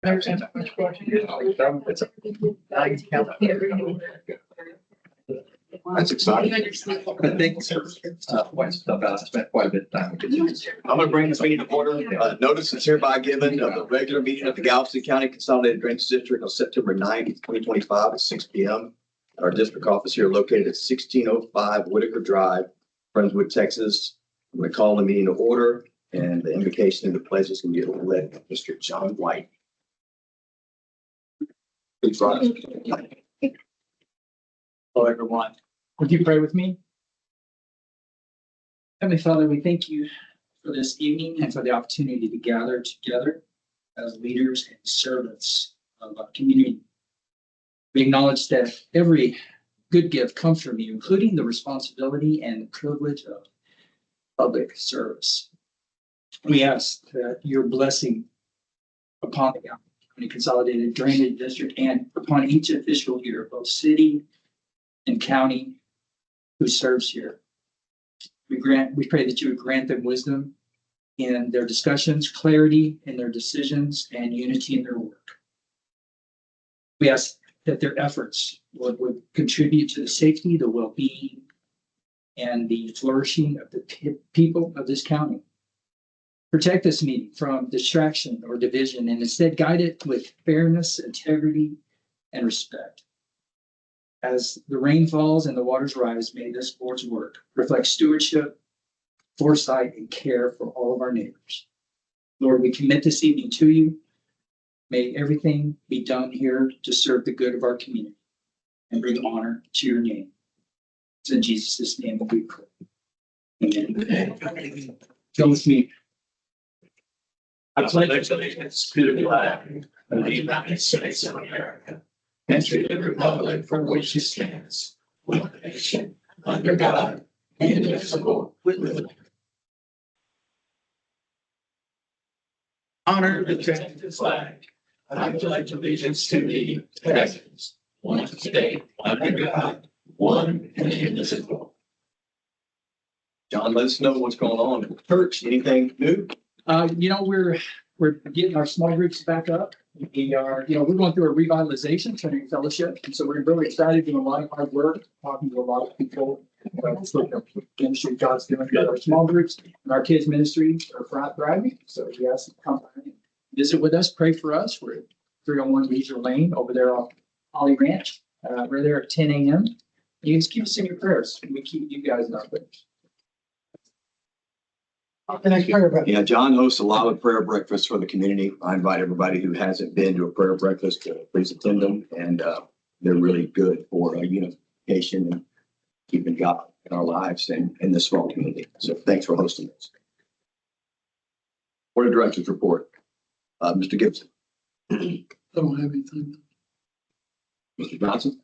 That's exciting. Thank you, sir. Quite stuff out. I spent quite a bit of time with you. I'm going to bring this meeting to order. Notice is hereby given of the regular meeting of the Galveston County Consolidated Drainage District on September 9th, 2025 at 6 p.m. at our district office here located at 1605 Whitaker Drive, Friendswood, Texas. I'm going to call the meeting to order, and the invocation of the pledge is going to be led by Mr. John White. Please rise. Hello, everyone. Would you pray with me? Heavenly Father, we thank you for this evening and for the opportunity to gather together as leaders and servants of our community. We acknowledge that every good gift comes from you, including the responsibility and the privilege of public service. We ask that your blessing upon the County Consolidated Drainage District and upon each official here, both city and county, who serves here. We pray that you would grant them wisdom in their discussions, clarity in their decisions, and unity in their work. We ask that their efforts would contribute to the safety, the well-being, and the flourishing of the people of this county. Protect this meeting from distraction or division, and instead guide it with fairness, integrity, and respect. As the rain falls and the waters rise, may this board's work reflect stewardship, foresight, and care for all of our neighbors. Lord, we commit this evening to you. May everything be done here to serve the good of our community and bring honor to your name. It's in Jesus' name that we pray. Amen. Go with me. I pledge allegiance to the flag of the United States of America and to the republic for which it stands, one nation, under God, indivisible, with liberty. Honor the protected flag. I pledge allegiance to thee, Texas, one state, under God, one and indivisible. John, let us know what's going on in the church. Anything new? We're getting our small groups back up. We are, we're going through a revitalization training fellowship. And so we're really excited, doing a lot of hard work, talking to a lot of people. Just looking at the ministry God's doing with our small groups and our kids ministry are thriving. So we ask you to come by and visit with us, pray for us. We're at 301 Leisure Lane over there on Holly Ranch. We're there at 10 a.m. You just keep us in your prayers. We keep you guys in our prayers. Yeah, John hosts a lot of prayer breakfasts for the community. I invite everybody who hasn't been to a prayer breakfast to please attend them. And they're really good for unification and keeping God in our lives and in this small community. So thanks for hosting this. Board of Directors report. Mr. Gibson. I don't have anything. Mr. Johnson.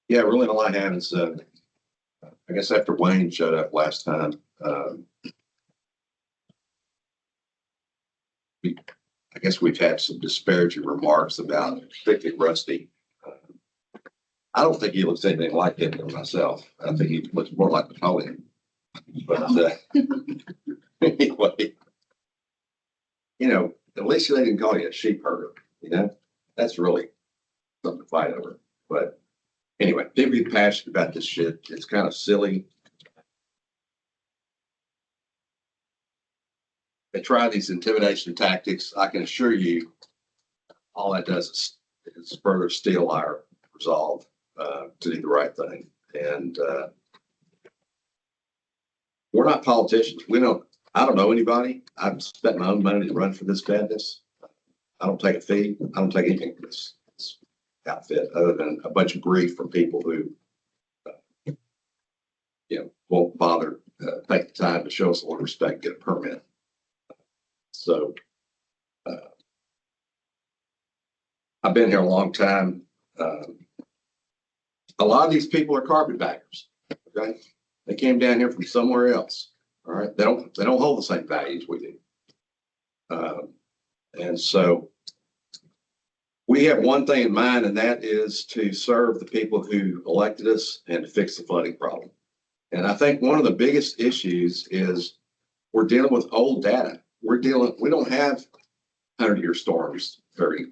Yeah, really all I have is, I guess after Wayne showed up last time, I guess we've had some disparaging remarks about particularly Rusty. I don't think he looks anything like him myself. I think he looks more like Napoleon. But anyway, at least they didn't call you a sheep herder. That's really something to fight over. But anyway, they'd be passionate about this shit. It's kind of silly. They try these intimidation tactics. I can assure you, all that does is further steel our resolve to do the right thing. And we're not politicians. I don't know anybody. I've spent my own money to run for this madness. I don't take a fee. I don't take anything for this outfit other than a bunch of grief from people who, won't bother take the time to show us a little respect, get a permit. So I've been here a long time. A lot of these people are carpetbaggers. Okay, they came down here from somewhere else. All right, they don't hold the same values we do. And so we have one thing in mind, and that is to serve the people who elected us and to fix the flooding problem. And I think one of the biggest issues is we're dealing with old data. We don't have 100-year storms every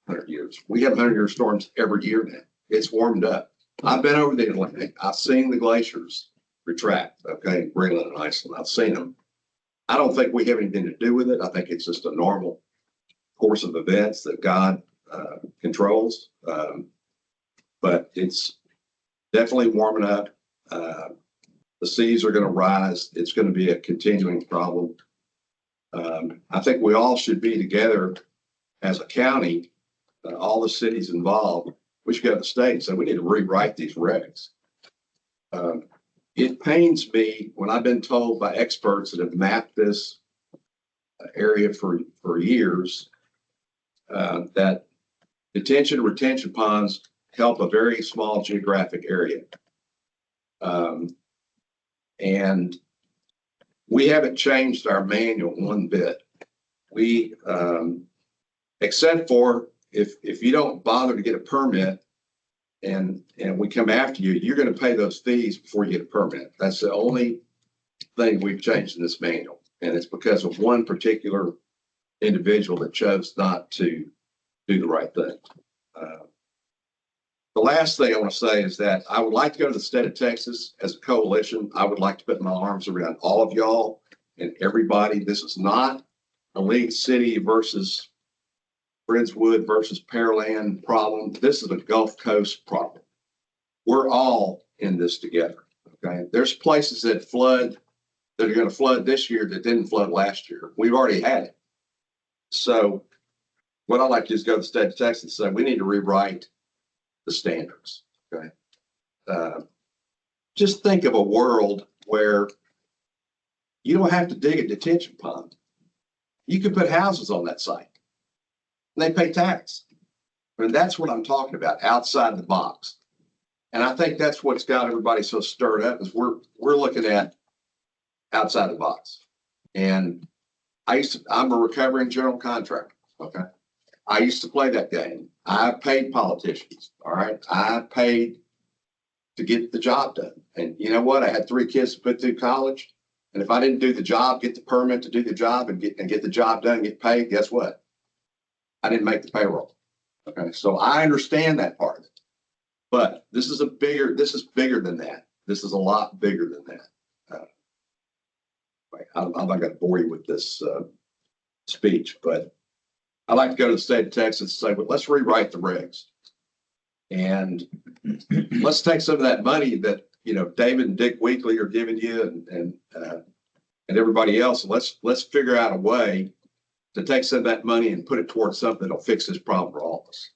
100 years. We have 100-year storms every year now. It's warmed up. I've been over the Atlantic. I've seen the glaciers retract, okay, Greenland and Iceland. I've seen them. I don't think we have anything to do with it. I think it's just a normal course of events that God controls. But it's definitely warming up. The seas are going to rise. It's going to be a continuing problem. I think we all should be together as a county, all the cities involved. We should go to the state and say, we need to rewrite these regs. It pains me when I've been told by experts that have mapped this area for years that detention and retention ponds help a very small geographic area. And we haven't changed our manual one bit. We, except for if you don't bother to get a permit and we come after you, you're going to pay those fees before you get a permit. That's the only thing we've changed in this manual. And it's because of one particular individual that chose not to do the right thing. The last thing I want to say is that I would like to go to the state of Texas as a coalition. I would like to put my arms around all of y'all and everybody. This is not a League City versus Friendswood versus Pearland problem. This is a Gulf Coast problem. We're all in this together. Okay. There's places that flood that are going to flood this year that didn't flood last year. We've already had it. So what I'd like to do is go to the state of Texas and say, we need to rewrite the standards. Okay. Just think of a world where you don't have to dig a detention pond. You can put houses on that site and they pay tax. And that's what I'm talking about, outside the box. And I think that's what's got everybody so stirred up is we're looking at outside the box. And I'm a recovering general contractor. Okay. I used to play that game. I paid politicians. All right. I paid to get the job done. And you know what? I had 3 kids to put through college. And if I didn't do the job, get the permit to do the job and get the job done, get paid, guess what? I didn't make the payroll. Okay. So I understand that part of it. But this is bigger than that. This is a lot bigger than that. I'm not going to bore you with this speech, but I'd like to go to the state of Texas and say, well, let's rewrite the regs. And let's take some of that money that, you know, David and Dick Weekly are giving you and everybody else. And let's figure out a way to take some of that money and put it towards something that'll fix this problem for all of us.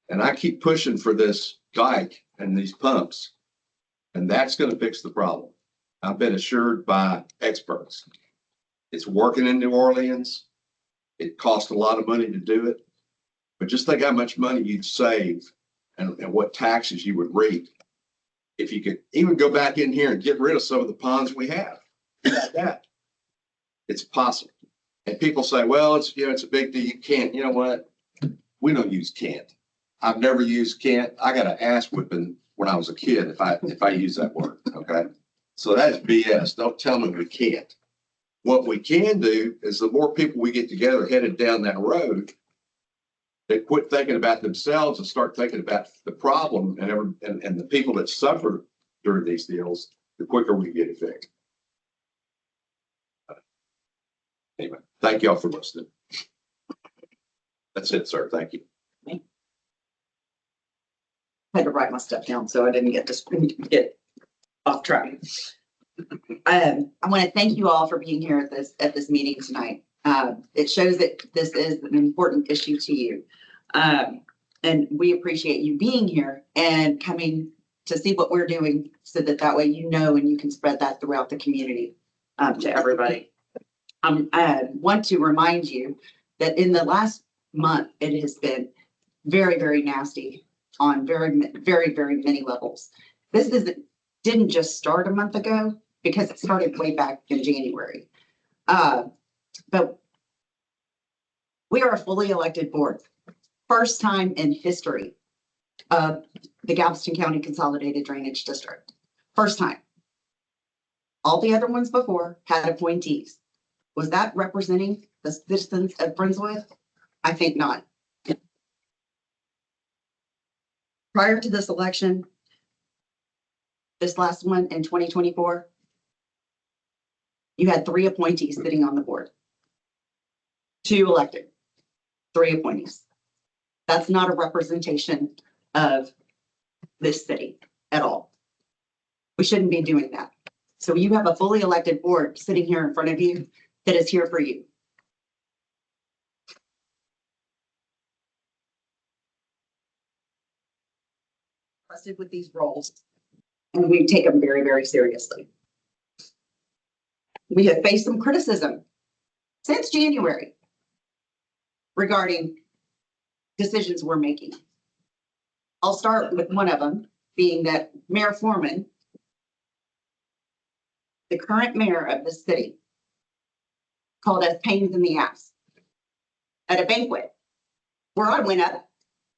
And I keep pushing for this dike and these pumps, and that's going to fix the problem. I've been assured by experts. It's working in New Orleans. It cost a lot of money to do it, but just think how much money you'd save and what taxes you would reap if you could even go back in here and get rid of some of the ponds we have. That it's possible. And people say, well, it's a big deal. You can't. You know what? We don't use can't. I've never used can't. I got an ass whipping when I was a kid if I use that word. Okay. So that's BS. Don't tell me we can't. What we can do is the more people we get together headed down that road, they quit thinking about themselves and start thinking about the problem and the people that suffer during these deals, the quicker we get it fixed. Anyway, thank y'all for listening. That's it, sir. Thank you. I had to write my stuff down so I didn't get off track. I want to thank you all for being here at this meeting tonight. It shows that this is an important issue to you. And we appreciate you being here and coming to see what we're doing so that way you know and you can spread that throughout the community to everybody. I want to remind you that in the last month, it has been very, very nasty on very, very, very many levels. This didn't just start a month ago because it started way back in January. But we are a fully elected board. First time in history of the Galveston County Consolidated Drainage District. First time. All the other ones before had appointees. Was that representing the citizens of Friendswood? I think not. Prior to this election, this last one in 2024, you had 3 appointees sitting on the board. 2 elected, 3 appointees. That's not a representation of this city at all. We shouldn't be doing that. So you have a fully elected board sitting here in front of you that is here for you. Trusted with these roles, and we take them very, very seriously. We have faced some criticism since January regarding decisions we're making. I'll start with one of them being that Mayor Foreman, the current mayor of this city, called us pains in the ass at a banquet where I went up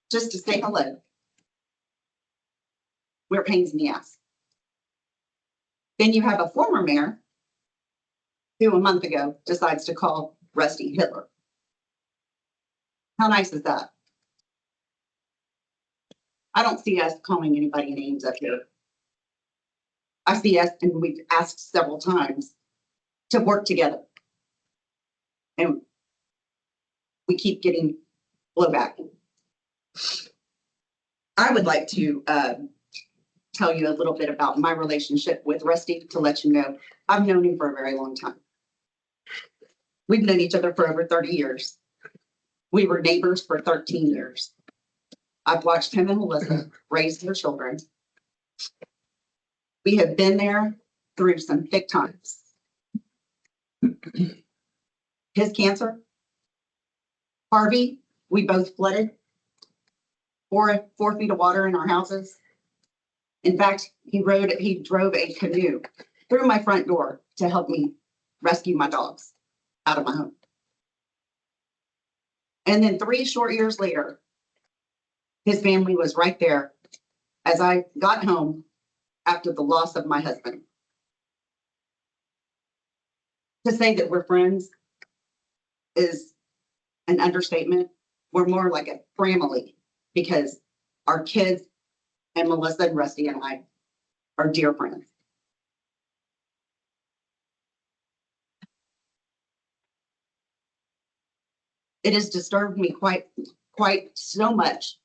just to say hello. We're pains in the ass. Then you have a former mayor who a month ago decides to call Rusty Hitler. How nice is that? I don't see us calling anybody names up here. I see us, and we've asked several times to work together. And we keep getting blowback. I would like to tell you a little bit about my relationship with Rusty to let you know I've known him for a very long time. We've known each other for over 30 years. We were neighbors for 13 years. I've watched him and Melissa raise their children. We have been there through some thick times. His cancer, Harvey, we both flooded, 4 feet of water in our houses. In fact, he drove a canoe through my front door to help me rescue my dogs out of my home. And then 3 short years later, his family was right there as I got home after the loss of my husband. To say that we're friends is an understatement. We're more like a family because our kids and Melissa and Rusty and I are dear friends. It has disturbed me quite so much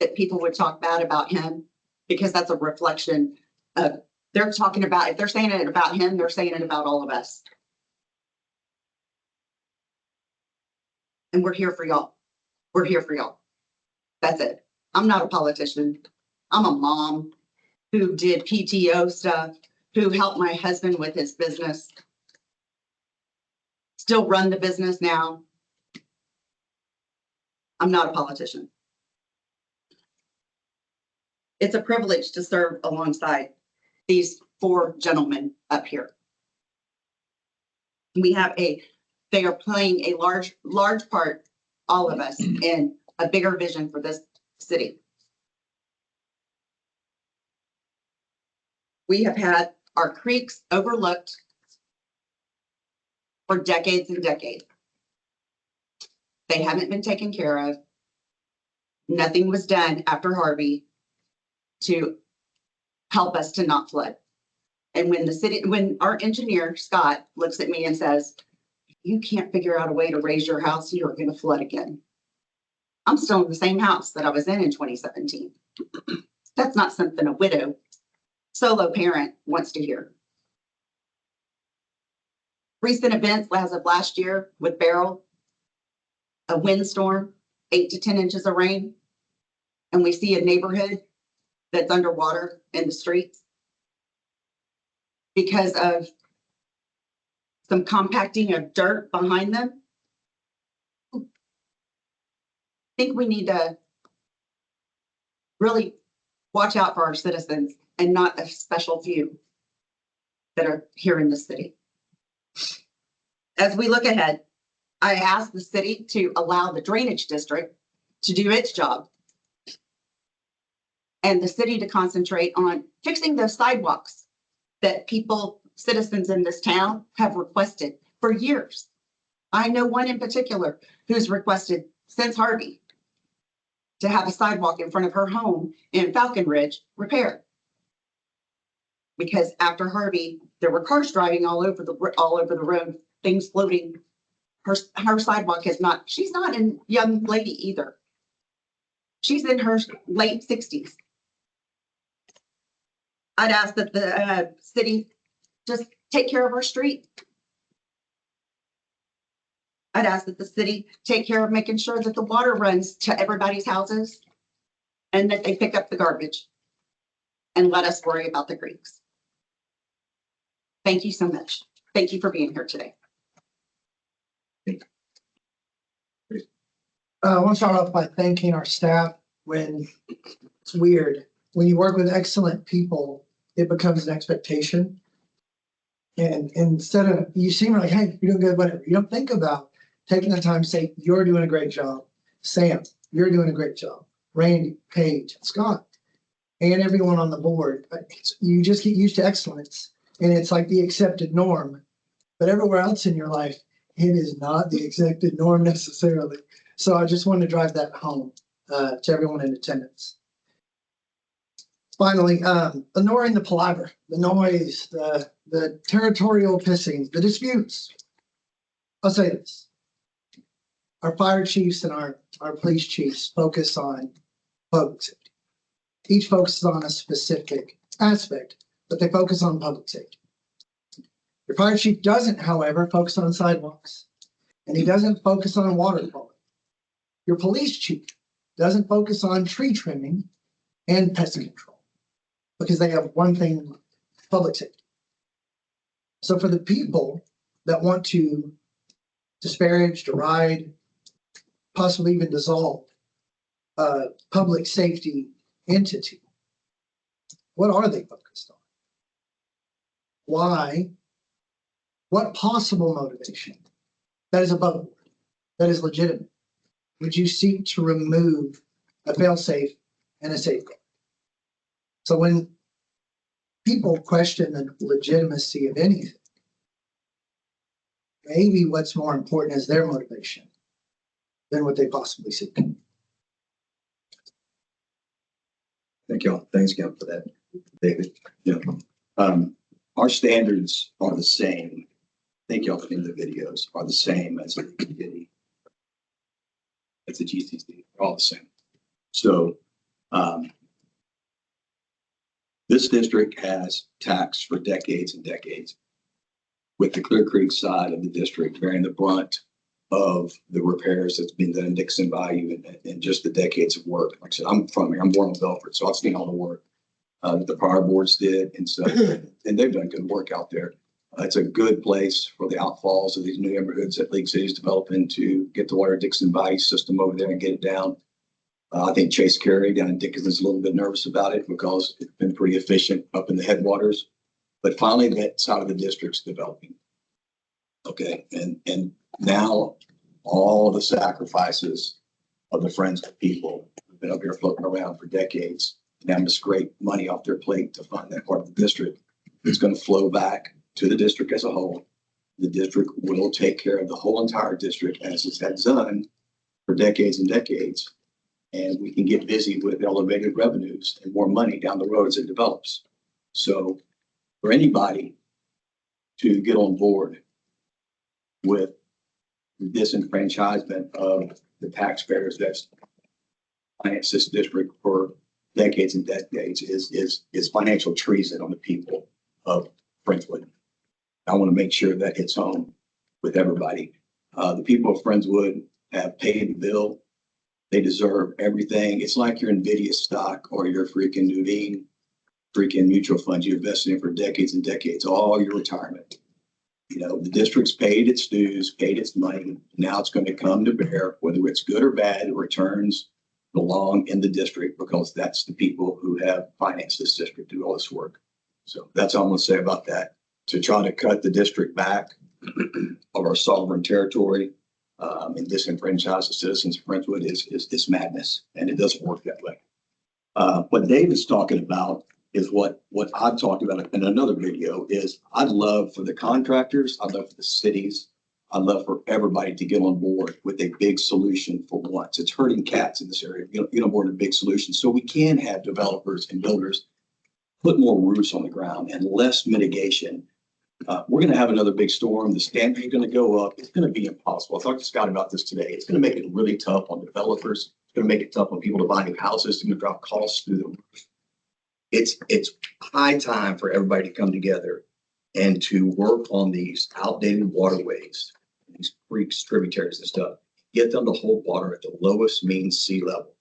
that people would talk bad about him, because that's a reflection of, they're talking about, if they're saying it about him, they're saying it about all of us. And we're here for y'all. We're here for y'all. That's it. I'm not a politician. I'm a mom who did PTO stuff, who helped my husband with his business. Still run the business now. I'm not a politician. It's a privilege to serve alongside these 4 gentlemen up here. They are playing a large part, all of us, in a bigger vision for this city. We have had our creeks overlooked for decades and decades. They haven't been taken care of. Nothing was done after Harvey to help us to not flood. And when our engineer, Scott, looks at me and says, you can't figure out a way to raise your house, you're going to flood again. I'm still in the same house that I was in 2017. That's not something a widow, solo parent wants to hear. Recent events as of last year with Beryl, a windstorm, 8 to 10 inches of rain, and we see a neighborhood that's underwater in the streets because of some compacting of dirt behind them. I think we need to really watch out for our citizens and not a special few that are here in the city. As we look ahead, I asked the city to allow the drainage district to do its job and the city to concentrate on fixing those sidewalks that citizens in this town have requested for years. I know one in particular who's requested since Harvey to have a sidewalk in front of her home in Falcon Ridge repaired. Because after Harvey, there were cars driving all over the road, things floating. Her sidewalk is not, she's not a young lady either. She's in her late 60s. I'd ask that the city just take care of our street. I'd ask that the city take care of making sure that the water runs to everybody's houses and that they pick up the garbage and let us worry about the creeks. Thank you so much. Thank you for being here today. I want to start off by thanking our staff. When it's weird, when you work with excellent people, it becomes an expectation. And instead of, you seem like, hey, you're doing good, whatever. You don't think about taking the time to say, you're doing a great job. Sam, you're doing a great job. Randy, Paige, Scott, and everyone on the board. You just get used to excellence. And it's like the accepted norm. But everywhere else in your life, it is not the accepted norm necessarily. So I just wanted to drive that home to everyone in attendance. Finally, ignoring the palaver, the noise, the territorial pissing, the disputes. I'll say this. Our fire chiefs and our police chiefs focus on public safety. Each focuses on a specific aspect, but they focus on public safety. Your fire chief doesn't, however, focus on sidewalks, and he doesn't focus on water quality. Your police chief doesn't focus on tree trimming and pest control because they have one thing in mind, public safety. So for the people that want to disparage, deride, possibly even dissolve a public safety entity, what are they focused on? Why? What possible motivation that is above board, that is legitimate, would you seek to remove a fail-safe and a safeguard? So when people question the legitimacy of anything, maybe what's more important is their motivation than what they possibly seek. Thank y'all. Thanks again for that, David. Yeah. Our standards are the same. Thank y'all for the videos, are the same as the GCCDD. It's a GCCDD, they're all the same. So this district has taxed for decades and decades, with the Clear Creek side of the district bearing the brunt of the repairs that's been done in Dixon Bayou and just the decades of work. Like I said, I'm from here, I'm born in Belford, so I've seen all the work that the prior boards did. And so, and they've done good work out there. It's a good place for the outfalls of these new neighborhoods that League City's developing to get the water Dixon Bayou system over there and get it down. I think Chase Carey down in Dickinson is a little bit nervous about it because it's been pretty efficient up in the headwaters. But finally, that side of the district's developing. Okay, and now all the sacrifices of the friends of people who've been up here floating around for decades and having to scrape money off their plate to fund that part of the district, it's going to flow back to the district as a whole. The district will take care of the whole entire district as it's had done for decades and decades. And we can get busy with elevated revenues and more money down the road as it develops. So for anybody to get on board with the disenfranchisement of the taxpayers that's financed this district for decades and decades is financial treason on the people of Friendswood. I want to make sure that hits home with everybody. The people of Friendswood have paid the bill. They deserve everything. It's like your NVIDIA stock or your freaking Nuveen freaking mutual funds you invested in for decades and decades, all your retirement. You know, the district's paid its dues, paid its money. Now it's going to come to bear, whether it's good or bad, the returns belong in the district because that's the people who have financed this district do all this work. So that's all I'm going to say about that. To try to cut the district back of our sovereign territory and disenfranchise the citizens of Friendswood is madness, and it doesn't work that way. What Dave is talking about is what I've talked about in another video is I'd love for the contractors, I'd love for the cities, I'd love for everybody to get on board with a big solution for once. It's hurting cats in this area. Get on board with a big solution so we can have developers and builders put more roofs on the ground and less mitigation. We're going to have another big storm. The standards are going to go up. It's going to be impossible. I talked to Scott about this today. It's going to make it really tough on developers. It's going to make it tough on people to buy new houses. It's going to drop costs through the roof. It's high time for everybody to come together and to work on these outdated waterways, these creeks, tributaries and stuff, get them to hold water at the lowest mean sea level.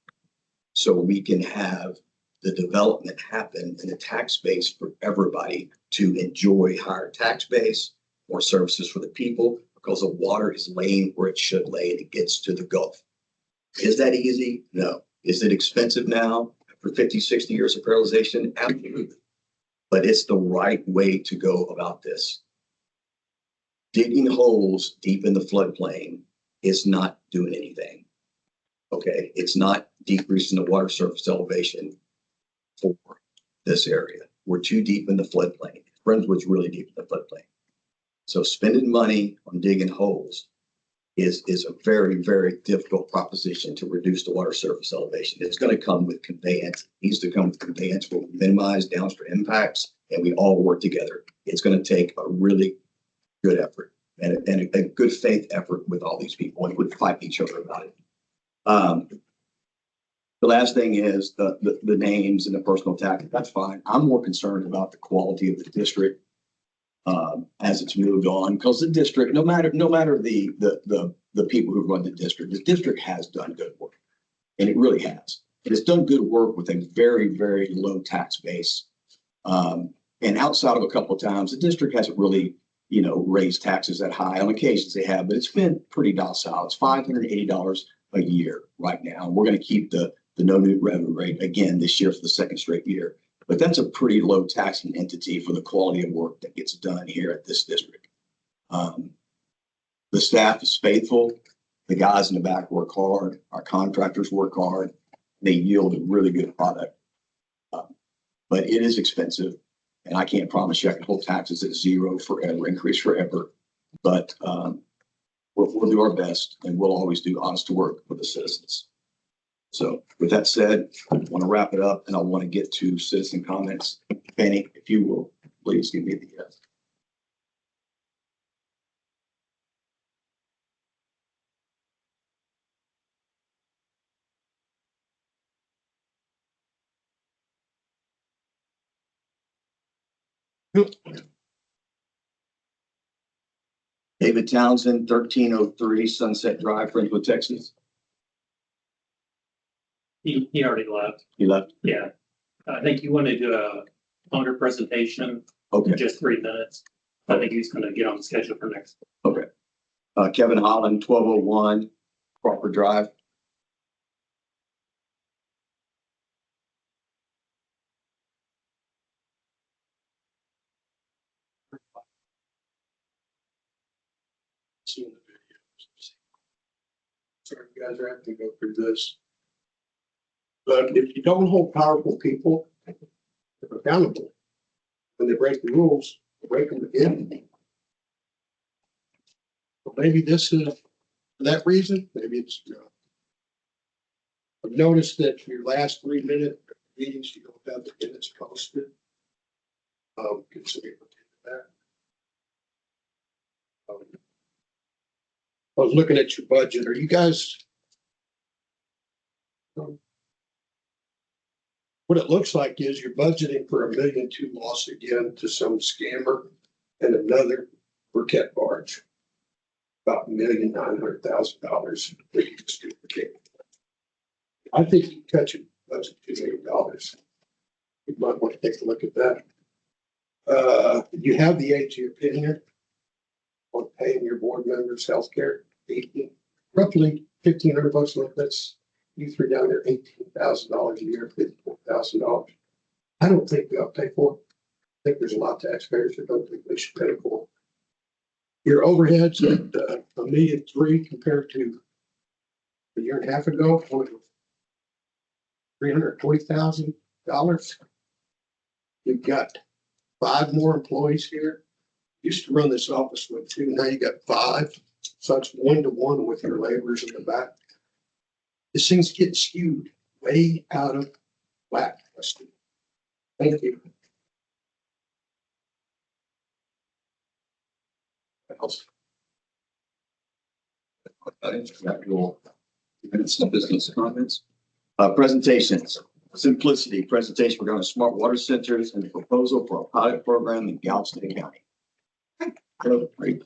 So we can have the development happen in a tax base for everybody to enjoy higher tax base, more services for the people, because the water is laying where it should lay and it gets to the Gulf. Is that easy? No. Is it expensive now for 50, 60 years of paralyzation? Absolutely. But it's the right way to go about this. Digging holes deep in the floodplain is not doing anything. Okay, it's not decreasing the water surface elevation for this area. We're too deep in the floodplain. Friendswood's really deep in the floodplain. So spending money on digging holes is a very, very difficult proposition to reduce the water surface elevation. It's going to come with conveyance. It needs to come with conveyance where we minimize downstream impacts and we all work together. It's going to take a really good effort and a good faith effort with all these people, and would fight each other about it. The last thing is the names and the personal attack. That's fine. I'm more concerned about the quality of the district as it's moved on, because the district, no matter the people who run the district has done good work, and it really has. It's done good work with a very, very low tax base. And outside of a couple of times, the district hasn't really, raised taxes that high. On occasions they have, but it's been pretty docile. It's $580 a year right now. And we're going to keep the no new revenue rate again this year for the second straight year. But that's a pretty low taxing entity for the quality of work that gets done here at this district. The staff is faithful. The guys in the back work hard. Our contractors work hard. They yield a really good product. But it is expensive. And I can't promise you I can hold taxes at zero forever, increase forever. But we'll do our best, and we'll always do honest work for the citizens. So with that said, I want to wrap it up, and I want to get to citizen comments. Benny, if you will, please give me the yes. David Townsend, 1303 Sunset Drive, Friendswood, Texas. He already left. He left? Yeah. I think you want to do a longer presentation, Okay. just 3 minutes. I think he's going to get on the schedule for next. Okay. Kevin Holland, 1201 Crawford Drive. Seeing the videos. Sorry, you guys are having to go through this. But if you don't hold powerful people accountable, when they break the rules, break them again. Well, maybe this is for that reason, maybe it's, I've noticed that your last 3-minute meetings, you don't have the minutes posted. Consider that. I was looking at your budget. Are you guys? What it looks like is you're budgeting for $1.2 million loss again to some scammer and another Burkett barge. About $1,900,000 that you just duplicated. I think you cut your budget $2 million. You might want to take a look at that. You have the AG opinion on paying your board members' health care, roughly $1,500 a month. That's, you threw down there $18,000 a year, $54,000. I don't think we ought to pay for it. I think there's a lot of taxpayers that don't think they should pay for it. Your overheads at $1.3 million compared to a year and a half ago, $340,000. You've got 5 more employees here. Used to run this office with 2, now you got 5. such 1-to-1 with your laborers in the back. This thing's getting skewed way out of whack. Thank you. Else? Some business comments. Presentations, simplicity, presentation regarding smart water centers and the proposal for a pilot program in Galveston County. Hello, great.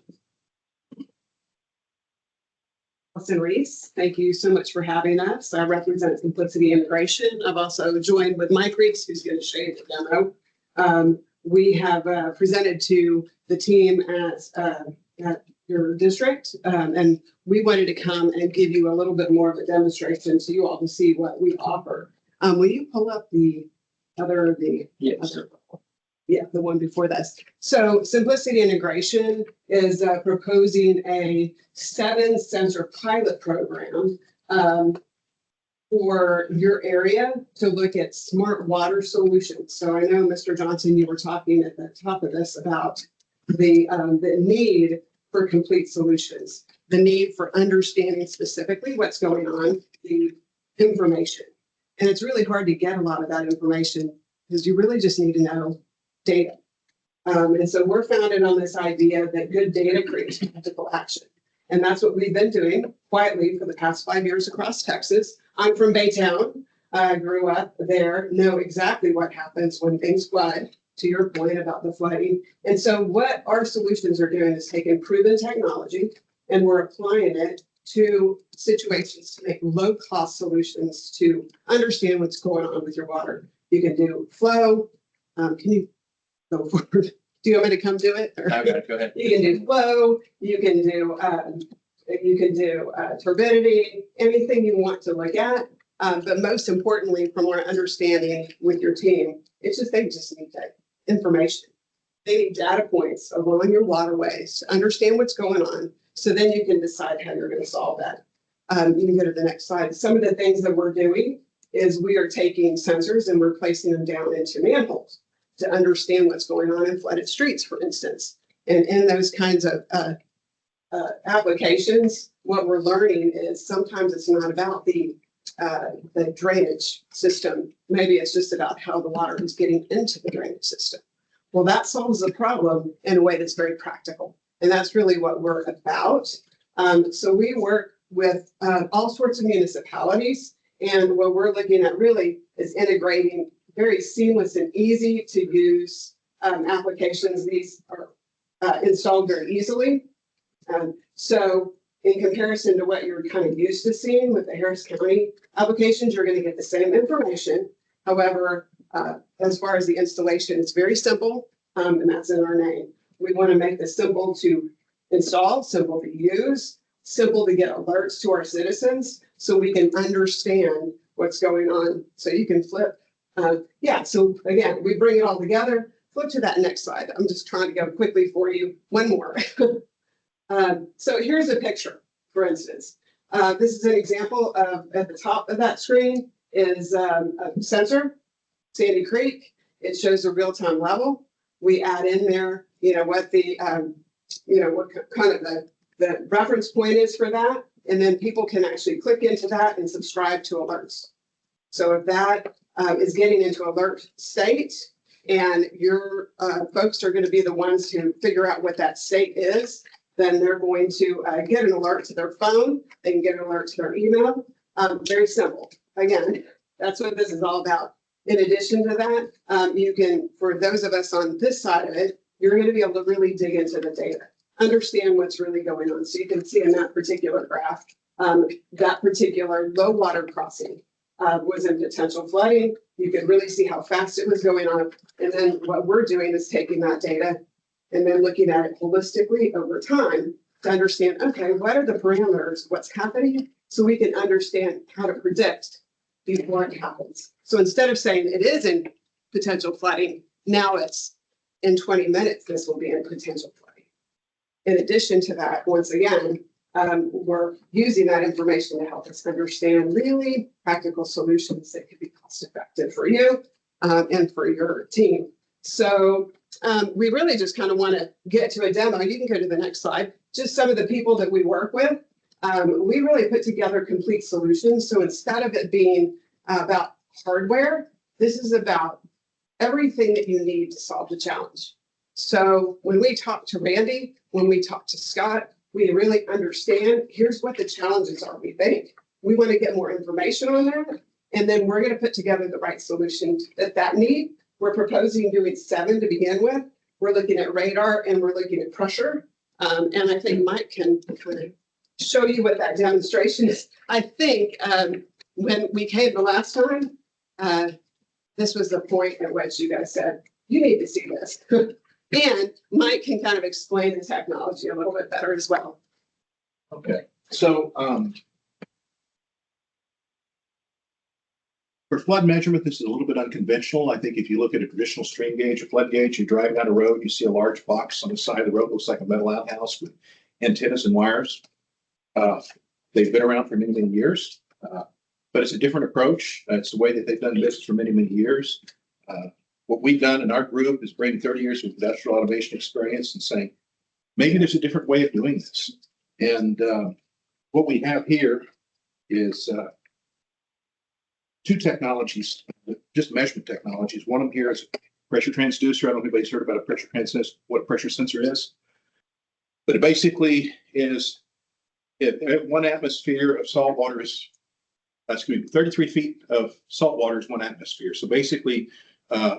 Allison Reese, thank you so much for having us. I represent Simplicity Integration. I've also joined with Mike Reese, who's going to show you the demo. We have presented to the team at your district, and we wanted to come and give you a little bit more of a demonstration so you all can see what we offer. Will you pull up the other, Yes. yeah, the one before this. So Simplicity Integration is proposing a 7-sensor pilot program for your area to look at smart water solutions. So I know, Mr. Johnson, you were talking at the top of this about the need for complete solutions, the need for understanding specifically what's going on, the information. And it's really hard to get a lot of that information because you really just need to know data. And so we're founded on this idea that good data creates practical action. And that's what we've been doing quietly for the past 5 years across Texas. I'm from Baytown. I grew up there, know exactly what happens when things flood, to your point about the flooding. And so what our solutions are doing is taking proven technology and we're applying it to situations to make low-cost solutions to understand what's going on with your water. You can do flow. Can you go forward? Do you want me to come do it? Or- I got it, go ahead. You can do flow, you can do turbidity, anything you want to look at. But most importantly, from our understanding with your team, they just need that information. They need data points along your waterways to understand what's going on. So then you can decide how you're going to solve that. You can go to the next slide. Some of the things that we're doing is we are taking sensors and we're placing them down into manholes to understand what's going on in flooded streets, for instance. And in those kinds of applications, what we're learning is sometimes it's not about the drainage system. Maybe it's just about how the water is getting into the drainage system. Well, that solves the problem in a way that's very practical. And that's really what we're about. So we work with all sorts of municipalities. And what we're looking at really is integrating very seamless and easy to use applications. These are installed very easily. So in comparison to what you're kind of used to seeing with the Harris County applications, you're going to get the same information. However, as far as the installation, it's very simple, and that's in our name. We want to make this simple to install, simple to use, simple to get alerts to our citizens so we can understand what's going on. So you can flip. Yeah, so again, we bring it all together. Flip to that next slide. I'm just trying to go quickly for you. One more. So here's a picture, for instance. This is an example of, at the top of that screen is a sensor, Sandy Creek. It shows the real-time level. We add in there, what the, what kind of the reference point is for that. And then people can actually click into that and subscribe to alerts. So if that is getting into alert state and your folks are going to be the ones to figure out what that state is, then they're going to get an alert to their phone. They can get an alert to their email. Very simple. Again, that's what this is all about. In addition to that, you can, for those of us on this side of it, you're going to be able to really dig into the data, understand what's really going on. So you can see in that particular graph, that particular low water crossing was in potential flooding. You could really see how fast it was going on. And then what we're doing is taking that data and then looking at it holistically over time to understand, okay, what are the parameters, what's happening, so we can understand how to predict before it happens. So instead of saying it is in potential flooding, now it's in 20 minutes, this will be in potential flooding. In addition to that, once again, we're using that information to help us understand really practical solutions that could be cost effective for you and for your team. So we really just kind of want to get to a demo. You can go to the next slide. just some of the people that we work with, we really put together complete solutions. So instead of it being about hardware, this is about everything that you need to solve the challenge. So when we talk to Randy, when we talk to Scott, we really understand, here's what the challenges are, we think. We want to get more information on that. And then we're going to put together the right solution that need. We're proposing doing 7 to begin with. We're looking at radar and we're looking at pressure. And I think Mike can kind of show you what that demonstration is. I think when we came the last time, this was the point at which you guys said, you need to see this. And Mike can kind of explain the technology a little bit better as well. Okay, so for flood measurement, this is a little bit unconventional. I think if you look at a traditional stream gauge or flood gauge, you're driving down a road, you see a large box on the side of the road, looks like a metal outhouse with antennas and wires. They've been around for many, many years, but it's a different approach. It's the way that they've done business for many, many years. What we've done in our group is bring 30 years of industrial automation experience and saying, maybe there's a different way of doing this. And what we have here is 2 technologies, just measurement technologies. One of them here is a pressure transducer. I don't know if anybody's heard about a pressure transducer, what a pressure sensor is. But it basically is, if 1 atmosphere of salt water is, 33 feet of salt water is 1 atmosphere. So basically,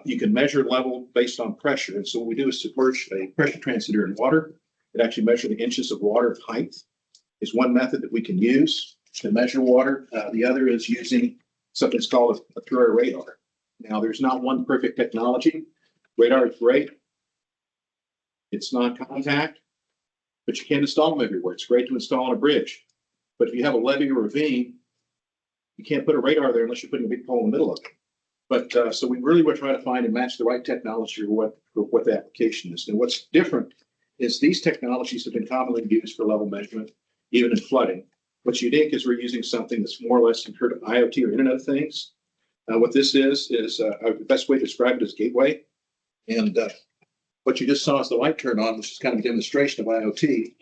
you can measure level based on pressure. And so what we do is submerge a pressure transducer in water. It actually measures the inches of water height is one method that we can use to measure water. The other is using something that's called a through-air radar. Now, there's not one perfect technology. Radar is great. It's non-contact, but you can't install them everywhere. It's great to install on a bridge. But if you have a levee or ravine, you can't put a radar there unless you're putting a big pole in the middle of it. But so we really were trying to find and match the right technology for what the application is. And what's different is these technologies have been commonly used for level measurement, even in flooding. What's unique is we're using something that's more or less compared to IoT or Internet of Things. What this is the best way to describe it is gateway. And what you just saw is the light turn on, which is kind of a demonstration of IoT.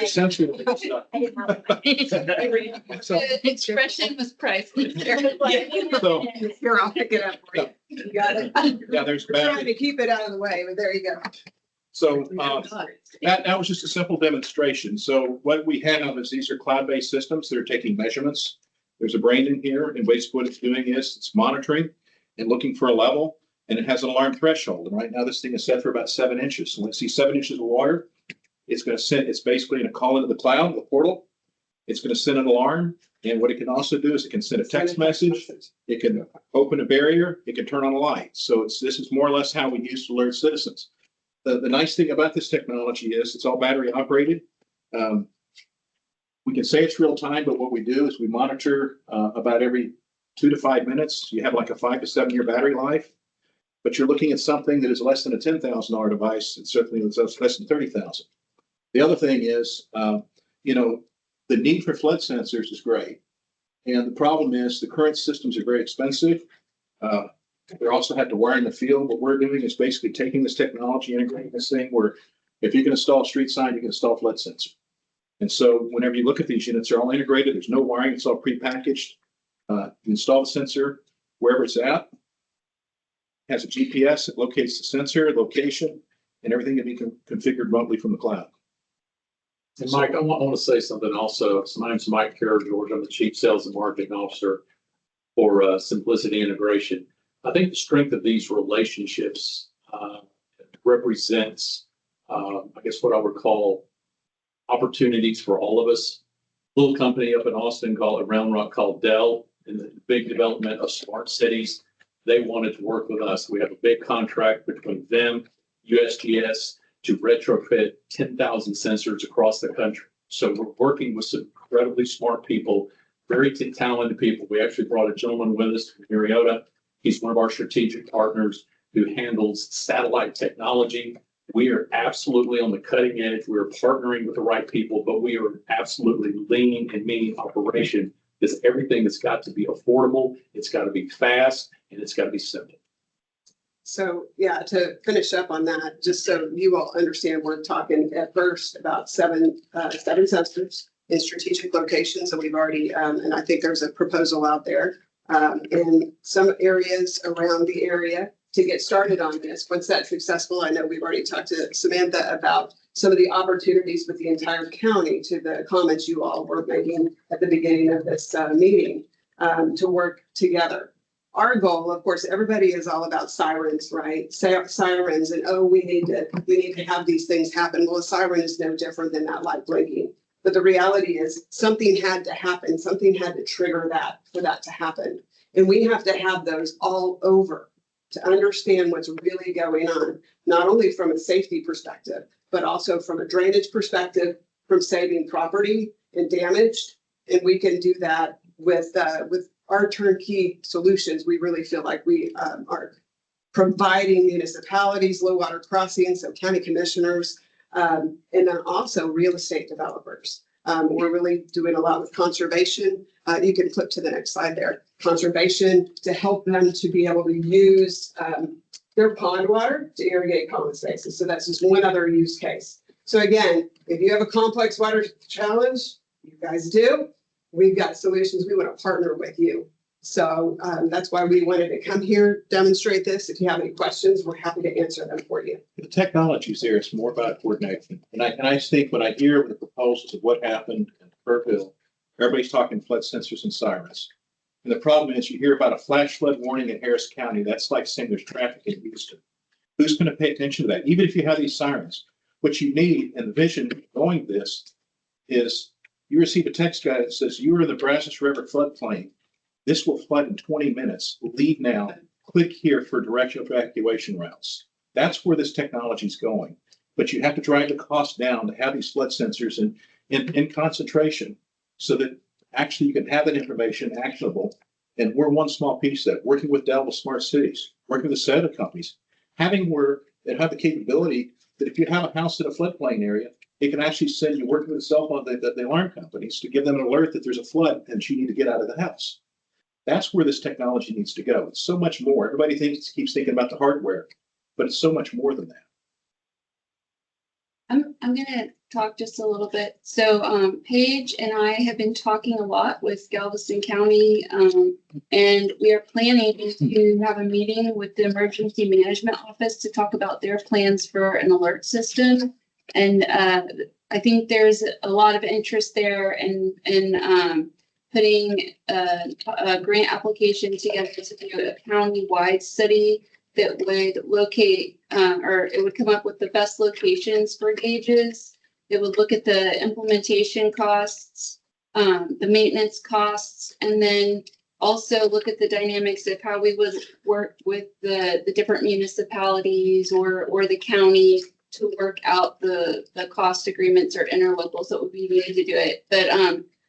Essentially, so, Expression was priceless. so Here, I'll pick it up for you. You got it. yeah, there's Trying battery. to keep it out of the way, but there you go. So that was just a simple demonstration. So what we have is these are cloud-based systems that are taking measurements. There's a brain in here, and basically what it's doing is it's monitoring and looking for a level, and it has an alarm threshold. And right now this thing is set for about 7 inches. So when it sees 7 inches of water, it's going to send, it's basically going to call into the cloud, the portal. It's going to send an alarm. And what it can also do is it can send a text message. It can open a barrier. It can turn on a light. So this is more or less how we used to alert citizens. The nice thing about this technology is it's all battery operated. We can say it's real time, but what we do is we monitor about every 2 to 5 minutes. You have like a 5 to 7 year battery life, but you're looking at something that is less than a $10,000 device. It's certainly less than 30,000. The other thing is, the need for flood sensors is great. And the problem is the current systems are very expensive. They also have to wire in the field. What we're doing is basically taking this technology, integrating this thing where if you can install a street sign, you can install a flood sensor. And so whenever you look at these units, they're all integrated. There's no wiring. It's all prepackaged. You install the sensor wherever it's at. It has a GPS. It locates the sensor, location, and everything can be configured remotely from the cloud. And Mike, I want to say something also. So my name's Mike Carroll, George. I'm the Chief Sales and Marketing Officer for Simplicity Integration. I think the strength of these relationships represents, I guess, what I would call opportunities for all of us. A little company up in Austin called Round Rock called Dell, in the big development of smart cities. They wanted to work with us. We have a big contract between them, USGS, to retrofit 10,000 sensors across the country. So we're working with some incredibly smart people, very talented people. We actually brought a gentleman with us from Mariota. He's one of our strategic partners who handles satellite technology. We are absolutely on the cutting edge. We're partnering with the right people, but we are absolutely lean and mean operation. Because everything has got to be affordable, it's got to be fast, and it's got to be simple. So yeah, to finish up on that, just so you all understand, we're talking at first about seven sensors in strategic locations, and we've already, and I think there's a proposal out there in some areas around the area to get started on this. Once that's successful, I know we've already talked to Samantha about some of the opportunities with the entire county to the comments you all were making at the beginning of this meeting to work together. Our goal, of course, everybody is all about sirens, right? Sirens and, oh, we need to have these things happen. Well, a siren is no different than that light blinking. But the reality is something had to happen. Something had to trigger that for that to happen. And we have to have those all over to understand what's really going on, not only from a safety perspective, but also from a drainage perspective, from saving property and damage. And we can do that with our turnkey solutions. We really feel like we are providing municipalities, low water crossings, so county commissioners, and then also real estate developers. We're really doing a lot with conservation. You can flip to the next slide there. Conservation to help them to be able to use their pond water to irrigate common spaces. So that's just one other use case. So again, if you have a complex water challenge, you guys do, we've got solutions. We want to partner with you. So that's why we wanted to come here, demonstrate this. If you have any questions, we're happy to answer them for you. The technology's there. It's more about coordination. And I just think when I hear the proposals of what happened in Kerrville, everybody's talking flood sensors and sirens. And the problem is you hear about a flash flood warning in Harris County. That's like saying there's traffic in Houston. Who's going to pay attention to that? Even if you have these sirens, what you need and the vision going this is you receive a text guide that says you are in the Brazos River floodplain. This will flood in 20 minutes. Leave now. Click here for directional evacuation routes. That's where this technology is going. But you have to drive the cost down to have these flood sensors in concentration so that actually you can have that information actionable. And we're one small piece of that, working with Dell with smart cities, working with the set of companies, having where it have the capability that if you have a house in a floodplain area, it can actually send you working with the cell phone, the alarm companies to give them an alert that there's a flood and you need to get out of the house. That's where this technology needs to go. It's so much more. Everybody keeps thinking about the hardware, but it's so much more than that. I'm gonna talk just a little bit. So Paige and I have been talking a lot with Galveston County, and we are planning to have a meeting with the Emergency Management Office to talk about their plans for an alert system. And I think there's a lot of interest there in putting a grant application together to do a county-wide study that would locate, or it would come up with the best locations for gauges. It would look at the implementation costs, the maintenance costs, and then also look at the dynamics of how we would work with the different municipalities or the county to work out the cost agreements or interlocals that would be needed to do it. But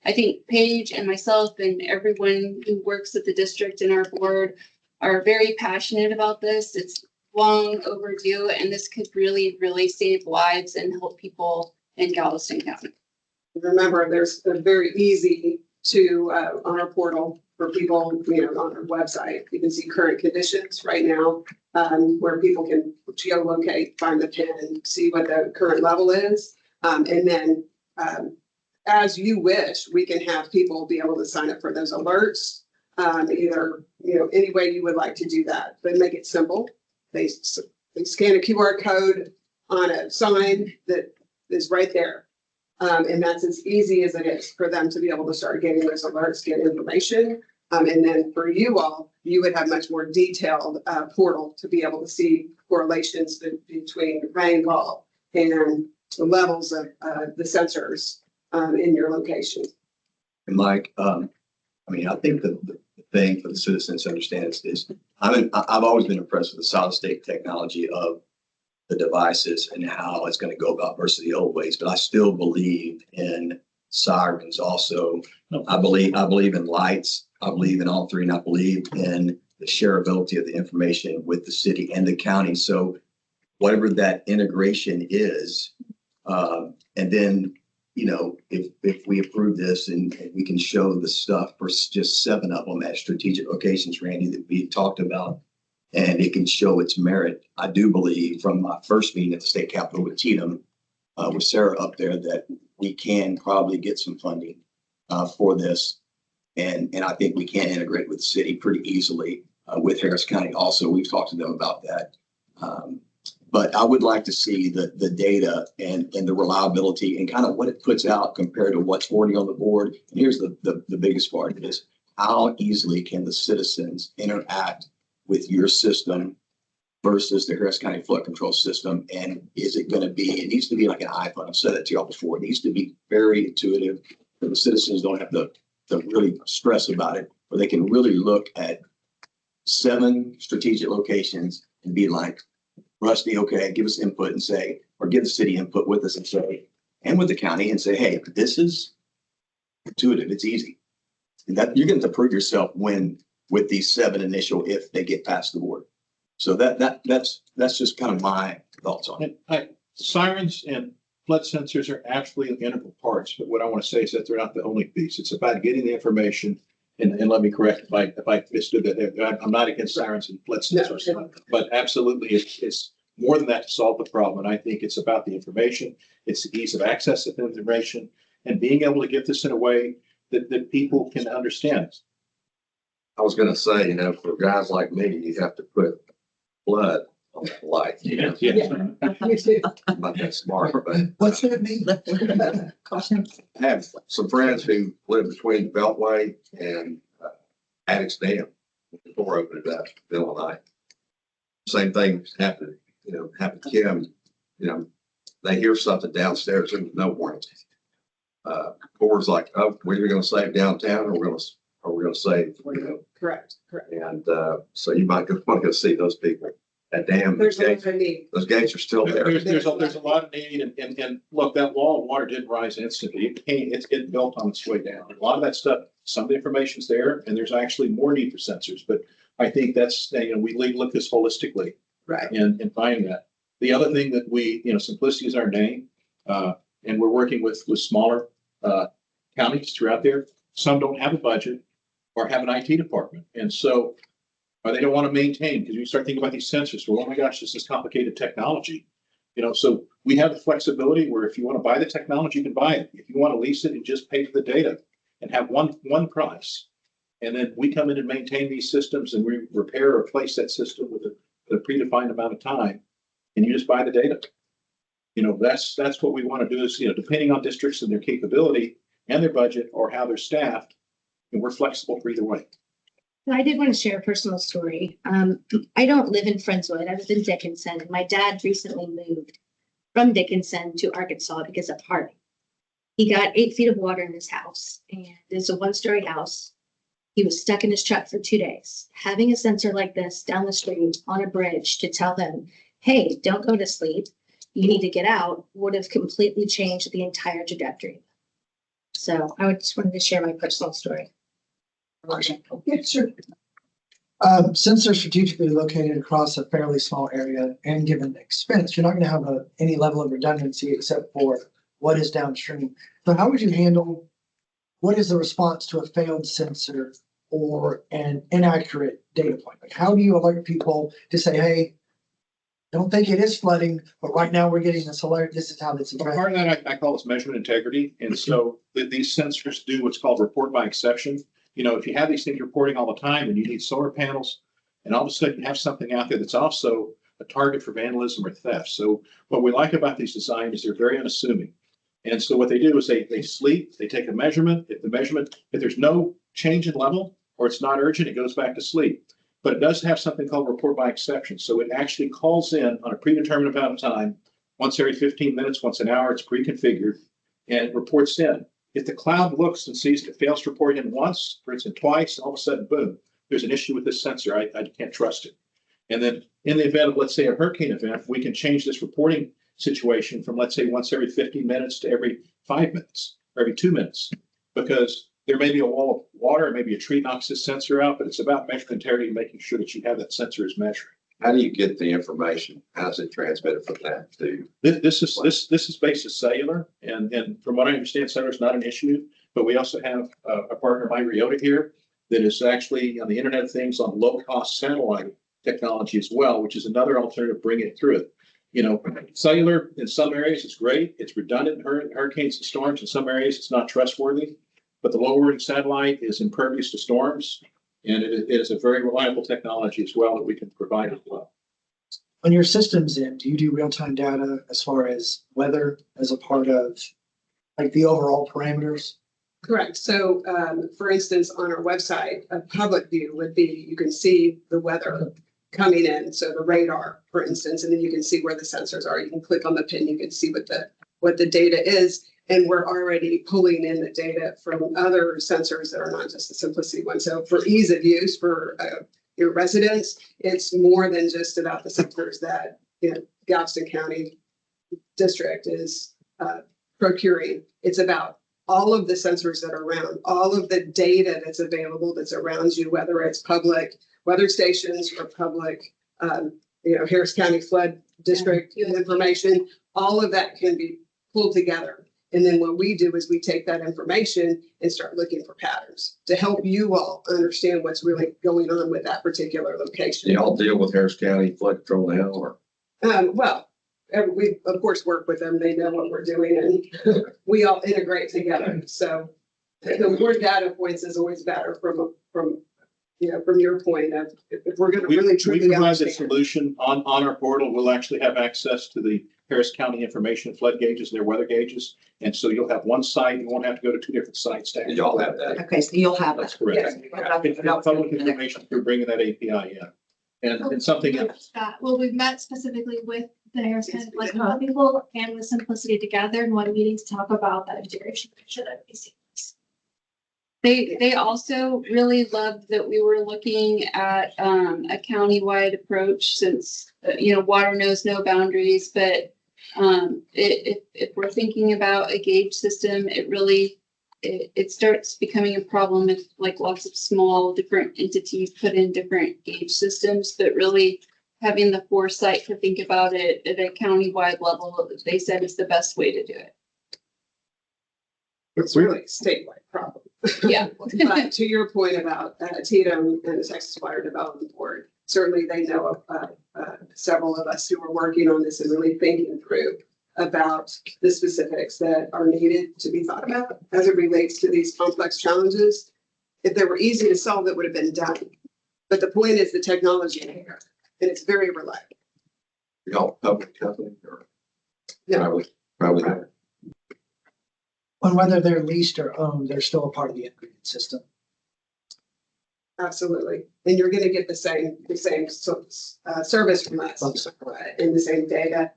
I think Paige and myself and everyone who works at the district and our board are very passionate about this. It's long overdue, and this could really, really save lives and help people in Galveston County. Remember, there's a very easy to on our portal for people, on our website. You can see current conditions right now, where people can geolocate, find the pin, and see what the current level is. And then as you wish, we can have people be able to sign up for those alerts, either, any way you would like to do that, but make it simple. They scan a QR code on a sign that is right there. And that's as easy as it is for them to be able to start getting those alerts, get information. And then for you all, you would have much more detailed portal to be able to see correlations between rainfall and the levels of the sensors in your location. And Mike, I think the thing for the citizens to understand is I've always been impressed with the solid state technology of the devices and how it's going to go about versus the old ways. But I still believe in sirens also. I believe in lights. I believe in all three, and I believe in the shareability of the information with the city and the county. So whatever that integration is, and then, if we approve this and we can show the stuff for just 7 of them at strategic locations, Randy, that we talked about, and it can show its merit. I do believe from my first meeting at the state capitol with Cheatham, with Sarah up there, that we can probably get some funding for this. And I think we can integrate with the city pretty easily with Harris County. Also, we've talked to them about that. But I would like to see the data and the reliability and kind of what it puts out compared to what's already on the board. And here's the biggest part is how easily can the citizens interact with your system versus the Harris County flood control system? And is it going to be, it needs to be like an iPhone. I've said that to y'all before. It needs to be very intuitive so the citizens don't have to really stress about it, or they can really look at 7 strategic locations and be like, Rusty, okay, give us input and say, or give the city input with us and say, and with the county and say, hey, this is intuitive, it's easy. And that you're going to prove yourself when with these 7 initial, if they get past the board. So that's just kind of my thoughts on it. Sirens and flood sensors are absolutely integral parts, but what I want to say is that they're not the only piece. It's about getting the information. And let me correct if I mistook that. I'm not against sirens and flood sensors, but absolutely it's more than that to solve the problem. And I think it's about the information. It's the ease of access to the information and being able to get this in a way that people can understand. I was gonna say, you know, for guys like me, you have to put blood on the light. Yeah. Me too. I'm not that smart, but What's that mean? I have some friends who live between Beltway and Addicts Dam. The door opened it up, middle of the night. Same thing happened, happened to Kim. They hear something downstairs, there's no warning. Board's like, oh, we're either gonna save downtown or we're gonna save, Correct. and so you might want to go see those people. That dam, There's a lot of need. those gates are still there. There's a lot of need and look, that wall of water didn't rise instantly. It's getting built on its way down. A lot of that stuff, some of the information's there and there's actually more need for sensors, but I think that's, we look this holistically Right. and find that. The other thing that we, simplicity is our name. And we're working with smaller counties throughout there. Some don't have a budget or have an IT department. And so or they don't want to maintain because you start thinking about these sensors. Well, oh my gosh, this is complicated technology. So we have the flexibility where if you want to buy the technology, you can buy it. If you want to lease it and just pay for the data and have one price. And then we come in and maintain these systems and we repair or replace that system with a predefined amount of time. And you just buy the data. That's what we want to do is, depending on districts and their capability and their budget or how they're staffed, and we're flexible for either way. I did want to share a personal story. I don't live in Friendswood. I live in Dickinson. And my dad recently moved from Dickinson to Arkansas because of Harvey. He got 8 feet of water in his house, and it's a 1-story house. He was stuck in his truck for 2 days. Having a sensor like this down the street on a bridge to tell him, hey, don't go to sleep. You need to get out, would have completely changed the entire trajectory. So I just wanted to share my personal story. Yeah, sure. Since they're strategically located across a fairly small area and given the expense, you're not going to have any level of redundancy except for what is downstream. So how would you handle, what is the response to a failed sensor or an inaccurate data point? Like how do you alert people to say, hey, don't think it is flooding, but right now we're getting this alert. This is how it's addressed. Part of that I call this measurement integrity. And so these sensors do what's called report by exception. If you have these things reporting all the time and you need solar panels and all of a sudden you have something out there that's also a target for vandalism or theft. So what we like about these designs is they're very unassuming. And so what they do is they sleep, they take a measurement. If there's no change in level or it's not urgent, it goes back to sleep. But it does have something called report by exception. So it actually calls in on a predetermined amount of time, once every 15 minutes, once an hour, it's pre-configured, and it reports in. If the cloud looks and sees it fails to report in once, or it's in twice, all of a sudden, boom, there's an issue with this sensor. I can't trust it. And then in the event of, let's say, a hurricane event, we can change this reporting situation from, let's say, once every 15 minutes to every 5 minutes, or every 2 minutes, because there may be a wall of water, maybe a tree knocks this sensor out, but it's about measurement integrity, making sure that you have that sensor is measuring. How do you get the information? How's it transmitted from that to? This is based on cellular, and from what I understand, cellular is not an issue. But we also have a partner, MyRiota, here that is actually on the Internet of Things on low-cost satellite technology as well, which is another alternative, bring it through it. You know, cellular in some areas is great. It's redundant in hurricanes and storms. In some areas, it's not trustworthy. But the low Earth satellite is impervious to storms, and it is a very reliable technology as well that we can provide as well. On your systems end, do you do real-time data as far as weather as a part of like the overall parameters? Correct. So, for instance, on our website, a public view would be, you can see the weather coming in. So the radar, for instance, and then you can see where the sensors are. You can click on the pin, you can see what the data is. And we're already pulling in the data from other sensors that are not just the Simplicity one. So for ease of use for your residents, it's more than just about the sensors that, Galveston County District is procuring. It's about all of the sensors that are around, all of the data that's available that's around you, whether it's public weather stations or public, Harris County Flood District information, all of that can be pulled together. And then what we do is we take that information and start looking for patterns to help you all understand what's really going on with that particular location. Do y'all deal with Harris County Flood Control now, or? We of course work with them. They know what we're doing and we all integrate together. So the more data points is always better from your point of, if we're going to really We truly provide the understand. solution on our portal. We'll actually have access to the Harris County information, flood gauges, their weather gauges. And so you'll have one site. You won't have to go to two different sites. To Did y'all have that? Okay, so you'll have That's it. correct. Yeah. It's public information through bringing that API in. And something else. Well, we've met specifically with the Harris County Flood Control people and with Simplicity together in one meeting to talk about that integration. They also really loved that we were looking at a countywide approach since, water knows no boundaries, but if we're thinking about a gauge system, it starts becoming a problem if like lots of small different entities put in different gauge systems, but really having the foresight to think about it at a countywide level, they said is the best way to do it. It's really a statewide problem. Yeah. But to your point about TDM and the Texas Water Development Board, certainly they know of several of us who are working on this and really thinking through about the specifics that are needed to be thought about as it relates to these complex challenges. If they were easy to solve, it would have been done. But the point is the technology is here and it's very reliable. Y'all public company or? No. Probably not. On whether they're leased or owned, they're still a part of the integrated system. Absolutely. And you're going to get the same service from us and the same data.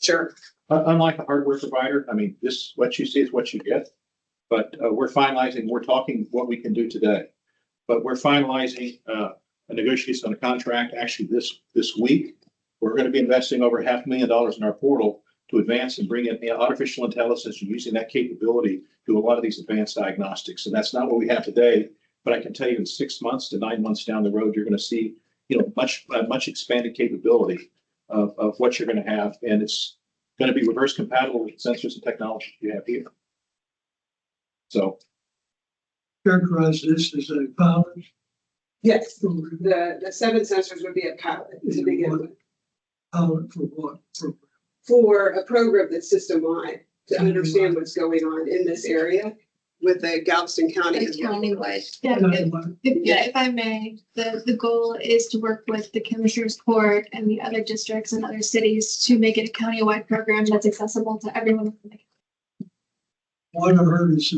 Sure. Unlike a hardware provider, I mean, what you see is what you get. But we're talking what we can do today. But we're finalizing a negotiation on a contract actually this week. We're going to be investing over $500,000 in our portal to advance and bring in artificial intelligence and using that capability to a lot of these advanced diagnostics. And that's not what we have today. But I can tell you in 6 months to 9 months down the road, you're going to see, much expanded capability of what you're going to have. And it's going to be reverse compatible with sensors and technology you have here. So. Characterize this as a pilot. Yes, the 7 sensors would be a pilot to begin with. Pilot for what? For a program that's system-wide to understand what's going on in this area with the Galveston County. as well. Countywide. If I may, the goal is to work with the Commissioners Court and the other districts and other cities to make it a countywide program that's accessible to everyone. What I heard is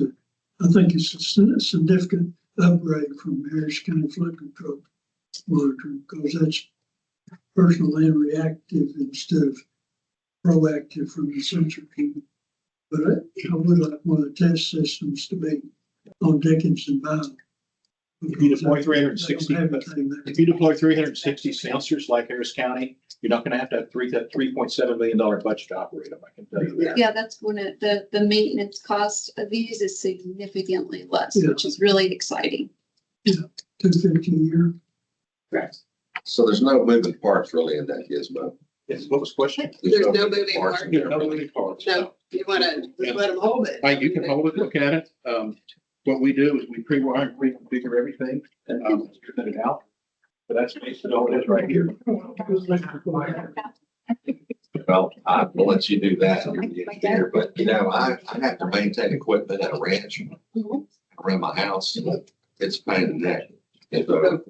I think it's a significant upgrade from Harris County Flood Control monitoring because that's personal and reactive instead of proactive from the sensor team. But I would like one of the test systems to be on Dickinson Bound. If you deploy 360 sensors like Harris County, you're not going to have $3.7 million budget to operate them. I can tell you that. Yeah, that's when the maintenance cost of these is significantly less, Yeah. which is really exciting. $250 a year. Correct. So there's no moving parts really in that gizmo. Yes, what was the question? There's no moving parts. There's no moving parts. No, you want to let them hold it. You can hold it, look at it. What we do is we pre-wire, pre-configure everything, set it out. But that's basically all it is right here. Well, I will let you do that when you get here, but you know, I have to maintain equipment at a ranch around my house. It's a pain in the neck. So,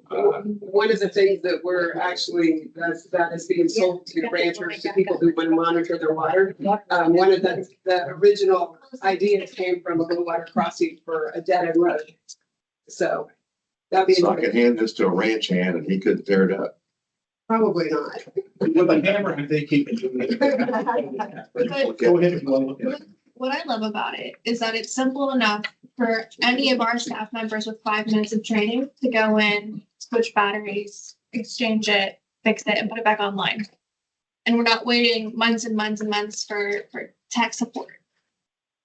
One of the things that we're actually, that is being sold to ranchers, to people who want to monitor their water. One of the original ideas came from a low water crossing for a dead end road. So that'd be. so I could hand this to a ranch hand and he couldn't tear it up. Probably not. With a hammer, I think he can do it. Go ahead if you want to look at it. What I love about it is that it's simple enough for any of our staff members with 5 minutes of training to go in, switch batteries, exchange it, fix it, and put it back online. And we're not waiting months and months and months for tech support.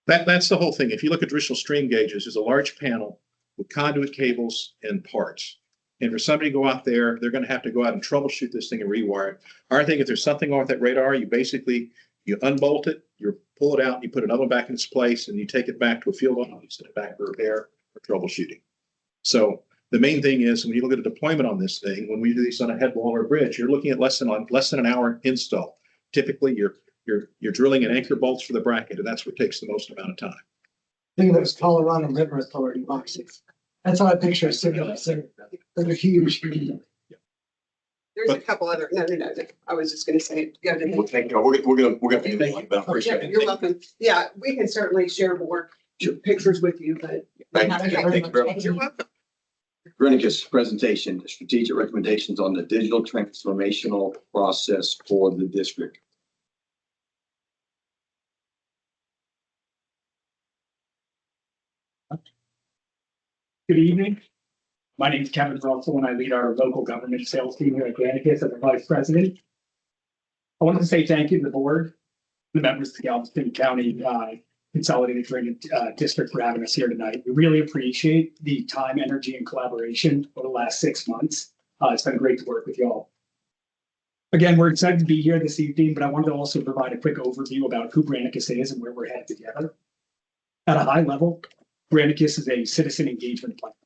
That's the whole thing. If you look at traditional stream gauges, there's a large panel with conduit cables and parts. And for somebody to go out there, they're going to have to go out and troubleshoot this thing and rewire it. Our thing, if there's something wrong with that radar, you unbolt it, you pull it out, you put another one back in its place, and you take it back to a field office, you send it back for repair or troubleshooting. So the main thing is, when you look at a deployment on this thing, when we do these on a head wall or a bridge, you're looking at less than an hour install. Typically, you're drilling an anchor bolts for the bracket, and that's what takes the most amount of time. Think of those Colorado River Authority boxes. That's how I picture a signal. They're huge. There's a couple other, no. I was just gonna say, go to. Well, thank you. We're gonna be, but I appreciate Yeah, it. you're welcome. Yeah, we can certainly share more pictures with you, but. Thank you. Thank you very much. You're welcome. Granicus presentation, strategic recommendations on the digital transformational process for the district. Good evening. My name is Kevin Russell and I lead our local government sales team here at Granicus as the vice president. I wanted to say thank you to the board, the members of the Galveston County Consolidated Drainage District for having us here tonight. We really appreciate the time, energy, and collaboration over the last 6 months. It's been great to work with you all. Again, we're excited to be here this evening, but I wanted to also provide a quick overview about who Granicus is and where we're headed together. At a high level, Granicus is a citizen engagement platform.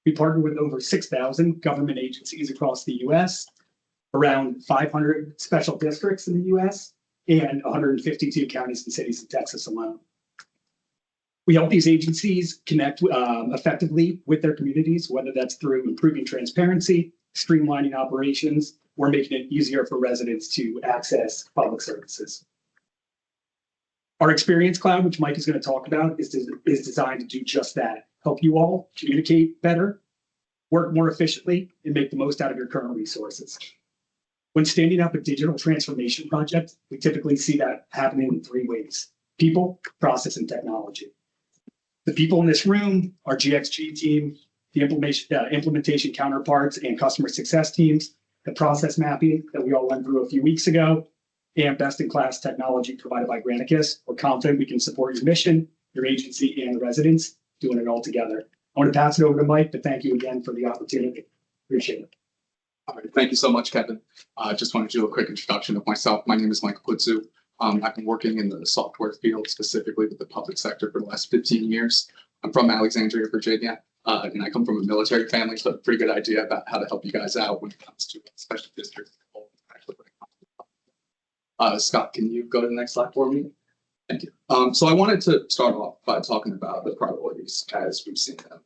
We partner with over 6,000 government agencies across the U.S., around 500 special districts in the U.S., and 152 counties and cities in Texas alone. We help these agencies connect effectively with their communities, whether that's through improving transparency, streamlining operations, or making it easier for residents to access public services. Our Experience Cloud, which Mike is going to talk about, is designed to do just that. Help you all communicate better, work more efficiently, and make the most out of your current resources. When standing up a digital transformation project, we typically see that happening in 3 ways: people, process, and technology. The people in this room, our GXG team, the implementation counterparts and customer success teams, the process mapping that we all went through a few weeks ago, and best-in-class technology provided by Granicus. We're confident we can support your mission, your agency, and the residents, doing it all together. I want to pass it over to Mike, but thank you again for the opportunity. Appreciate it. All right, thank you so much, Kevin. Just wanted to do a quick introduction of myself. My name is Michael Kutsu. I've been working in the software field, specifically with the public sector, for the last 15 years. I'm from Alexandria, Virginia, and I come from a military family, so I have a pretty good idea about how to help you guys out when it comes to special districts. Scott, can you go to the next slide for me? Thank you. So I wanted to start off by talking about the priorities as we've seen them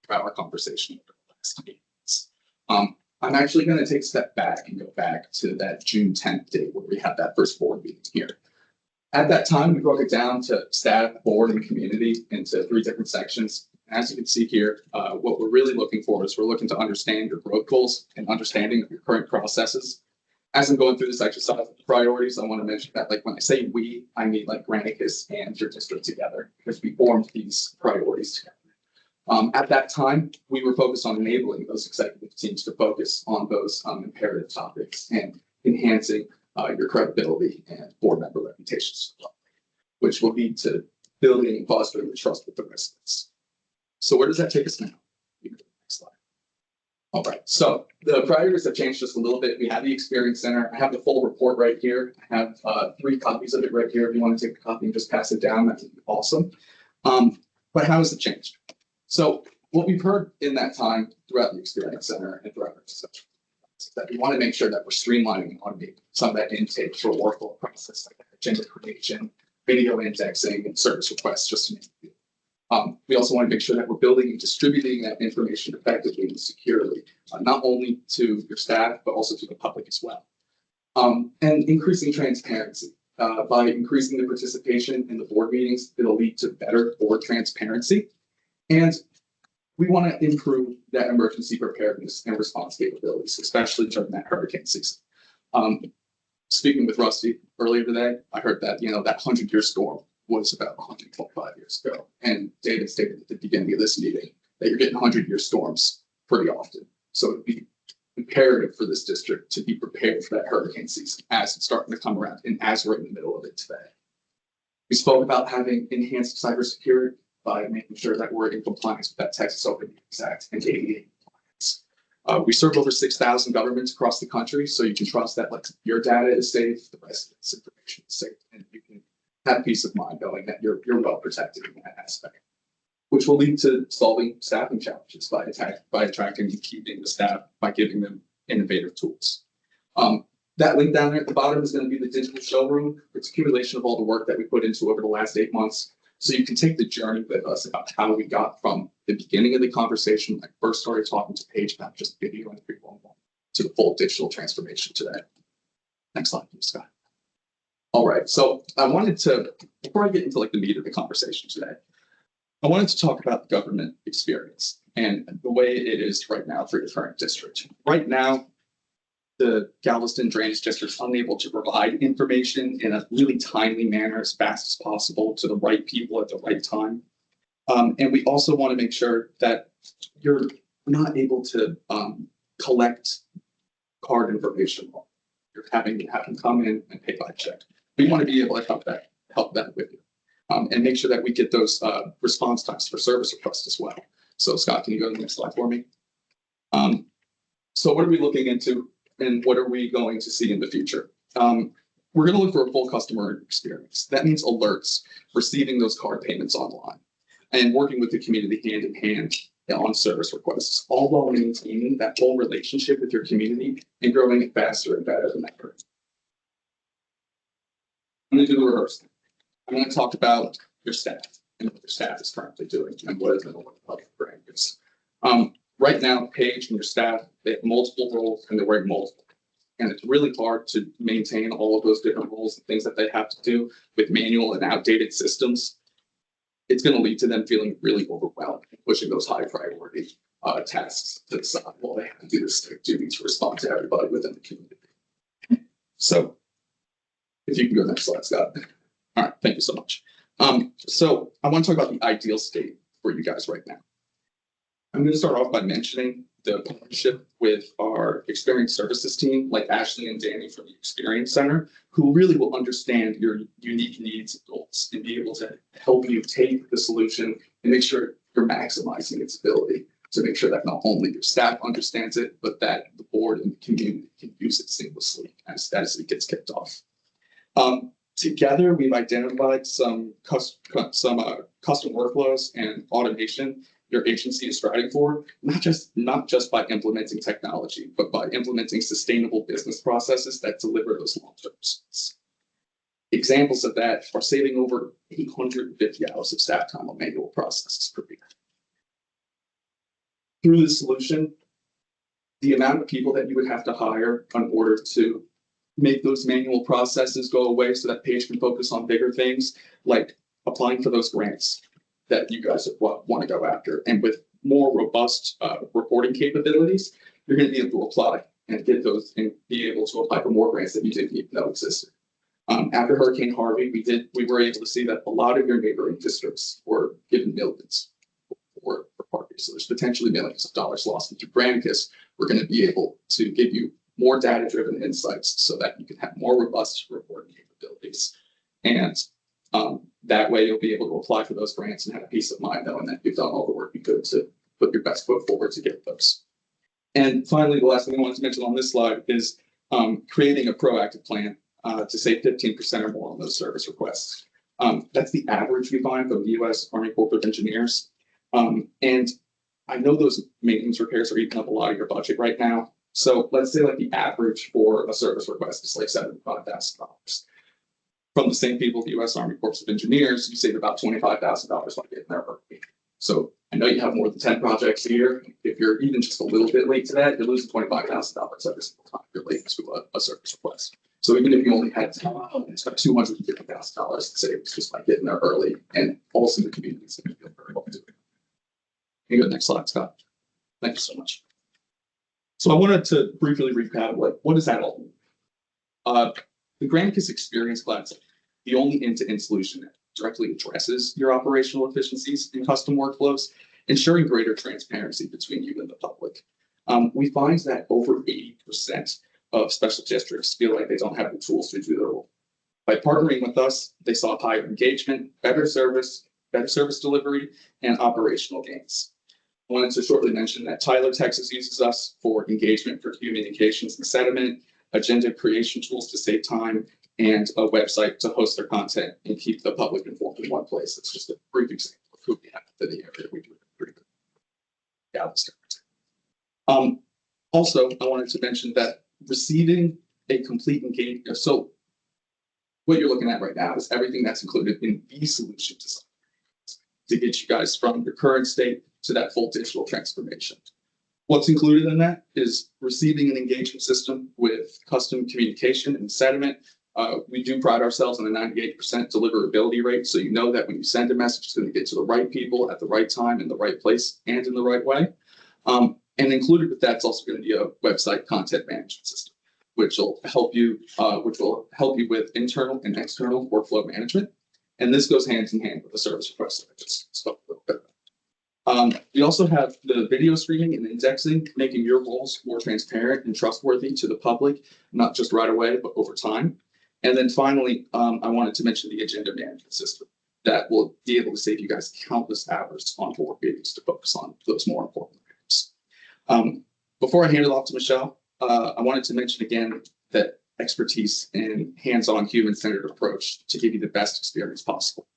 throughout our conversation over the last 8 months. I'm actually going to take a step back and go back to that June 10th date where we had that first board meeting here. At that time, we broke it down to staff, board, and community into 3 different sections. As you can see here, what we're really looking for is we're looking to understand your growth goals and understanding of your current processes. As I'm going through this exercise of priorities, I want to mention that, like, when I say we, I mean like Granicus and your district together, because we formed these priorities together. At that time, we were focused on enabling those executive teams to focus on those imperative topics and enhancing your credibility and board member reputations, which will lead to building and fostering the trust with the residents. So where does that take us now? Next slide. All right, so the priorities have changed just a little bit. We have the Experience Center. I have the full report right here. I have 3 copies of it right here. If you want to take a copy and just pass it down, that would be awesome. But how has it changed? So what we've heard in that time throughout the Experience Center and throughout our discussion is that we want to make sure that we're streamlining and automating some of that intake for workflow process, like agenda creation, video indexing, and service requests, just to name a few. We also want to make sure that we're building and distributing that information effectively and securely, not only to your staff, but also to the public as well. And increasing transparency. By increasing the participation in the board meetings, it'll lead to better board transparency. And we want to improve that emergency preparedness and response capabilities, especially during that hurricane season. Speaking with Rusty earlier today, I heard that, that 100-year storm was about 125 years ago. And David stated at the beginning of this meeting that you're getting 100-year storms pretty often. So it'd be imperative for this district to be prepared for that hurricane season as it's starting to come around and as we're in the middle of it today. We spoke about having enhanced cybersecurity by making sure that we're in compliance with that Texas Open Meetings Act and ADA compliance. We serve over 6,000 governments across the country, so you can trust that your data is safe, the residents' information is safe, and you can have peace of mind knowing that you're well protected in that aspect, which will lead to solving staffing challenges by attracting and keeping the staff by giving them innovative tools. That link down there at the bottom is going to be the digital showroom. It's accumulation of all the work that we put into over the last 8 months. So you can take the journey with us about how we got from the beginning of the conversation, when I first started talking to Paige about just video and 311, to the full digital transformation today. Next slide, please, Scott. All right, so I wanted to, before I get into the meat of the conversation today, I wanted to talk about the government experience and the way it is right now for your current district. Right now, the Galveston Drainage District is unable to provide information in a really timely manner as fast as possible to the right people at the right time. And we also want to make sure that you're not able to collect card information. You're having to have them come in and pay by check. We want to be able to help that with you. And make sure that we get those response times for service requests as well. So Scott, can you go to the next slide for me? So what are we looking into and what are we going to see in the future? We're going to look for a full customer experience. That means alerts, receiving those card payments online, and working with the community hand in hand on service requests, all while maintaining that whole relationship with your community and growing it faster and better than ever. I'm going to do the rehearsal. I'm going to talk about your staff and what your staff is currently doing and what is going to look like for Angus. Right now, Paige and your staff, they have multiple roles and they're wearing multiple. And it's really hard to maintain all of those different roles and things that they have to do with manual and outdated systems. It's going to lead to them feeling really overwhelmed and pushing those high priority tasks to the side while they have to do this duty to respond to everybody within the community. So if you can go next slide, Scott. All right, thank you so much. So I want to talk about the ideal state for you guys right now. I'm going to start off by mentioning the partnership with our experience services team, like Ashley and Danny from the Experience Center, who really will understand your unique needs and goals and be able to help you take the solution and make sure you're maximizing its ability to make sure that not only your staff understands it, but that the board and the community can use it seamlessly as it gets kicked off. Together, we've identified some custom workflows and automation your agency is striving for, not just by implementing technology, but by implementing sustainable business processes that deliver those long-term results. Examples of that are saving over 850 hours of staff time on manual processes per year. Through the solution, the amount of people that you would have to hire in order to make those manual processes go away so that Paige can focus on bigger things, like applying for those grants that you guys want to go after. And with more robust reporting capabilities, you're going to be able to apply and get those and be able to apply for more grants that you didn't even know existed. After Hurricane Harvey, we were able to see that a lot of your neighboring districts were given millions for Harvey. So there's potentially millions of dollars lost. And through Granicus, we're going to be able to give you more data-driven insights so that you can have more robust reporting capabilities. And that way you'll be able to apply for those grants and have peace of mind knowing that you've done all the work you could to put your best foot forward to get those. And finally, the last thing I wanted to mention on this slide is creating a proactive plan to save 15% or more on those service requests. That's the average we find from the U.S. Army Corps of Engineers. And I know those maintenance repairs are eating up a lot of your budget right now. So let's say like the average for a service request is like $75,000. From the same people, the U.S. Army Corps of Engineers, you save about $25,000 by getting there early. So I know you have more than 10 projects a year. If you're even just a little bit late to that, you're losing $25,000 every single time you're late to a service request. So even if you only had it's like $250,000 to save just by getting there early, and also the community is going to feel very well doing it. You go next slide, Scott. Thank you so much. So I wanted to briefly recap what does that all mean? The Granicus Experience Platform, the only end-to-end solution that directly addresses your operational efficiencies and custom workflows, ensuring greater transparency between you and the public. We find that over 80% of special districts feel like they don't have the tools to do their role. By partnering with us, they saw higher engagement, better service delivery, and operational gains. I wanted to shortly mention that Tyler, Texas uses us for engagement for communications and sentiment, agenda creation tools to save time, and a website to host their content and keep the public informed in one place. It's just a brief example of who we have in the area. We do it pretty good. Yeah, also, I wanted to mention that receiving a complete engagement. So what you're looking at right now is everything that's included in the solution design to get you guys from your current state to that full digital transformation. What's included in that is receiving an engagement system with custom communication and sentiment. We do pride ourselves on a 98% deliverability rate. So you know that when you send a message, it's going to get to the right people at the right time, in the right place, and in the right way. And included with that is also going to be a website content management system, which will help you with internal and external workflow management. And this goes hand in hand with the service request that I just spoke a little bit about. We also have the video streaming and indexing, making your roles more transparent and trustworthy to the public, not just right away, but over time. And then finally, I wanted to mention the agenda management system that will be able to save you guys countless hours on board meetings to focus on those more important items. Before I hand it off to Michelle, I wanted to mention again that expertise and hands-on human-centered approach to give you the best experience possible.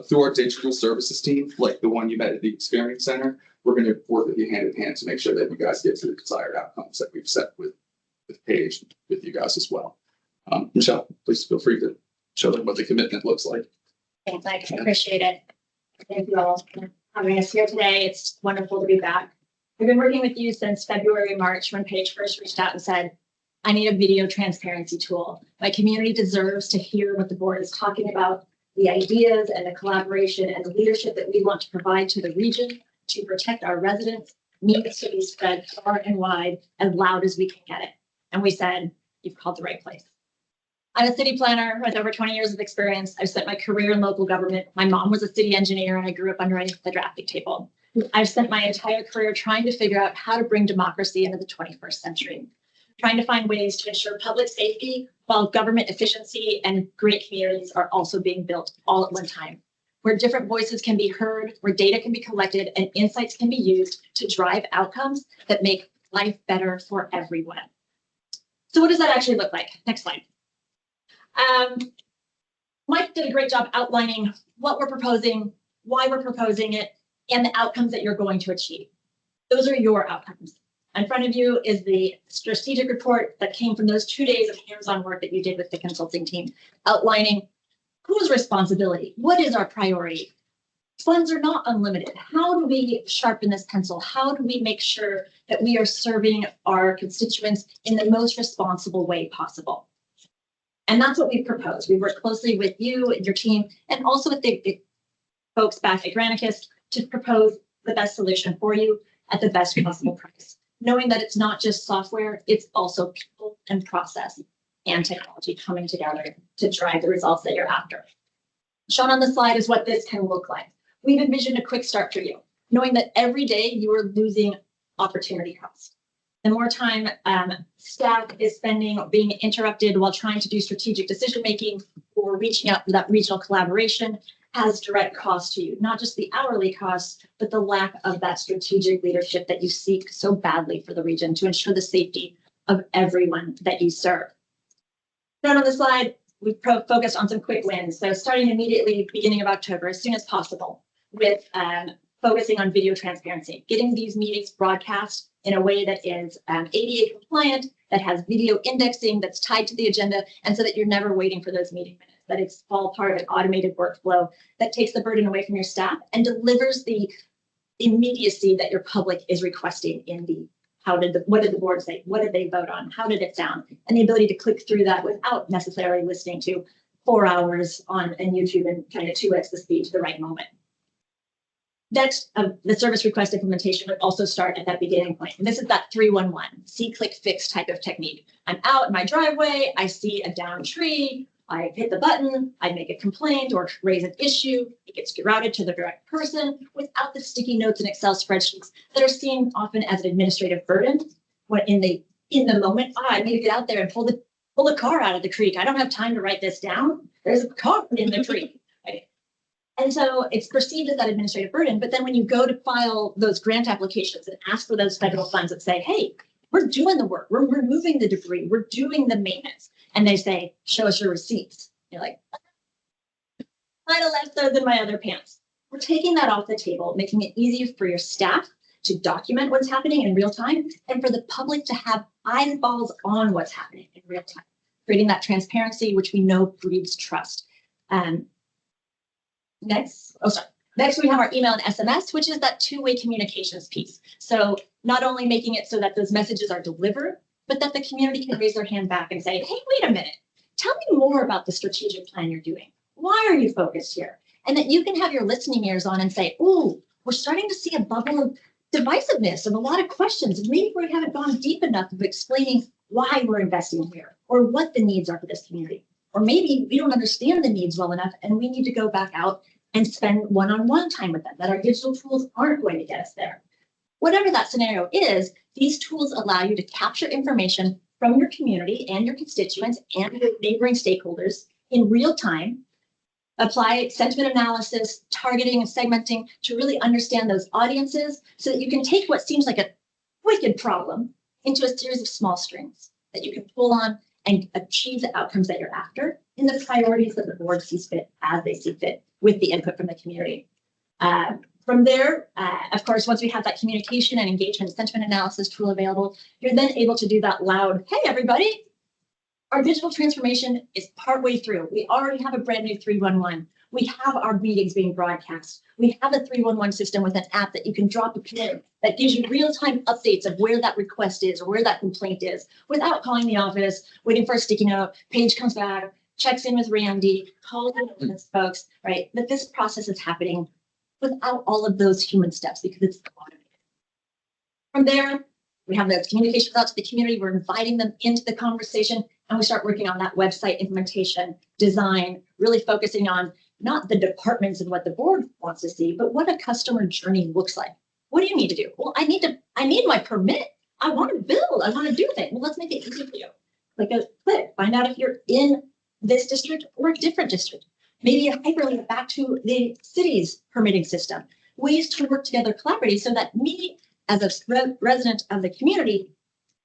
Through our digital services team, like the one you met at the Experience Center, we're going to work with you hand in hand to make sure that you guys get to the desired outcomes that we've set with Paige, with you guys as well. Michelle, please feel free to show them what the commitment looks like. Thanks, I appreciate it. Thank you all for having us here today. It's wonderful to be back. I've been working with you since February, March, when Paige first reached out and said, I need a video transparency tool. My community deserves to hear what the board is talking about, the ideas and the collaboration and the leadership that we want to provide to the region to protect our residents needs to be spread far and wide, as loud as we can get it. And we said, you've called the right place. I'm a city planner with over 20 years of experience. I've spent my career in local government. My mom was a city engineer and I grew up underneath the drafting table. I've spent my entire career trying to figure out how to bring democracy into the 21st century, trying to find ways to ensure public safety while government efficiency and great communities are also being built all at one time, where different voices can be heard, where data can be collected and insights can be used to drive outcomes that make life better for everyone. So what does that actually look like? Next slide. Mike did a great job outlining what we're proposing, why we're proposing it, and the outcomes that you're going to achieve. Those are your outcomes. In front of you is the strategic report that came from those 2 days of hands-on work that you did with the consulting team, outlining whose responsibility, what is our priority. Funds are not unlimited. How do we sharpen this pencil? How do we make sure that we are serving our constituents in the most responsible way possible? And that's what we propose. We work closely with you and your team, and also with the folks back at Granicus to propose the best solution for you at the best possible price, knowing that it's not just software, it's also people and process and technology coming together to drive the results that you're after. Shown on the slide is what this can look like. We've envisioned a quick start for you, knowing that every day you are losing opportunity costs. The more time staff is spending being interrupted while trying to do strategic decision-making or reaching out for that regional collaboration has direct cost to you, not just the hourly costs, but the lack of that strategic leadership that you seek so badly for the region to ensure the safety of everyone that you serve. Shown on the slide, we've focused on some quick wins. So starting immediately beginning of October, as soon as possible, with focusing on video transparency, getting these meetings broadcast in a way that is ADA compliant, that has video indexing that's tied to the agenda, and so that you're never waiting for those meeting minutes, that it's all part of an automated workflow that takes the burden away from your staff and delivers the immediacy that your public is requesting in the what did the board say? What did they vote on? How did it sound? And the ability to click through that without necessarily listening to 4 hours on YouTube and kind of 2x the speed to the right moment. Next, the service request implementation would also start at that beginning point. And this is that 311, see, click, fix type of technique. I'm out in my driveway, I see a downed tree, I hit the button, I make a complaint or raise an issue, it gets routed to the direct person without the sticky notes and Excel spreadsheets that are seen often as an administrative burden. When in the moment, I need to get out there and pull the car out of the creek. I don't have time to write this down. There's a car in the creek. Right? And so it's perceived as that administrative burden. But then when you go to file those grant applications and ask for those federal funds that say, hey, we're doing the work, we're removing the debris, we're doing the maintenance. And they say, show us your receipts. You're like, I'd have left those in my other pants. We're taking that off the table, making it easier for your staff to document what's happening in real time and for the public to have eyeballs on what's happening in real time, creating that transparency, which we know breeds trust. Next, we have our email and SMS, which is that two-way communications piece. So not only making it so that those messages are delivered, but that the community can raise their hand back and say, hey, wait a minute, tell me more about the strategic plan you're doing. Why are you focused here? And that you can have your listening ears on and say, ooh, we're starting to see a bubble of divisiveness and a lot of questions. And maybe we haven't gone deep enough of explaining why we're investing here or what the needs are for this community. Or maybe we don't understand the needs well enough and we need to go back out and spend one-on-one time with them, that our digital tools aren't going to get us there. Whatever that scenario is, these tools allow you to capture information from your community and your constituents and your neighboring stakeholders in real time, apply sentiment analysis, targeting and segmenting to really understand those audiences so that you can take what seems like a wicked problem into a series of small strings that you can pull on and achieve the outcomes that you're after in the priorities that the board sees fit as they see fit with the input from the community. From there, of course, once we have that communication and engagement and sentiment analysis tool available, you're then able to do that loud, hey, everybody, our digital transformation is partway through. We already have a brand new 311. We have our meetings being broadcast. We have a 311 system with an app that you can drop a pin that gives you real-time updates of where that request is or where that complaint is without calling the office, waiting for a sticky note, Paige comes back, checks in with Randy, calls the folks, right? That this process is happening without all of those human steps because it's automated. From there, we have those communications out to the community. We're inviting them into the conversation and we start working on that website implementation, design, really focusing on not the departments and what the board wants to see, but what a customer journey looks like. What do you need to do? Well, I need my permit. I want to build. I want to do things. Well, let's make it easy for you. Click, find out if you're in this district or a different district. Maybe a hyperlink back to the city's permitting system. Ways to work together collaboratively so that me, as a resident of the community,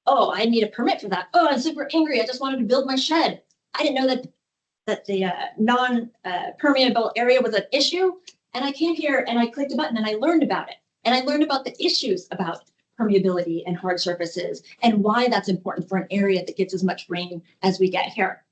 oh, I need a permit for that. Oh, I'm super angry. I just wanted to build my shed. I didn't know that the non-permeable area was an issue. And I came here and I clicked a button and I learned about it. And I learned about the issues about permeability and hard surfaces and why that's important for an area that gets as much rain as we get here.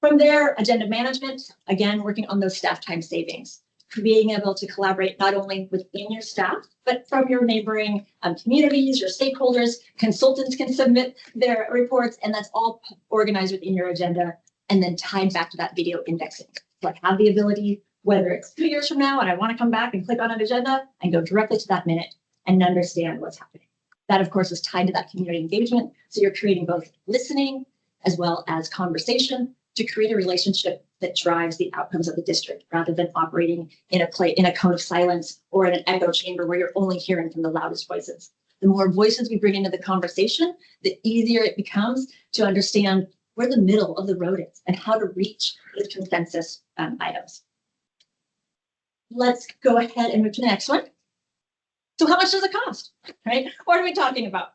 From there, agenda management, again, working on those staff time savings, being able to collaborate not only within your staff, but from your neighboring communities, your stakeholders, consultants can submit their reports, and that's all organized within your agenda and then tied back to that video indexing. So I have the ability, whether it's 2 years from now and I want to come back and click on an agenda and go directly to that minute and understand what's happening. That, of course, is tied to that community engagement. So you're creating both listening as well as conversation to create a relationship that drives the outcomes of the district rather than operating in a cone of silence or in an echo chamber where you're only hearing from the loudest voices. The more voices we bring into the conversation, the easier it becomes to understand where the middle of the road is and how to reach the consensus items. Let's go ahead and move to the next one. So how much does it cost, right? What are we talking about?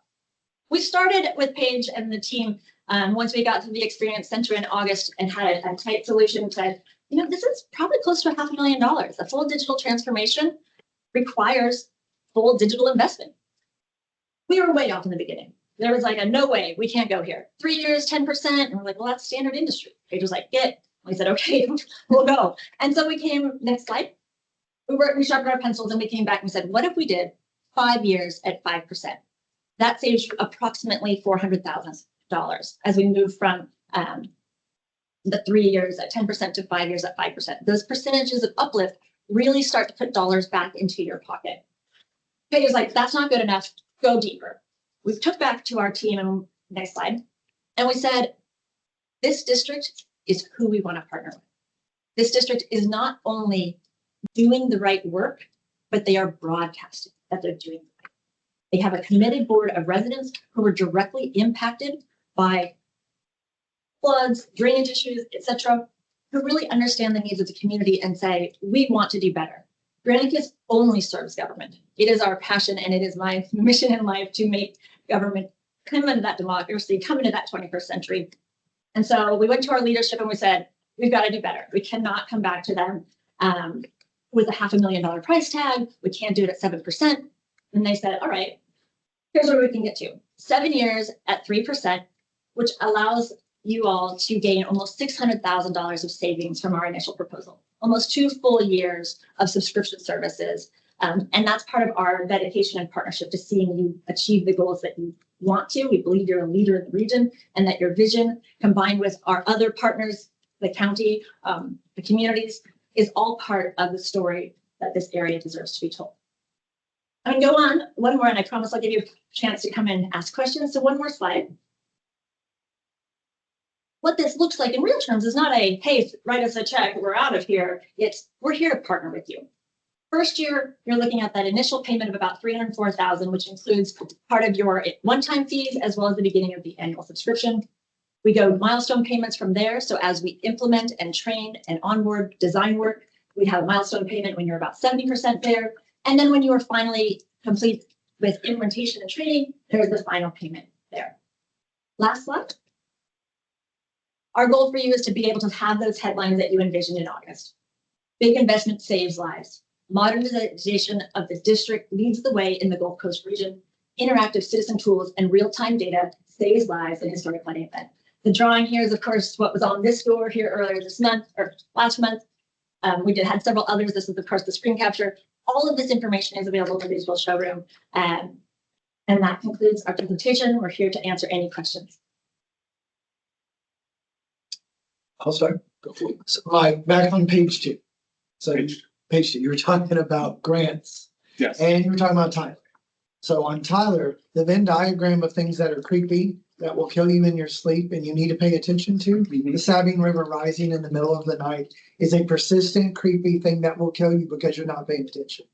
We started with Paige and the team once we got to the Experience Center in August and had a tight solution, said, this is probably close to $500,000. A full digital transformation requires full digital investment. We were way off in the beginning. There was like a no way, we can't go here. 3 years, 10%. And we're like, well, that's standard industry. Paige was like, get. We said, okay, we'll go. And so we came, next slide. We sharpened our pencils and we came back and said, what if we did 5 years at 5%? That saves approximately $400,000 as we move from the 3 years at 10% to 5 years at 5%. Those percentages of uplift really start to put dollars back into your pocket. Paige was like, that's not good enough. Go deeper. We took back to our team, and next slide, and we said, this district is who we want to partner with. This district is not only doing the right work, but they are broadcasting that they're doing the right. They have a committed board of residents who were directly impacted by floods, drainage issues, etc., who really understand the needs of the community and say, we want to do better. Granicus only serves government. It is our passion and it is my mission in life to make government come into that democracy, come into that 21st century. And so we went to our leadership and we said, we've got to do better. We cannot come back to them with a $500,000 price tag. We can't do it at 7%. And they said, all right, here's where we can get to. 7 years at 3%, which allows you all to gain almost $600,000 of savings from our initial proposal. Almost 2 full years of subscription services. And that's part of our dedication and partnership to seeing you achieve the goals that you want to. We believe you're a leader in the region and that your vision combined with our other partners, the county, the communities, is all part of the story that this area deserves to be told. I'm gonna go on one more, and I promise I'll give you a chance to come in and ask questions. So one more slide. What this looks like in real terms is not a, hey, write us a check, we're out of here. It's, we're here to partner with you. First year, you're looking at that initial payment of about $304,000, which includes part of your one-time fees as well as the beginning of the annual subscription. We go milestone payments from there. So as we implement and train and onboard design work, we have a milestone payment when you're about 70% there. And then when you are finally complete with implementation and training, there's the final payment there. Last slide. Our goal for you is to be able to have those headlines that you envisioned in August. Big investment saves lives. Modernization of the district leads the way in the Gulf Coast region. Interactive citizen tools and real-time data saves lives in historic flooding event. The drawing here is, of course, what was on this door here earlier this month or last month. We had several others. This is, of course, the screen capture. All of this information is available in the digital showroom. And that concludes our presentation. We're here to answer any questions. I'll start. Go for it. So back on page 2. So page 2, you were talking about grants. Yes. And you were talking about Tyler. So on Tyler, the Venn diagram of things that are creepy, that will kill you in your sleep and you need to pay attention to, the Sabine River rising in the middle of the night is a persistent, creepy thing that will kill you because you're not paying attention.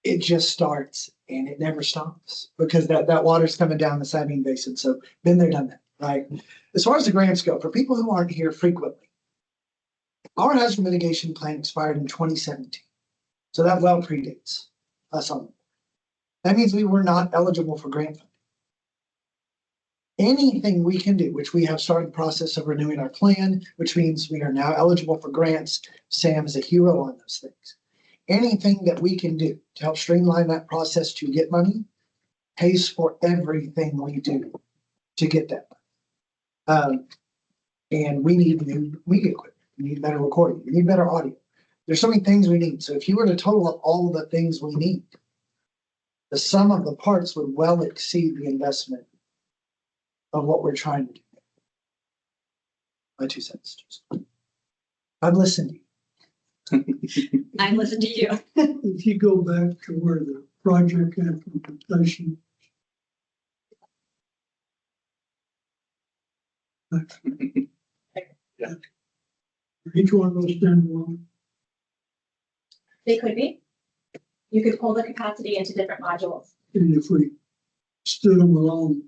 It just starts and it never stops because that water's coming down the Sabine Basin. So been there, done that, right? As far as the grants go, for people who aren't here frequently, our hazard mitigation plan expired in 2017. So that well predates us on. That means we were not eligible for grant funding. Anything we can do, which we have started the process of renewing our plan, which means we are now eligible for grants. Sam is a hero on those things. Anything that we can do to help streamline that process to get money pays for everything we do to get that money. And we need new media equipment. We need better recording. We need better audio. There's so many things we need. So if you were to total up all of the things we need, the sum of the parts would well exceed the investment of what we're trying to do. My 2 cents. I've listened to you. I listened to you. If you go back to where the project implementation. Yeah. Each one of those standalone. They could be. You could pull the capacity into different modules. And if we stood them alone,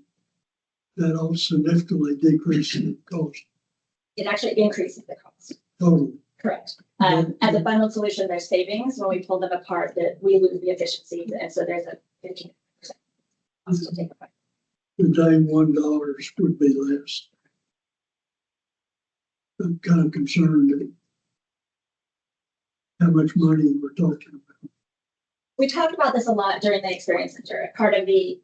that also significantly decreases the cost. It actually increases the cost. Total. Correct. As a bundled solution, there's savings. When we pull them apart, that we lose the efficiency. And so there's a 15% cost to take apart. The day $1 would be less. I'm kind of concerned that how much money we're talking about. We talked about this a lot during the experience center, part of the,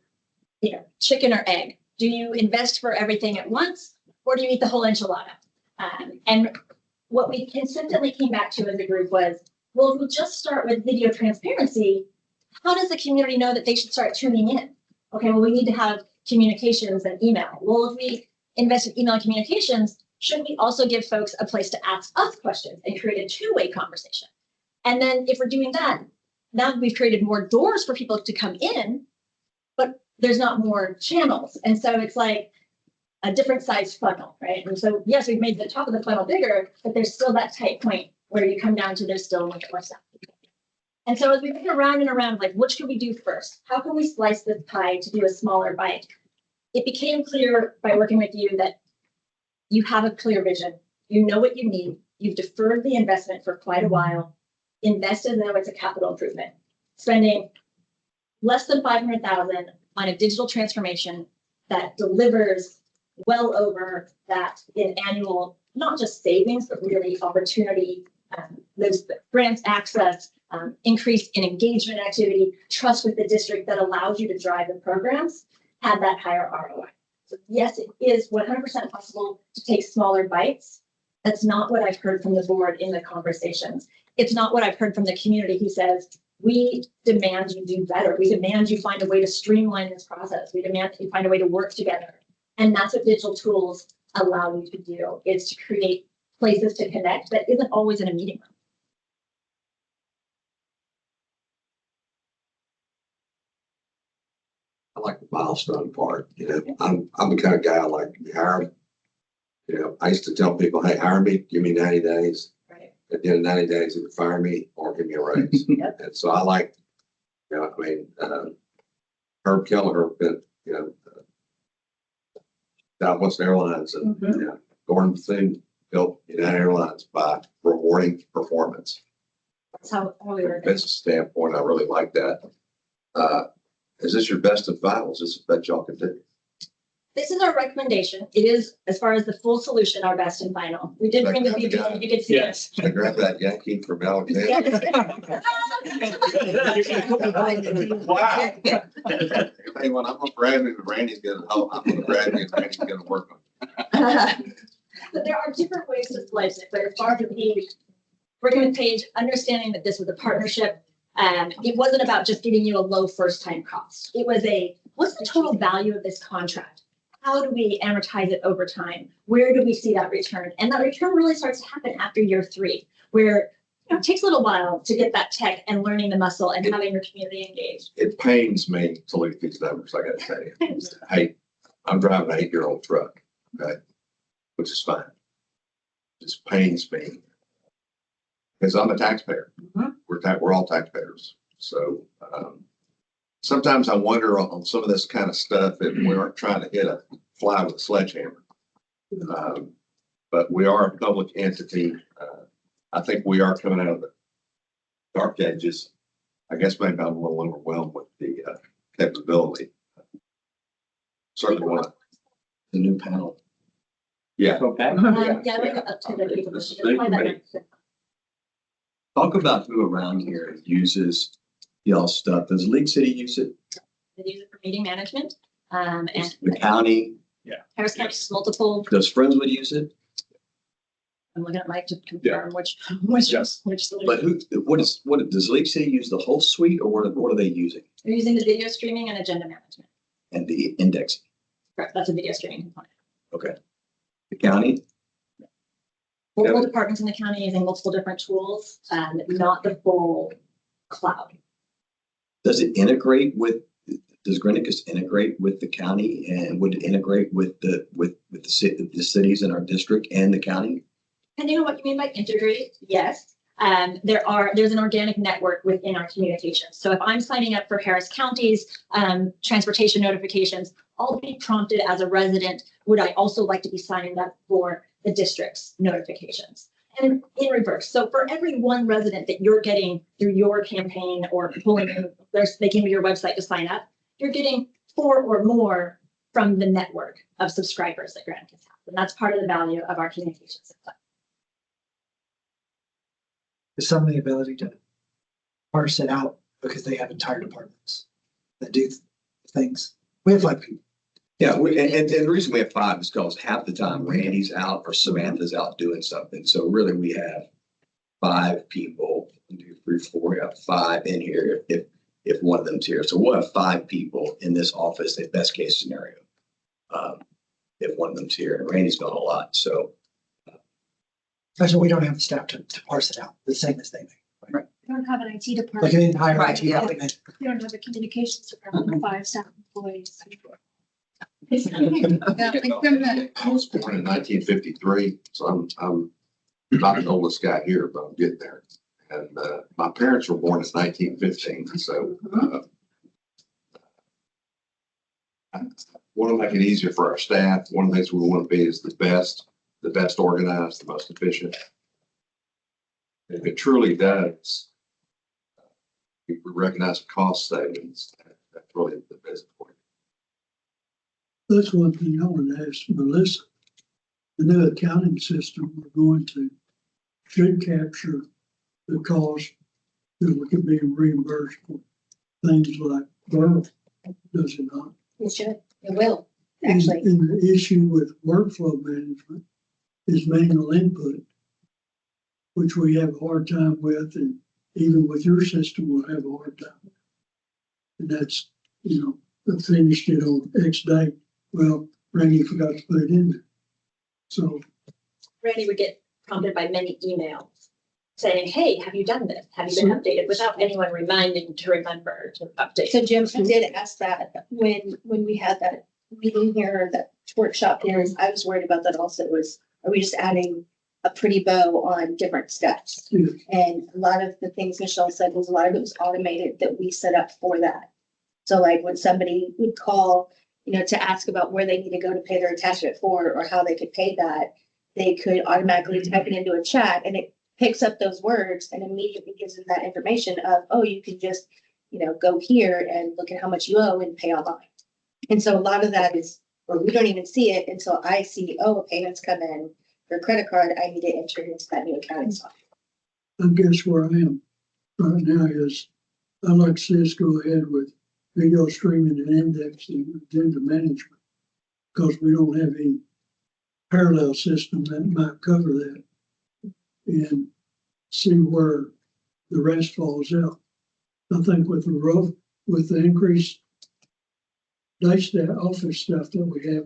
chicken or egg. Do you invest for everything at once or do you eat the whole enchilada? And what we consistently came back to as a group was, well, if we just start with video transparency, how does the community know that they should start tuning in? Okay, well, we need to have communications and email. Well, if we invest in email communications, should we also give folks a place to ask us questions and create a two-way conversation? And then if we're doing that, now we've created more doors for people to come in, but there's not more channels. And so it's like a different size funnel, right? And so, yes, we've made the top of the funnel bigger, but there's still that tight point where you come down to there's still much more stuff. And so as we went around and around, like, what should we do first? How can we slice this pie to do a smaller bite? It became clear by working with you that you have a clear vision. You know what you need. You've deferred the investment for quite a while, invested though it's a capital improvement, spending less than 500,000 on a digital transformation that delivers well over that in annual, not just savings, but really opportunity, those grants access, increase in engagement activity, trust with the district that allows you to drive the programs, have that higher ROI. So yes, it is 100% possible to take smaller bites. That's not what I've heard from the board in the conversations. It's not what I've heard from the community who says, we demand you do better. We demand you find a way to streamline this process. We demand that you find a way to work together. And that's what digital tools allow you to do, is to create places to connect that isn't always in a meeting room. I like the milestone part, I'm the kind of guy I like to be hired. I used to tell people, hey, hire me, give me 90 days. Right. At the end of 90 days, either fire me or give me a raise. Yep. And so I like, Herb Kelleher, been, Southwest Airlines and, Gordon Bethune built United Airlines by rewarding performance. That's how we From were. a business standpoint, I really like that. Is this your best and final? Is this the best y'all can do? This is our recommendation. It is, as far as the full solution, our best and final. We did bring the people, you could see Yes. I grabbed that Yankee from Alexander. Wow. Hey, when I'm gonna brand new, Randy's gonna help. I'm gonna brand new, Randy's gonna work on But there are different ways to slice it, but as far as the page, working with Paige, understanding that this was a partnership, it wasn't about just giving you a low first time cost. It was what's the total value of this contract? How do we amortize it over time? Where do we see that return? And that return really starts to happen after year 3, where it takes a little while to get that tech and learning the muscle and having your community engaged. It pains me to look at these numbers, I gotta tell you. Hey, I'm driving an 8-year-old truck, okay, which is fine. It just pains me because I'm a taxpayer. We're all taxpayers. So sometimes I wonder on some of this kind of stuff if we aren't trying to hit a fly with a sledgehammer. But we are a public entity. I think we are coming out of the dark ages. I guess maybe I'm a little overwhelmed with the capability. Certainly want The new panel. Yeah. Yeah, we got up to the people. This is big for me. Talk about who around here uses y'all's stuff. Does League City use it? They use it for meeting management. And The county? Harris County has multiple. Does Friendswood use it? I'm looking at Mike to confirm which solution. But does League City use the whole suite or what are they using? They're using the video streaming and agenda management. And the indexing? Correct, that's a video streaming component. Okay. The county? Multiple departments in the county using multiple different tools, not the full cloud. Does it integrate does Granicus integrate with the county and would it integrate with the cities in our district and the county? Depending on what you mean by integrate, yes. There's an organic network within our communications. So if I'm signing up for Harris County's transportation notifications, I'll be prompted as a resident, would I also like to be signed up for the district's notifications? And in reverse. So for every one resident that you're getting through your campaign or pulling in, they came to your website to sign up, you're getting 4 or more from the network of subscribers that Granicus has. And that's part of the value of our communications system. is some of the ability to parse it out because they have entire departments that do things. We have 5 people. Yeah, and the reason we have 5 is because half the time Randy's out or Samantha's out doing something. So really we have 5 people, 1, 2, 3, 4, we have 5 in here if one of them's here. So we'll have 5 people in this office, the best case scenario. If one of them's here, and Randy's done a lot, so. Actually, we don't have the staff to parse it out the same as they make. We don't have an IT Like department. an entire Right, IT yeah. department. We don't have a communications department with 5 staff employees. I was born in 1953, so I'm not the oldest guy here, but I'm getting there. And my parents were born in 1915, so I want to make it easier for our staff. One of the things we want to be is the best organized, the most efficient. If it truly does, if we recognize cost savings, that's really the best point. That's one thing I want to ask Melissa. The new accounting system we're going to should capture the cost that we could be reimbursed for things like burn, does it not? It should, it will, And actually. the issue with workflow management is manual input, which we have a hard time with, and even with your system, we'll have a hard time with. And that's, I finished it on X date. Well, Randy forgot to put it in there. So Randy would get prompted by many emails saying, hey, have you done this? Have you been updated? Without anyone reminding to remember to update. So Jim, I did ask that when we had that meeting here, that workshop here, I was worried about that also are we just adding a pretty bow on different steps? Yeah. And a lot of the things Michelle said was a lot of it was automated that we set up for that. So like when somebody would call, to ask about where they need to go to pay their attachment for or how they could pay that, they could automatically type it into a chat and it picks up those words and immediately gives them that information of, oh, you can just, go here and look at how much you owe and pay online. And so a lot of that is, or we don't even see it until I see, oh, a payment's come in for a credit card. I need to enter into that new accounting software. I guess where I am right now is I'd like to see us go ahead with video streaming and indexing and agenda management because we don't have any parallel system that might cover that and see where the rest falls out. I think with the increased day staff, office stuff that we have,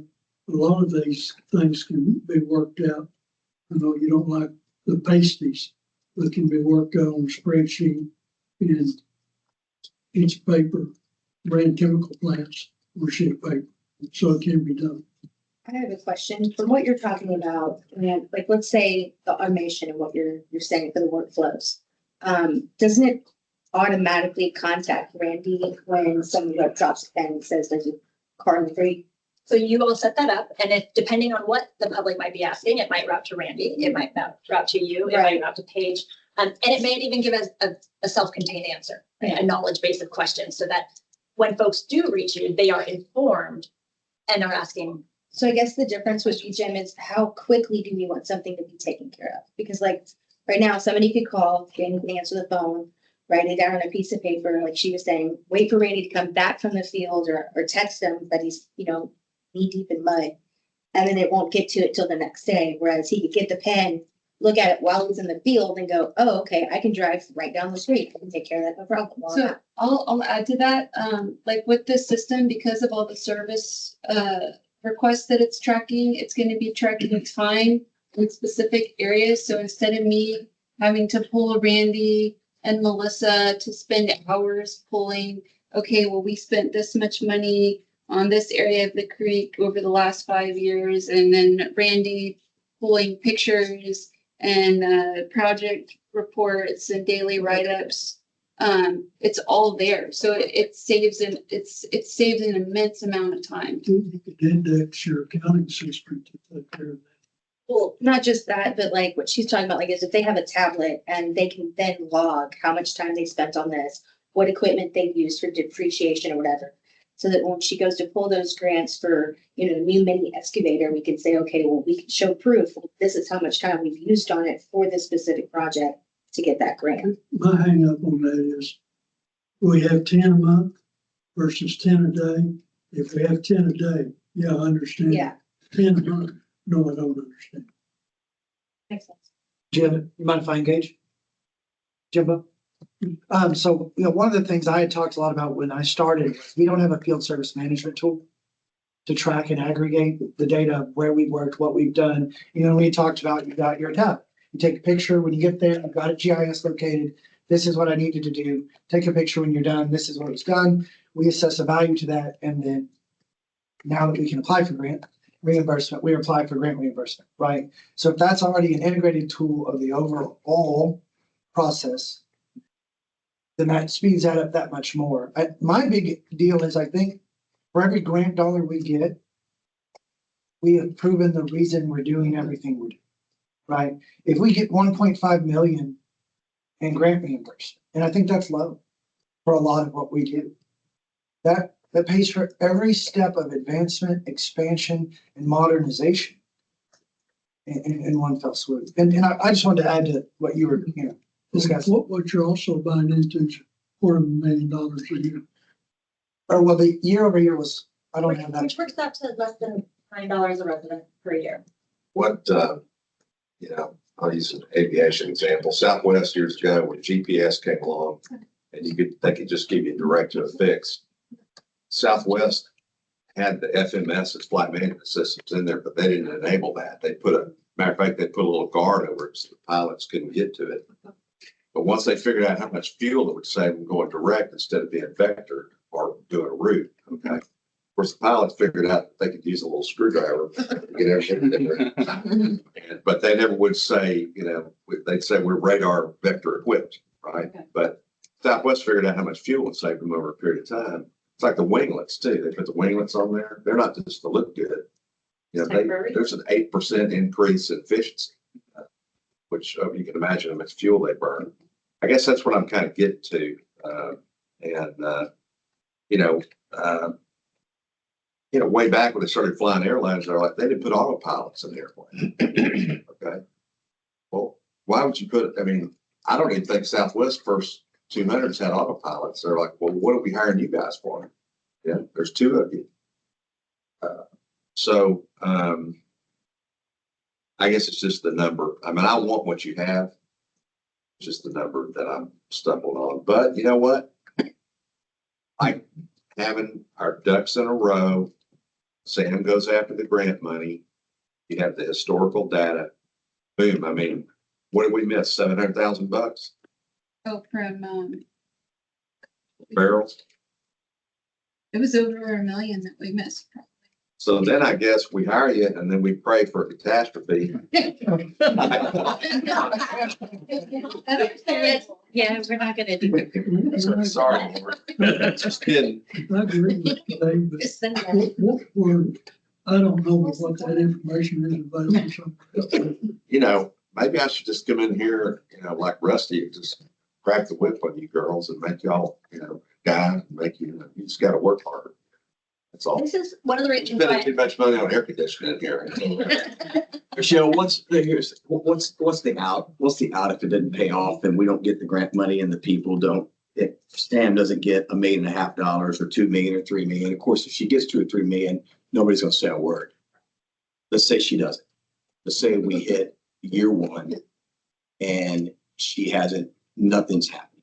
a lot of these things can be worked out. I know you don't like the pasties, but can be worked out on a spreadsheet and each paper ran chemical plants or sheet of paper, so it can be done. I have a question. From what you're talking about, and like, let's say the automation and what you're saying for the workflows, doesn't it automatically contact Randy when someone drops a pen and says there's a car in the street? So you all set that up, and if, depending on what the public might be asking, it might route to Randy, it might route to you, it might route to Paige. And it may even give us a self-contained answer, a knowledge base of questions, so that when folks do reach you, they are informed and are asking. So I guess the difference with you, Jim, is how quickly do you want something to be taken care of? Because like right now, somebody could call, Randy can answer the phone, write it down on a piece of paper, like she was saying, wait for Randy to come back from the field or text him that he's, knee deep in mud. And then it won't get to it till the next day. Whereas he could get the pen, look at it while he's in the field and go, oh, okay, I can drive right down the street. I can take care of that, no problem. So I'll add to that, like with this system, because of all the service requests that it's tracking, it's going to be tracking time in specific areas. So instead of me having to pull a Randy and Melissa to spend hours pulling, okay, well, we spent this much money on this area of the creek over the last 5 years, and then Randy pulling pictures and project reports and daily write-ups. It's all there, so it saves an immense amount of time. You could index your accounting system to take care of that. Well, not just that, but like what she's talking about, like is if they have a tablet and they can then log how much time they spent on this, what equipment they used for depreciation or whatever. So that when she goes to pull those grants for, new mini excavator, we can say, okay, well, we can show proof. This is how much time we've used on it for this specific project to get that grant. My hang up on that is we have 10 a month versus 10 a day. If we have 10 a day, yeah, I understand. Yeah. 10 a month, no, I don't understand. Makes sense. Jim, you mind if I engage? Jimbo? So, one of the things I had talked a lot about when I started, we don't have a field service management tool to track and aggregate the data of where we've worked, what we've done. We talked about, you got your tab. You take a picture when you get there, you've got it GIS located. This is what I needed to do. Take a picture when you're done. This is what was done. We assess a value to that. And then now that we can apply for grant reimbursement, we apply for grant reimbursement, right? So if that's already an integrated tool of the overall process, then that speeds that up that much more. My big deal is, I think for every grant dollar we get, we have proven the reason we're doing everything we're doing, right? If we get 1.5 million in grant reimbursement, and I think that's low for a lot of what we do, that pays for every step of advancement, expansion, and modernization in one fell swoop. And I just wanted to add to what you were, discussing. What you're also buying into is $250,000 a year. Or well, the year over year was, I don't have that. Which works out to less than $9 a resident per year. What, I'll use an aviation example. Southwest years ago, when GPS came along and they could just give you direct to a fix. Southwest had the FMS as flight management systems in there, but they didn't enable that. Matter of fact, they put a little guard over it so the pilots couldn't get to it. But once they figured out how much fuel it would save them going direct instead of being vector or doing a route, okay. Of course, the pilots figured out that they could use a little screwdriver to get everything in there. But they never would say, they'd say we're radar vector equipped, right? Okay. But Southwest figured out how much fuel it saved them over a period of time. It's like the winglets too. They put the winglets on there. They're not just to look good. There's an 8% increase in efficiency, which you can imagine how much fuel they burn. I guess that's what I'm kind of getting to. Way back when they started flying airlines, they're like, they didn't put autopilots in the airplane. Okay. Well, why would you put, I don't even think Southwest first 200s had autopilots. They're like, well, what are we hiring you guys for? Yeah, there's two of you. I guess it's just the number. I want what you have. It's just the number that I'm stumbling on. But you know what? Like having our ducks in a row, Sam goes after the grant money. You have the historical data. Boom. What did we miss? $700,000 Oh, from, barrels. it was over $1 million that we missed. So then I guess we hire you and then we pray for a catastrophe. Yeah, we're not gonna do it. Sorry, Lord. Just kidding. I agree with you, Dave, but Just send that. I don't know what that information is available. Maybe I should just come in here, like Rusty, and just crack the whip on you girls and make y'all, guys, make you just got to work harder. That's all. This is one of the reasons Spending why. too much money on air conditioning here. Michelle, what's the out? What's the out if it didn't pay off and we don't get the grant money and the people don't, if Sam doesn't get $1.5 million or $2 million or $3 million, of course, if she gets $2 or $3 million, nobody's going to say a word. Let's say she doesn't. Let's say we hit year one and she hasn't, nothing's happening.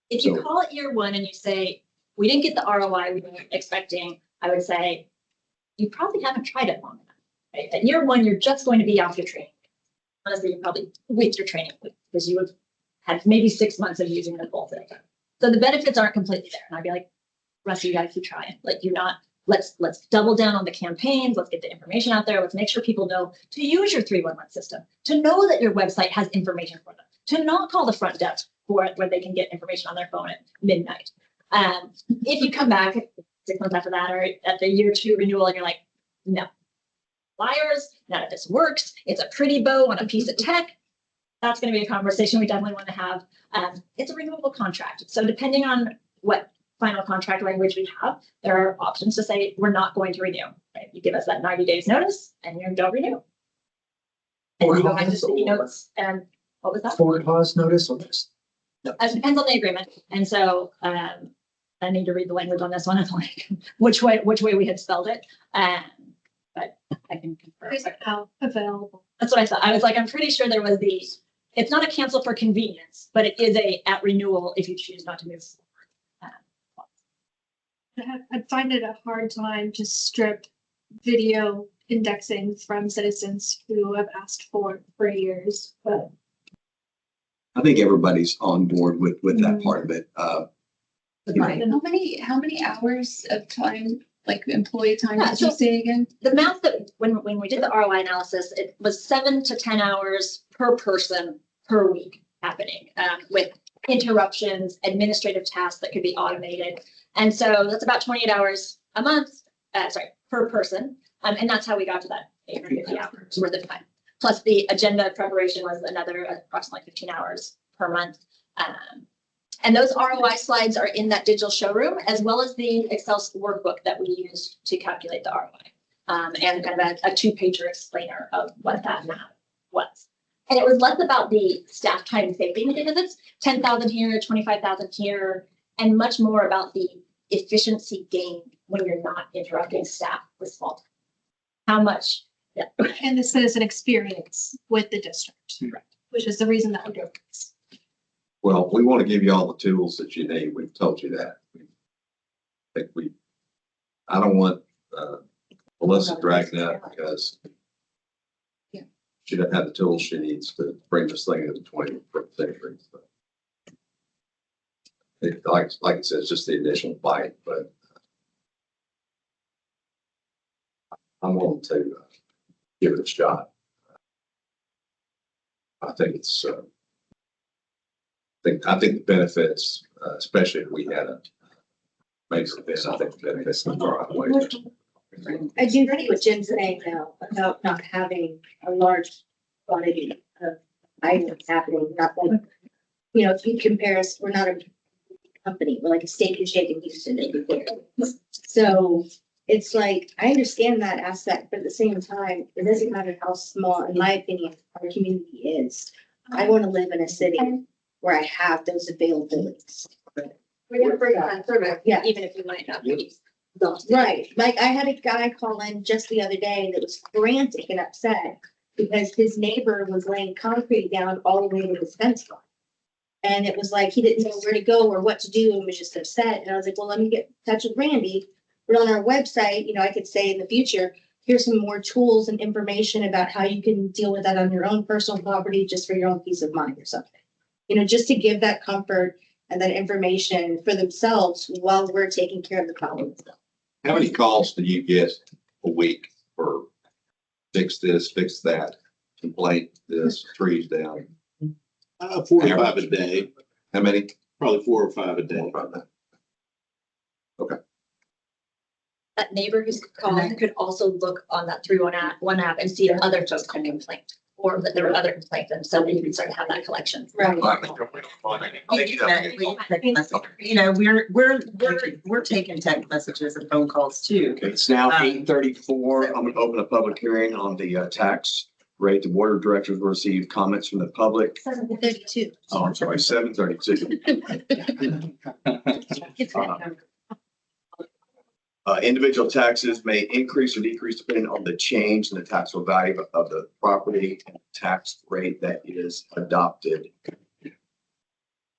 If you call it year one and you say, we didn't get the ROI we were expecting, I would say, you probably haven't tried it long enough. Right? At year one, you're just going to be off your training. Honestly, you probably with your training because you have had maybe 6 months of using the full thing. So the benefits aren't completely there. And I'd be like, Rusty, you gotta keep trying. Let's double down on the campaigns. Let's get the information out there. Let's make sure people know to use your 311 system, to know that your website has information for them, to not call the front desk for it where they can get information on their phone at midnight. If you come back 6 months after that or at the year 2 renewal and you're like, no, liars, none of this works. It's a pretty bow on a piece of tech. That's going to be a conversation we definitely want to have. It's a renewable contract. So depending on what final contract language we have, there are options to say we're not going to renew. Right? You give us that 90 days notice and you don't renew. And you go back to sticky notes and What was that? For cause notice or this? It depends on the agreement. And so, I need to read the language on this one. It's like, which way we had spelled it. But I can confirm. Is it now available? That's what I thought. I was like, I'm pretty sure there was it's not a cancel for convenience, but it is at renewal if you choose not to move forward. I'd find it a hard time to strip video indexing from citizens who have asked for years, but I think everybody's on board with that part of it. Right. And how many hours of time, like employee time, Yeah, did you so- say again? The math that when we did the ROI analysis, it was 7 to 10 hours per person per week happening, with interruptions, administrative tasks that could be automated. And so that's about 28 hours a month, per person. And that's how we got to that 850 hours worth of time. Plus the agenda preparation was another approximately 15 hours per month. And those ROI slides are in that digital showroom, as well as the Excel workbook that we used to calculate the ROI. And kind of a 2-pager explainer of what that math was. And it was less about the staff time saving because it's 10,000 here, 25,000 here, and much more about the efficiency gain when you're not interrupting staff with small time. How much? Yeah. and the citizen experience with the district, which is the reason that we're doing this. Well, we want to give you all the tools that you need. We've told you that. I don't want Melissa dragging out because she doesn't have the tools she needs to bring this thing into the 21st century. So like I said, it's just the initial bite, but I'm willing to give it a shot. I think it's, I think the benefits, especially if we had made some this, I think the benefits are far outweigh. I do agree with Jim saying though, about not having a large quantity of items happening, not like, if you compare us, we're not a company, we're like a steak and shake in Houston. So it's like, I understand that aspect, but at the same time, it doesn't matter how small, in my opinion, our community is. I want to live in a city where I have those availabilities. We're gonna bring that survey. Yeah. Even if you might not be. Right, like I had a guy call in just the other day that was frantic and upset because his neighbor was laying concrete down all the way to his fence line. And it was like, he didn't know where to go or what to do and was just upset. And I was like, well, let me get in touch with Randy. But on our website, I could say in the future, here's some more tools and information about how you can deal with that on your own personal property, just for your own peace of mind or something. Just to give that comfort and that information for themselves while we're taking care of the problem. How many calls do you get a week for fix this, fix that, complaint this, trees down? 4 or 5 a day, How many? probably 4 or 5 a day. Okay. That neighbor who's calling could also look on that 311 app and see if other folks had complained or that there were other complaints, and so you can start to have that collection. Right. We're taking text messages and phone calls too. Okay, it's now 8:34. I'm gonna open a public hearing on the tax rate. The board of directors will receive comments from the public. 7:32. Oh, I'm sorry, 7:32. Individual taxes may increase or decrease depending on the change in the taxable value of the property and tax rate that is adopted. Do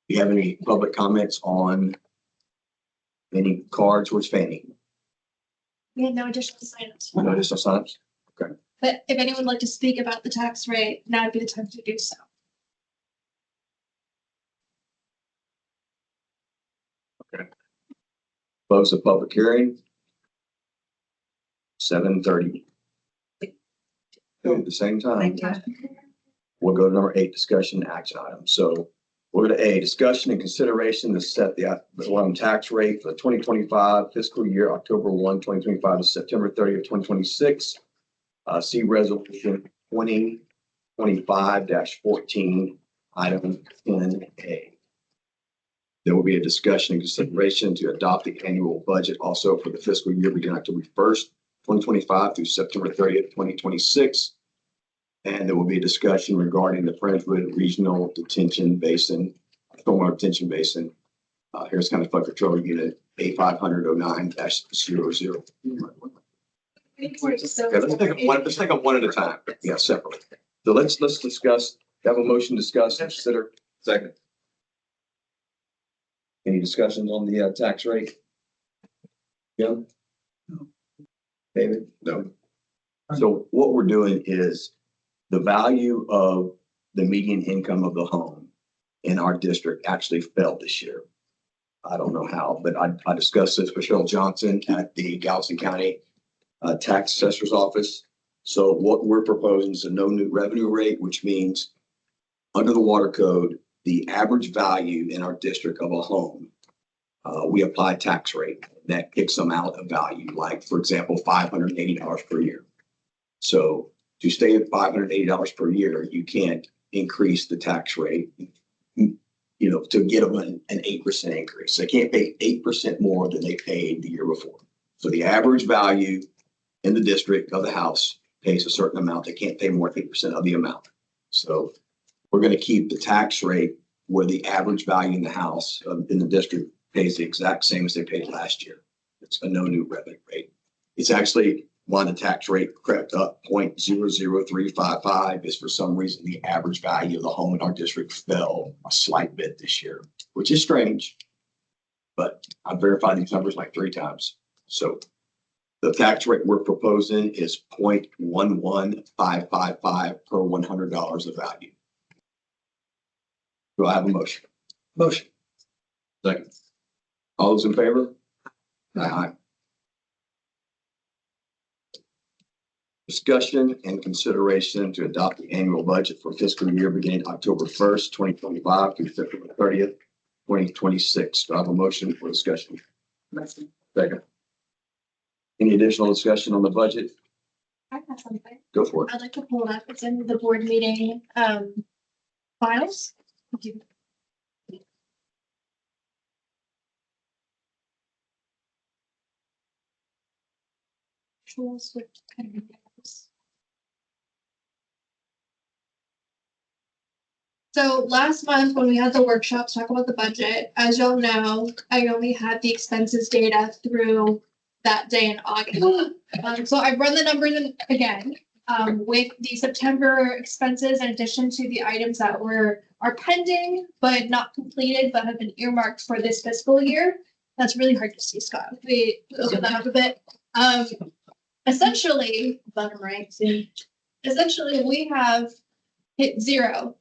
you have any public comments on any cards? Where's Fanny? We had no additional signups. No additional signs? But if anyone would like to speak about the tax rate, now would be the time to do so. Close the public hearing. 7:30. At the same time. We'll go to number 8, discussion action items. So we'll go to A, discussion and consideration to set the tax rate for the 2025 fiscal year, October 1, 2025 to September 30th, 2026. See resolution 2025-14, item 10A. There will be a discussion and consideration to adopt the annual budget also for the fiscal year beginning October 1st, 2025 through September 30th, 2026. And there will be a discussion regarding the Friendswood Regional Detention Basin, Stormwater Detention Basin, Harris County Flood Control Unit A50009-00. Okay, let's take them one at a time. Yeah, separately. So let's discuss, have a motion, discuss, consider. Second. Any discussions on the tax rate? Jim? No. David? No. So what we're doing is the value of the median income of the home in our district actually fell this year. I don't know how, but I discussed this with Cheryl Johnson at the Galveston County Tax Assessor's Office. So what we're proposing is a no new revenue rate, which means under the water code, the average value in our district of a home, we apply tax rate that kicks them out of value, like, for example, $580 per year. So to stay at $580 per year, you can't increase the tax rate, to get them an 8% increase. They can't pay 8% more than they paid the year before. So the average value in the district of the house pays a certain amount. They can't pay more than 8% of the amount. So we're going to keep the tax rate where the average value in the house in the district pays the exact same as they paid last year. It's a no new revenue rate. It's actually why the tax rate crept up 0.00355 is for some reason the average value of the home in our district fell a slight bit this year, which is strange. But I've verified these numbers like 3 times. So the tax rate we're proposing is 0.11555 per $100 of value. Do I have a motion? Motion. Second. All those in favor? Aye. Discussion and consideration to adopt the annual budget for fiscal year beginning October 1st, 2025 through September 30th, 2026. Do I have a motion for discussion? Second. Any additional discussion on the budget? I have something. Go for it. I'd like to pull it up. It's in the board meeting files. Thank you. Tools with kind of names. So last month when we had the workshop to talk about the budget, as y'all know, I only had the expenses data through that day in August. So I've run the numbers again with the September expenses in addition to the items that are pending but not completed but have been earmarked for this fiscal year. That's really hard to see, Scott. We open that up a bit. Essentially, bottom right, see. Essentially, we have hit zero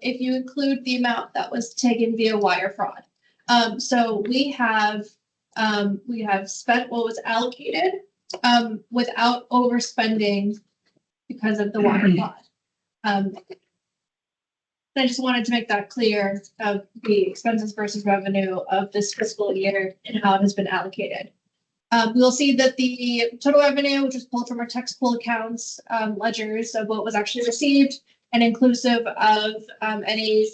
if you include the amount that was taken via wire fraud. So we have spent what was allocated without overspending because of the wire fraud. I just wanted to make that clear of the expenses versus revenue of this fiscal year and how it has been allocated. We'll see that the total revenue, which was pulled from our tax pool accounts, ledgers of what was actually received and inclusive of any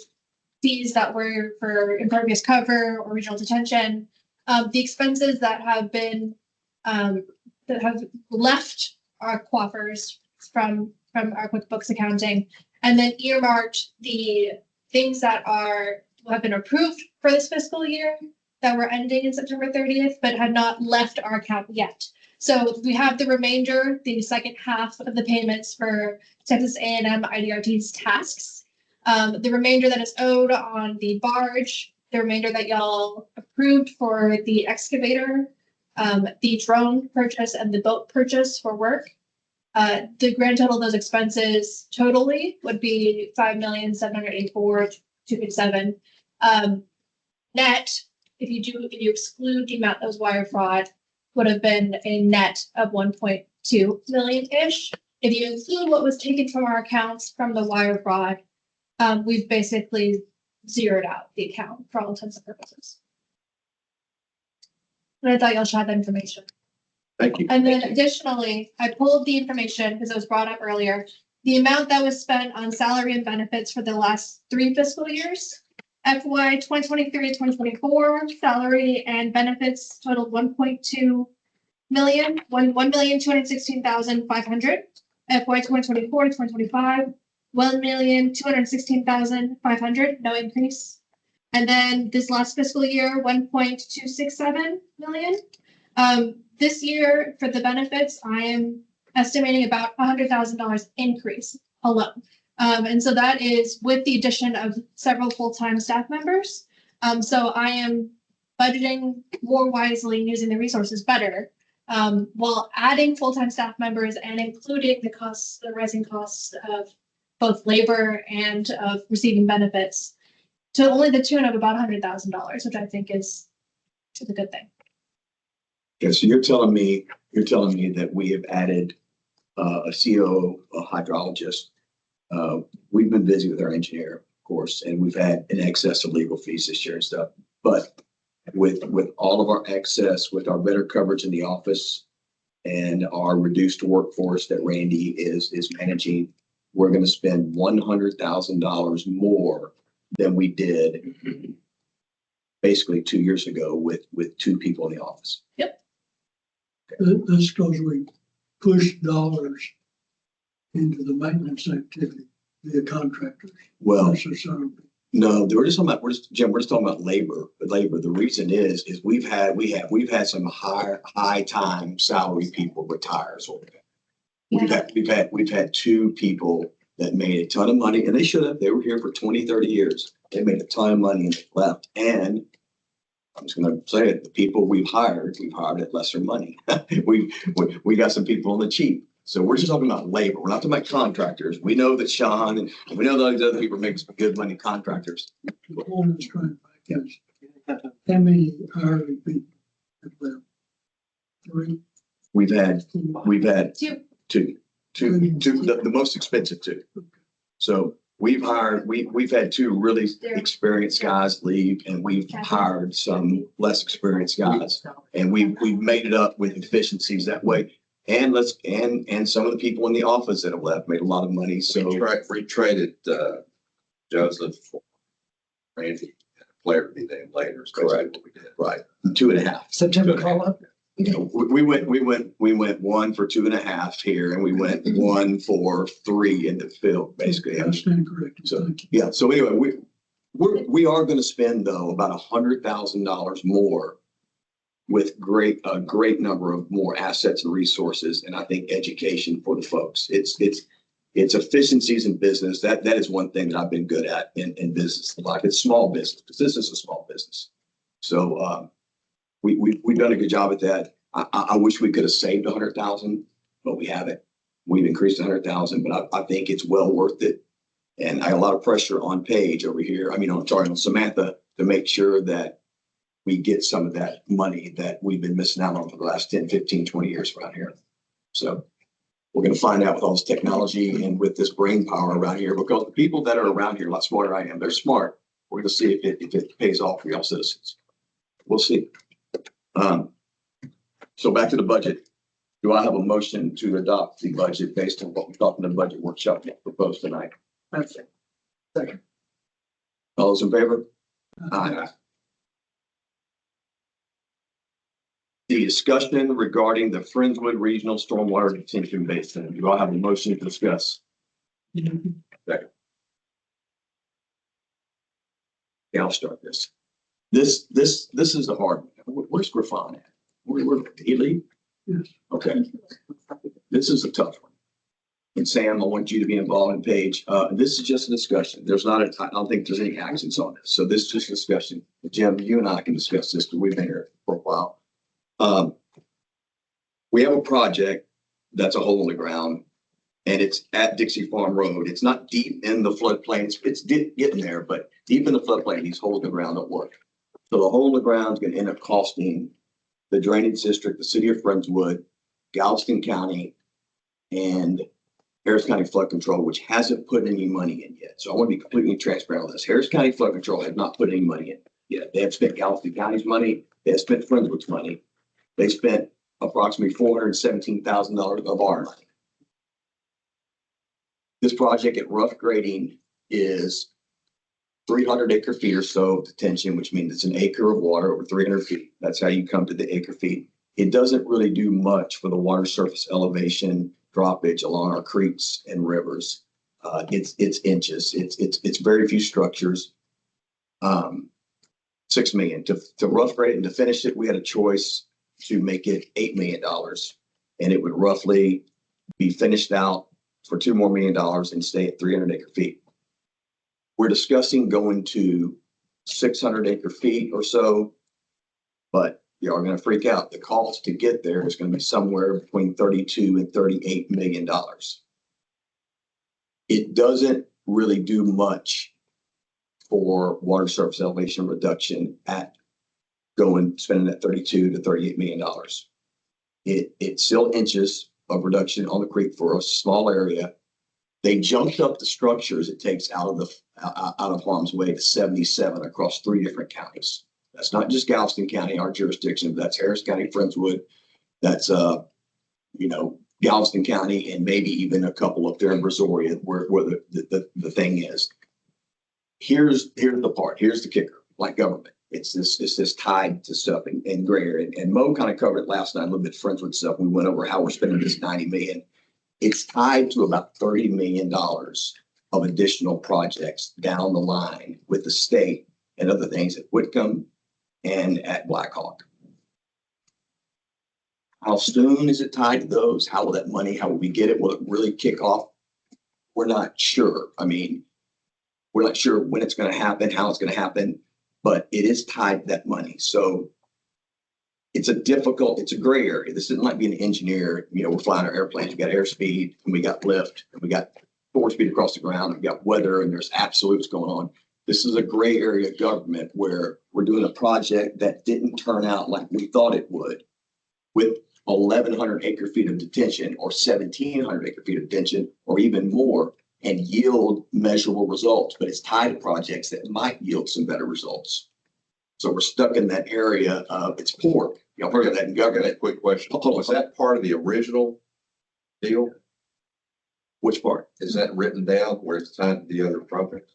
fees that were for impervious cover or regional detention. The expenses that have been, that have left our coffers from our QuickBooks accounting, and then earmarked the things that have been approved for this fiscal year that were ending in September 30th, but had not left our account yet. So we have the remainder, the second half of the payments for Texas A&M IDRT's tasks. The remainder that is owed on the barge, the remainder that y'all approved for the excavator, the drone purchase and the boat purchase for work. The grand total of those expenses totally would be $5,784,257. Net, if you exclude the amount that was wire fraud, would have been a net of 1.2 million-ish. If you include what was taken from our accounts from the wire fraud, we've basically zeroed out the account for all intents and purposes. And I thought y'all should have that information. Thank you. And then additionally, I pulled the information because it was brought up earlier. The amount that was spent on salary and benefits for the last 3 fiscal years, FY 2023 to 2024, salary and benefits totaled 1.2 million, 1,216,500. FY 2024 to 2025, 1,216,500, no increase. And then this last fiscal year, 1.267 million. This year for the benefits, I am estimating about $100,000 increase alone. And so that is with the addition of several full-time staff members. So I am budgeting more wisely, using the resources better, while adding full-time staff members and including the costs, the rising costs of both labor and of receiving benefits to only the tune of about $100,000, which I think is a good thing. Okay, so you're telling me that we have added a CO, a hydrologist. We've been busy with our engineer, of course, and we've had an excess of legal fees this year and stuff. But with all of our excess, with our better coverage in the office and our reduced workforce that Randy is managing, we're going to spend $100,000 more than we did basically 2 years ago with 2 people in the office. Yep. That's because we push dollars into the maintenance activity via contractors. Well, versus our- no, we're just talking about labor. The reason is we've had some high time salary people retire. So we've had 2 people that made a ton of money, and they should have. They were here for 20, 30 years. They made a ton of money and they left. And I'm just going to say it, the people we've hired at lesser money. we got some people on the cheap. So we're just talking about labor. We're not talking about contractors. We know that Sean and we know those other people make some good money contractors. The point is trying to make is, how many hourly people have left? 3? We've had 2. two, the most expensive 2. So we've had 2 really experienced guys leave, and we've hired some less experienced guys, and we've made it up with efficiencies that way. And and some of the people in the office that have left made a lot of money. So We traded Joseph for Randy, a player to be named later. is basically Correct. what we did. right, 2.5. September call up. You know, we went 1 for 2.5 here, and we went 1 for 3 in the field, basically. I stand corrected. So, Thank you. yeah. So anyway, we are going to spend though about $100,000 more with a great number of more assets and resources, and I think education for the folks. It's efficiencies in business. That is one thing that I've been good at in business. Like it's small business, because this is a small business. So we've done a good job at that. I wish we could have saved 100,000, but we haven't. We've increased 100,000, but I think it's well worth it. And I got a lot of pressure on Paige over here. On Samantha to make sure that we get some of that money that we've been missing out on for the last 10, 15, 20 years around here. So we're going to find out with all this technology and with this brain power around here, because the people that are around here, a lot smarter than I am, they're smart. We're going to see if it pays off for y'all citizens. We'll see. So back to the budget. Do I have a motion to adopt the budget based on what we talked in the budget workshop proposed tonight? That's it. Second. All those in favor? Aye. The discussion regarding the Friendswood Regional Stormwater Detention Basin. Do I have a motion to discuss? Second. Yeah, I'll start this. This is the hard one. Where's Griffon at? Where did he leave? Yes. Okay. This is a tough one. And Sam, I want you to be involved in Paige. This is just a discussion. I don't think there's any actions on this. So this is just a discussion. Jim, you and I can discuss this because we've been here for a while. We have a project that's a hole in the ground, and it's at Dixie Farm Road. It's not deep in the floodplain. It's getting there, but deep in the floodplain, these holes in the ground don't work. So the hole in the ground is going to end up costing the drainage district, the city of Friendswood, Galveston County, and Harris County Flood Control, which hasn't put any money in yet. So I want to be completely transparent on this. Harris County Flood Control has not put any money in yet. They have spent Galveston County's money. They have spent Friendswood's money. They spent approximately $417,000 of our money. This project at rough grading is 300 acre feet or so of detention, which means it's an acre of water over 300 feet. That's how you come to the acre feet. It doesn't really do much for the water surface elevation droppage along our creeks and rivers. It's inches. It's very few structures. 6 million to rough grade and to finish it. We had a choice to make it $8 million, and it would roughly be finished out for $2 more million and stay at 300 acre feet. We're discussing going to 600 acre feet or so, but you are going to freak out. The cost to get there is going to be somewhere between 32 and $38 million. It doesn't really do much for water surface elevation reduction at spending that 32 to $38 million. It's still inches of reduction on the creek for a small area. They jumped up the structures it takes out of harm's way to 77 across 3 different counties. That's not just Galveston County, our jurisdiction, but that's Harris County, Friendswood. That's Galveston County, and maybe even a couple up there in Brazoria where the thing is. Here's the part. Here's the kicker. Like government, it's this tied to stuff and gray area. And Mo kind of covered it last night a little bit. Friendswood stuff. We went over how we're spending this $90 million. It's tied to about $30 million of additional projects down the line with the state and other things at Whitcomb and at Blackhawk. How soon is it tied to those? How will that money, how will we get it? Will it really kick off? We're not sure. I mean, we're not sure when it's going to happen, how it's going to happen, but it is tied to that money. So it's a gray area. This isn't like being an engineer. We're flying our airplanes. We got airspeed and we got lift and we got force speed across the ground. And we got weather and there's absolutes going on. This is a gray area government where we're doing a project that didn't turn out like we thought it would with 1,100 acre feet of detention or 1,700 acre feet of detention or even more and yield measurable results. But it's tied to projects that might yield some better results. So we're stuck in that area of it's poor. Y'all heard of that in government. That quick question. Was that part of the original deal? Which part? Is that written down where it's tied to the other projects?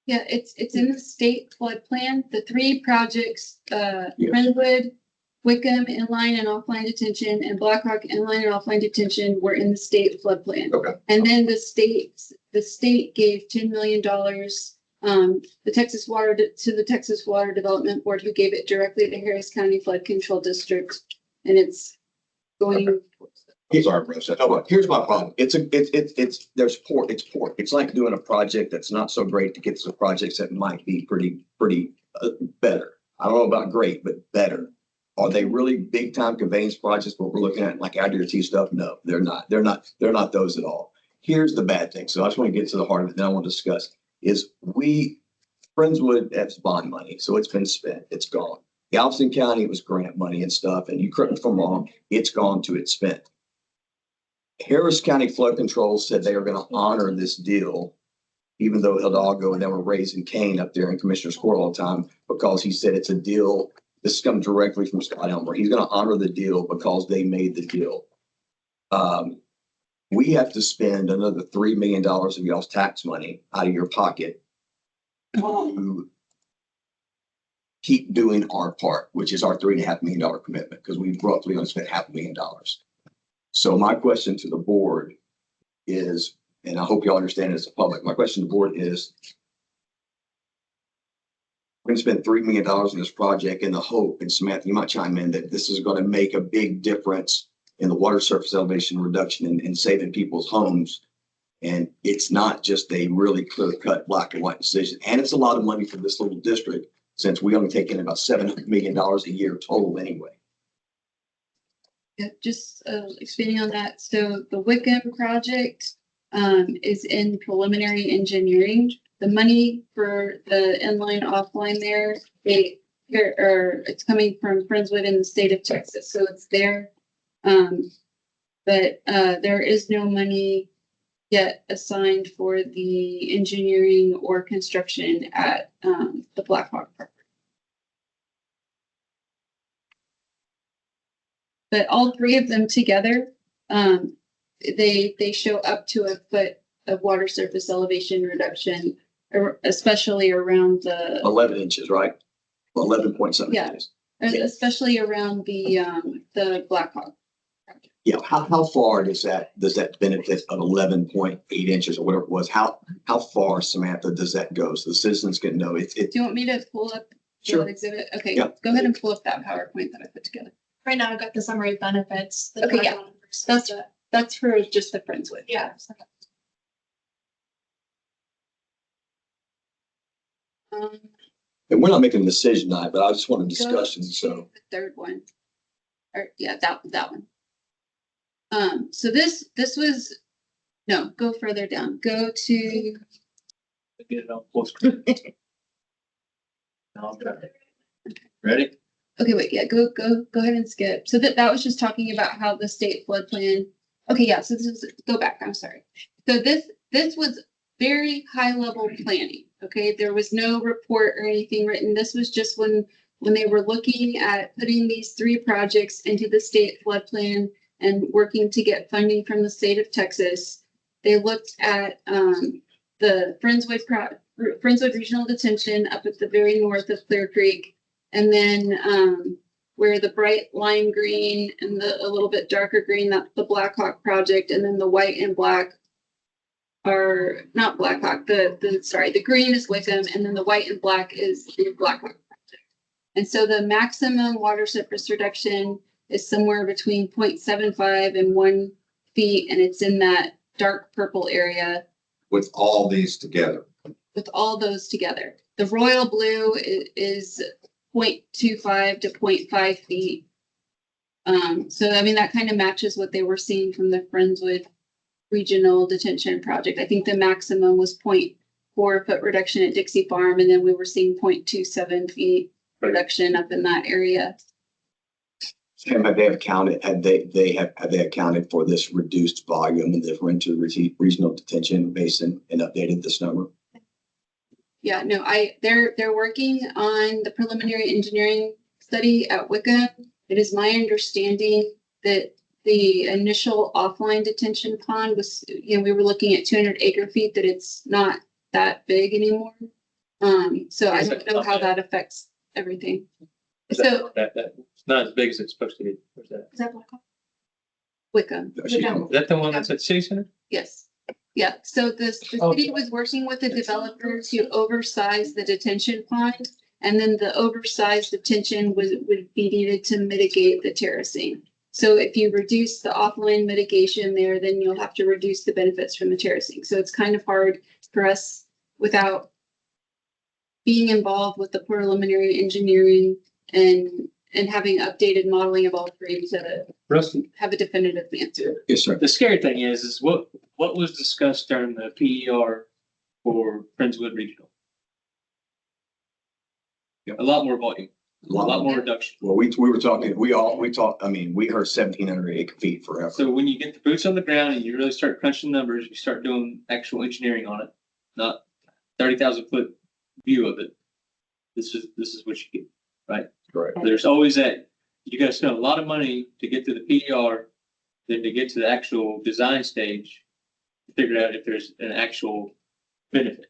Yeah, it's in the state flood plan. The 3 projects, Friendswood, Wickham inline and offline detention, and Blackhawk inline and offline detention were in the state flood plan. Okay. And then the state gave $10 million to the Texas Water Development Board, who gave it directly to Harris County Flood Control District, and it's going. Okay. Sorry, Bruce. Here's my problem. There's port. It's port. It's like doing a project that's not so great to get to the projects that might be pretty better. I don't know about great, but better. Are they really big time conveyance projects? What we're looking at, like IDRT stuff? No, they're not. They're not those at all. Here's the bad thing. So I just want to get to the heart of it. Then I want to discuss is Friendswood has bond money, so it's been spent. It's gone. Galveston County was grant money and stuff, and you correct me if I'm wrong. It's gone to it's spent. Harris County Flood Control said they are going to honor this deal, even though Hidalgo and them were raising Cain up there in Commissioner's Court all the time because he said it's a deal. This comes directly from Scott Elmer. He's going to honor the deal because they made the deal. We have to spend another $3 million of y'all's tax money out of your pocket to keep doing our part, which is our $3.5 million commitment, because we've roughly only spent $500,000. So my question to the board is, and I hope you all understand it as a public, my question to the board is, we're going to spend $3 million in this project in the hope, and Samantha, you might chime in, that this is going to make a big difference in the water surface elevation reduction and saving people's homes. And it's not just a really clear-cut black and white decision. And it's a lot of money for this little district, since we only take in about $700 million a year total anyway. Yeah, just expanding on that. So the Wickham project is in preliminary engineering. The money for the inline offline there, it's coming from Friendswood in the state of Texas, so it's there. But there is no money yet assigned for the engineering or construction at the Blackhawk property. But all 3 of them together, they show up to a foot of water surface elevation reduction, especially around the 11 inches, right? 11 point something inches. Especially around the Blackhawk project. Yeah, how far does that benefit of 11.8 inches or whatever it was? How far, Samantha, does that go? So the citizens can know it. Do you want me to pull up Sure. that exhibit? Okay, Yeah. go ahead and pull up that PowerPoint that I put together. Right now, I've got the summary benefits. the Okay, yeah. direct numbers. That's for just the Friendswood. Yeah. And we're not making a decision tonight, but I just want a Go discussion, to so. The third one. Or, yeah, that one. So this was, no, go further down. Go to, Get it on full screen. Now I'm trying. Ready? okay, wait, yeah, go ahead and skip. So that was just talking about how the state flood plan. Okay, yeah, so this is, go back, I'm sorry. So this was very high level planning, okay? There was no report or anything written. This was just when they were looking at putting these 3 projects into the state flood plan and working to get funding from the state of Texas. They looked at the Friendswood Regional Detention up at the very north of Clear Creek. And then where the bright lime green and a little bit darker green, that's the Blackhawk project. And then the white and black are not Blackhawk, the green is Wickham, and then the white and black is the Blackhawk project. And so the maximum water surface reduction is somewhere between 0.75 and 1 feet, and it's in that dark purple area. With all these together. With all those together. The royal blue is 0.25 to 0.5 feet. So I mean, that kind of matches what they were seeing from the Friendswood Regional Detention Project. I think the maximum was 0.4 foot reduction at Dixie Farm, and then we were seeing 0.27 feet reduction up in that area. Sam, have they accounted for this reduced volume in the regional detention basin and updated this number? Yeah, no, they're working on the preliminary engineering study at Wickham. It is my understanding that the initial offline detention pond was, we were looking at 200 acre feet, that it's not that big anymore. So I don't know how that affects everything. So That's not as big as it's supposed to be. Where's that? Is that Blackhawk? Wickham. Is that the one that's at City Center? Yes. Yeah, so the city was working with the developer to oversize the detention pond. And then the oversized detention would be needed to mitigate the terracing. So if you reduce the offline mitigation there, then you'll have to reduce the benefits from the terracing. So it's kind of hard for us without being involved with the preliminary engineering and having updated modeling of all 3 to Rusty, have a definitive answer. Yes, sir. the scary thing is what was discussed during the PER for Friendswood Regional? Yep. A lot more volume, a lot more reduction. Well, we were talking, we heard 1,700 acre feet forever. So when you get the boots on the ground and you really start crunching numbers, you start doing actual engineering on it, not 30,000 foot view of it. This is what you get, right? Correct. There's always that, you gotta spend a lot of money to get to the PER, then to get to the actual design stage, to figure out if there's an actual benefit.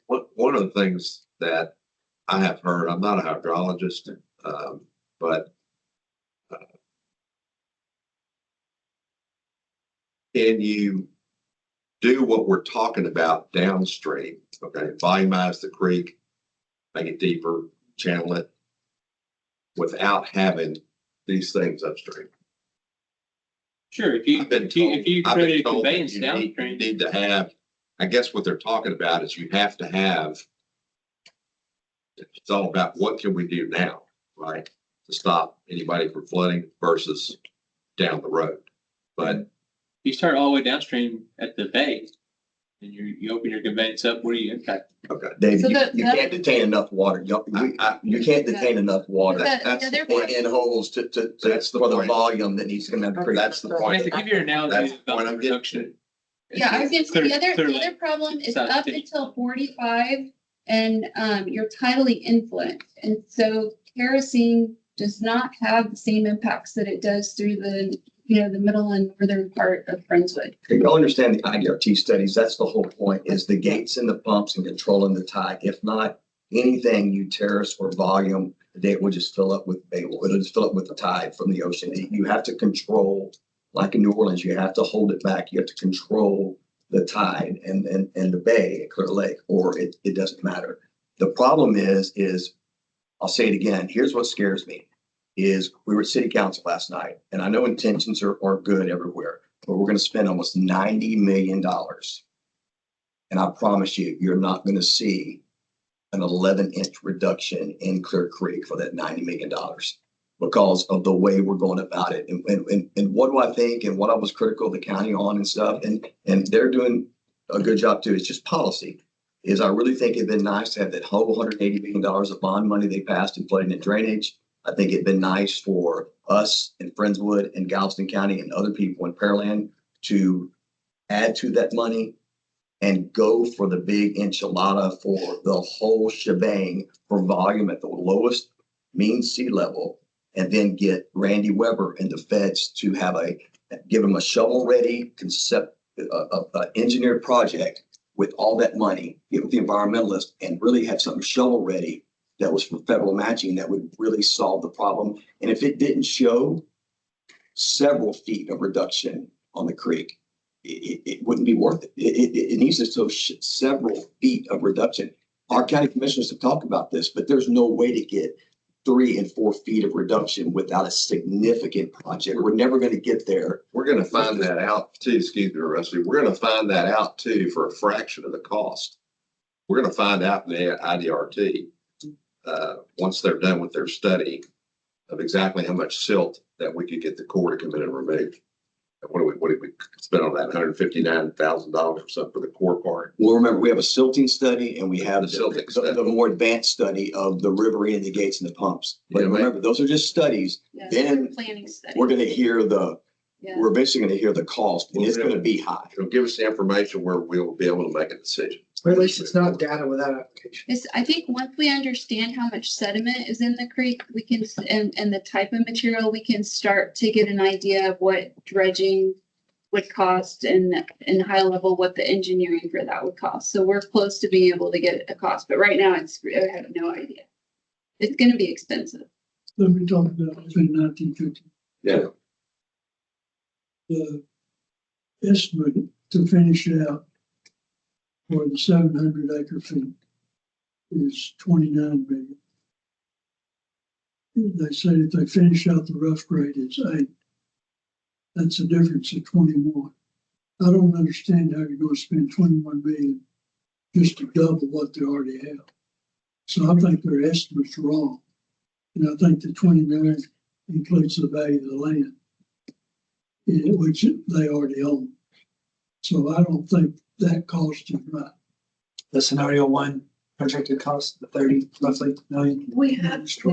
One of the things that I have heard, I'm not a hydrologist, but can you do what we're talking about downstream? Okay, volumize the creek, make it deeper, channel it, without having these things upstream. Sure, if you create a conveyance You downstream, need to have, I guess what they're talking about is you have to have, it's all about what can we do now, right? To stop anybody from flooding versus down the road. But you start all the way downstream at the bay, and you open your conveyance up, what do you impact? okay, David, So you can't detain enough water. You can't detain enough water that's the point. in holes to That's the for the point. volume that needs to come out of the creek. That's the I point. mean, to give you an That's analogy the point about I'm getting reduction. Yeah, I was gonna say, the Clearly, other problem is South up City. until 45 and you're tidally influenced. And so terracing does not have the same impacts that it does through the middle and northern part of Friendswood. You all understand the IDRT studies. That's the whole point, is the gates and the pumps and controlling the tide. If not, anything you terrace or volume, the date will just fill up with It'll just fill up with the tide from the ocean. You have to control like in New Orleans, you have to hold it back. You have to control the tide and the bay at Clear Lake, or it doesn't matter. The problem is I'll say it again. Here's what scares me is we were at city council last night, and I know intentions are good everywhere, but we're going to spend almost $90 million. And I promise you, you're not going to see an 11-inch reduction in Clear Creek for that $90 million because of the way we're going about it. And what do I think and what I was critical of the county on and stuff, and they're doing a good job too. It's just policy. Is I really think it'd been nice to have that whole $180 million of bond money they passed in flooding and drainage. I think it'd been nice for us in Friendswood and Galveston County and other people in Pearland to add to that money and go for the big enchilada for the whole shebang for volume at the lowest mean sea level, and then get Randy Weber and the feds to give them a shovel-ready concept, engineered project with all that money, get with the environmentalists and really have something shovel-ready that was from federal matching that would really solve the problem. And if it didn't show several feet of reduction on the creek, it wouldn't be worth it. It needs to show several feet of reduction. Our county commissioners have talked about this, but there's no way to get 3 and 4 feet of reduction without a significant project. We're never going to get there. We're going to find that out too, excuse me, Rusty. We're going to find that out too for a fraction of the cost. We're going to find out in the IDRT once they're done with their study of exactly how much silt that we could get the Corps to come in and remove. What did we spend on that? $159,000 or something for the Corps part? Well, remember, we have a silting study and we have The silting study. the more advanced study of the river and the gates and the pumps. But Yeah, man. remember, those are just studies. Yeah, Then planning study. we're going to hear Yeah. we're basically going to hear the cost, and it's going to be high. It'll give us the information where we'll be able to make a decision. Or at least it's not data without application. I think once we understand how much sediment is in the creek, we can, and the type of material, we can start to get an idea of what dredging would cost and high level, what the engineering for that would cost. So we're close to being able to get a cost, but right now I have no idea. It's gonna be expensive. Let me talk about in 1950. Yeah. The estimate to finish it out for the 700 acre feet is 29 million. They say if they finish out the rough grade, it's 8. That's a difference of 21. I don't understand how you're going to spend 21 million just to double what they already have. So I think their estimate's wrong. And I think the 20 million includes the value of the land, which they already own. So I don't think that cost is right. The scenario one projected cost, the 30 roughly million. We had asked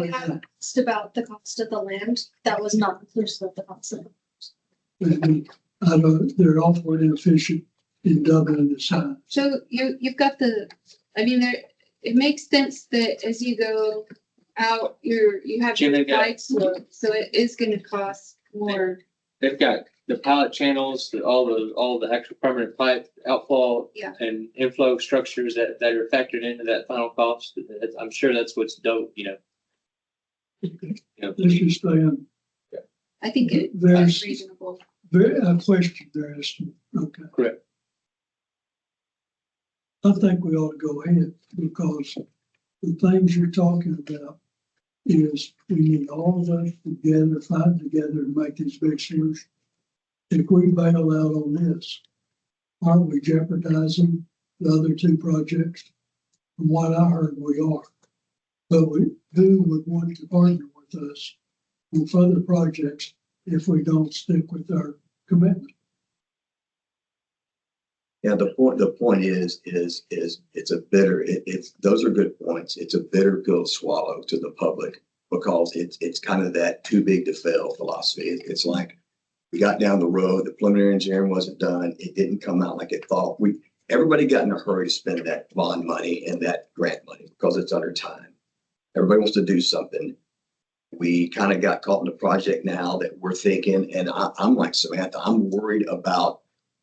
about the cost of the land. That was not inclusive of the cost of. And I know they're awful inefficient in doubling the size. So you've got it makes sense that as you go out, you have Jim, your they've got- side slope, so it is gonna cost more. They've got the pilot channels, all the actual permanent pipe outfall Yeah. and inflow structures that are factored into that final cost. I'm sure that's what's dope, Let's just stay on. I think it's There's- reasonable. I question their estimate. Okay. Correct. I think we ought to go ahead because the things you're talking about is we need all of us together, fight together and make these big solutions. If we bail out on this, aren't we jeopardizing the other 2 projects? From what I heard, we are. But who would want to partner with us on further projects if we don't stick with our commitment? Yeah, the point is it's a bitter, those are good points. It's a bitter pill to swallow to the public because it's kind of that too big to fail philosophy. It's like we got down the road, the preliminary engineering wasn't done. It didn't come out like it thought. Everybody got in a hurry to spend that bond money and that grant money because it's under time. Everybody wants to do something. We kind of got caught in the project now that we're thinking, and I'm like Samantha, I'm worried about,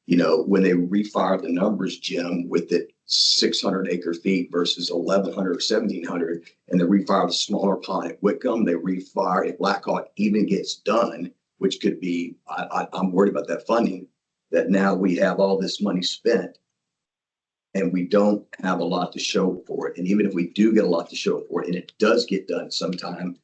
when they refire the numbers, Jim, with it 600 acre feet versus 1,100 or 1,700, and they refire the smaller pond at Wickham, they refire if Blackhawk even gets done, which could be, I'm worried about that funding, that now we have all this money spent and we don't have a lot to show for it. And even if we do get a lot to show for it, and it does get done sometime,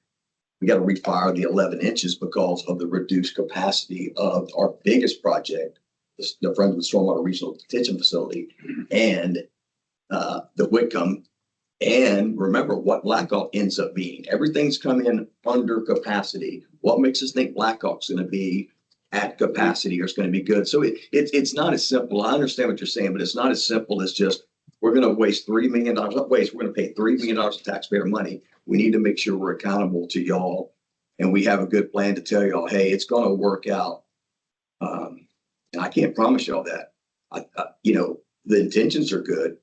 we got to refire the 11 inches because of the reduced capacity of our biggest project, the Friendswood Stormwater Regional Detention Facility, and the Whitcomb. And remember what Blackhawk ends up being. Everything's come in under capacity. What makes us think Blackhawk's going to be at capacity or it's going to be good? So it's not as simple. I understand what you're saying, but it's not as simple as just, we're going to waste $3 million. Not waste, we're going to pay $3 million of taxpayer money. We need to make sure we're accountable to y'all. And we have a good plan to tell y'all, hey, it's going to work out. And I can't promise y'all that. The intentions are good.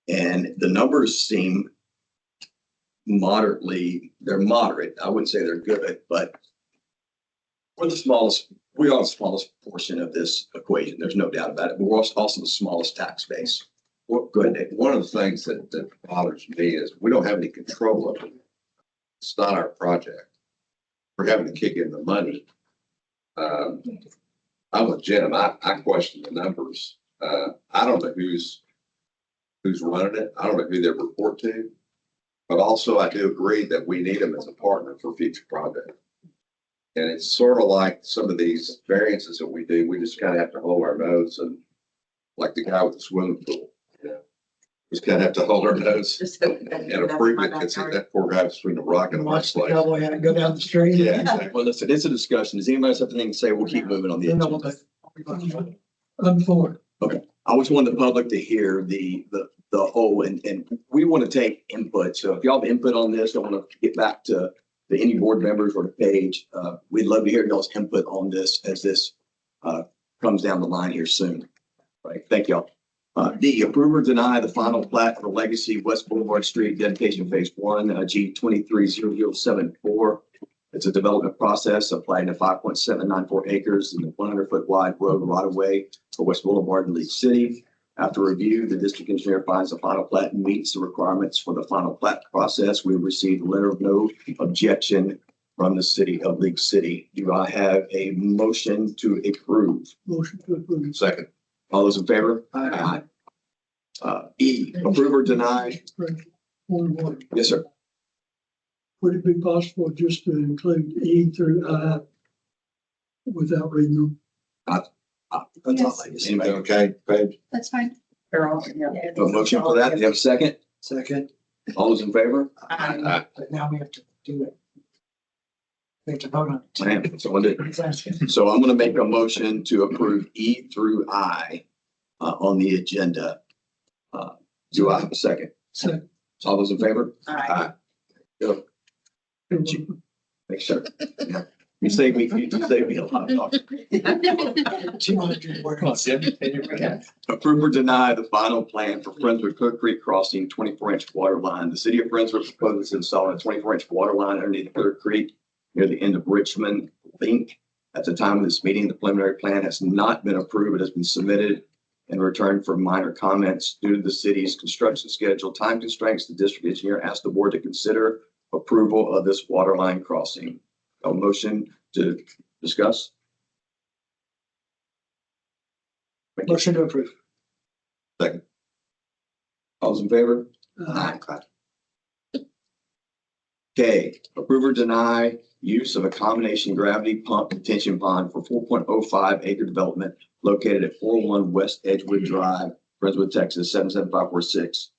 And the numbers seem they're moderate. I wouldn't say they're good, but we are the smallest portion of this equation. There's no doubt about it. But we're also the smallest tax base. Well, go ahead, Dave. One of the things that bothers me is we don't have any control of it. It's not our project. We're having to kick in the money. I'm with Jim. I question the numbers. I don't know who's running it. I don't know who they report to. But also I do agree that we need them as a partner for future projects. And it's sort of like some of these variances that we do, we just kind of have to hold our nose, and like the guy with the swimming pool, just kind of have to hold our nose and approve it, because that poor guy was between the rock and a hard Watch the place. cowboy hat go down the street. Yeah, exactly. Well, listen, it's a discussion. Does anybody else have anything to say? We'll keep moving on the agenda. I'm for it. I always want the public to hear the whole, and we want to take input. So if y'all have input on this, I want to get back to any board members or the page. We'd love to hear y'all's input on this as this comes down the line here soon. Right. Thank y'all. D, approve or deny the final plat for Legacy West Boulevard Street dedication phase 1, G 230074. It's a development process applying to 5.794 acres in the 100-foot wide road right of way for West Boulevard in League City. After review, the district engineer finds the final plat meets the requirements for the final plat process. We received a letter of no objection from the city of League City. Do I have a motion to approve? Motion to approve. Second. All those in favor? Aye. E, approve or deny? One. Yes, sir. Would it be possible just to include E through I without reading them? That's all I just. Anybody? Okay, Paige? That's fine. They're all. A motion for that? Do you have a second? Second. All those in favor? But now we have to do it. We have to vote on it. Man, someone did. He's asking. So I'm going to make a motion to approve E through I on the agenda. Do I have a second? Second. All those in favor? Aye. Go. Make sure. Yeah. You save me a lot of talk. 200 words. Approve or deny the final plan for Friendswood Cook Creek Crossing 24-inch water line. The city of Friendswood proposes to install a 24-inch water line underneath Cook Creek near the end of Richmond Link. At the time of this meeting, the preliminary plan has not been approved. It has been submitted in return for minor comments due to the city's construction schedule, time constraints. The district engineer asked the board to consider approval of this water line crossing. A motion to discuss? Motion to approve. Second. All those in favor? Aye. Okay, approve or deny use of a combination gravity pump detention pond for 4.05 acre development located at 401 West Edgewood Drive, Friendswood, Texas, 77546.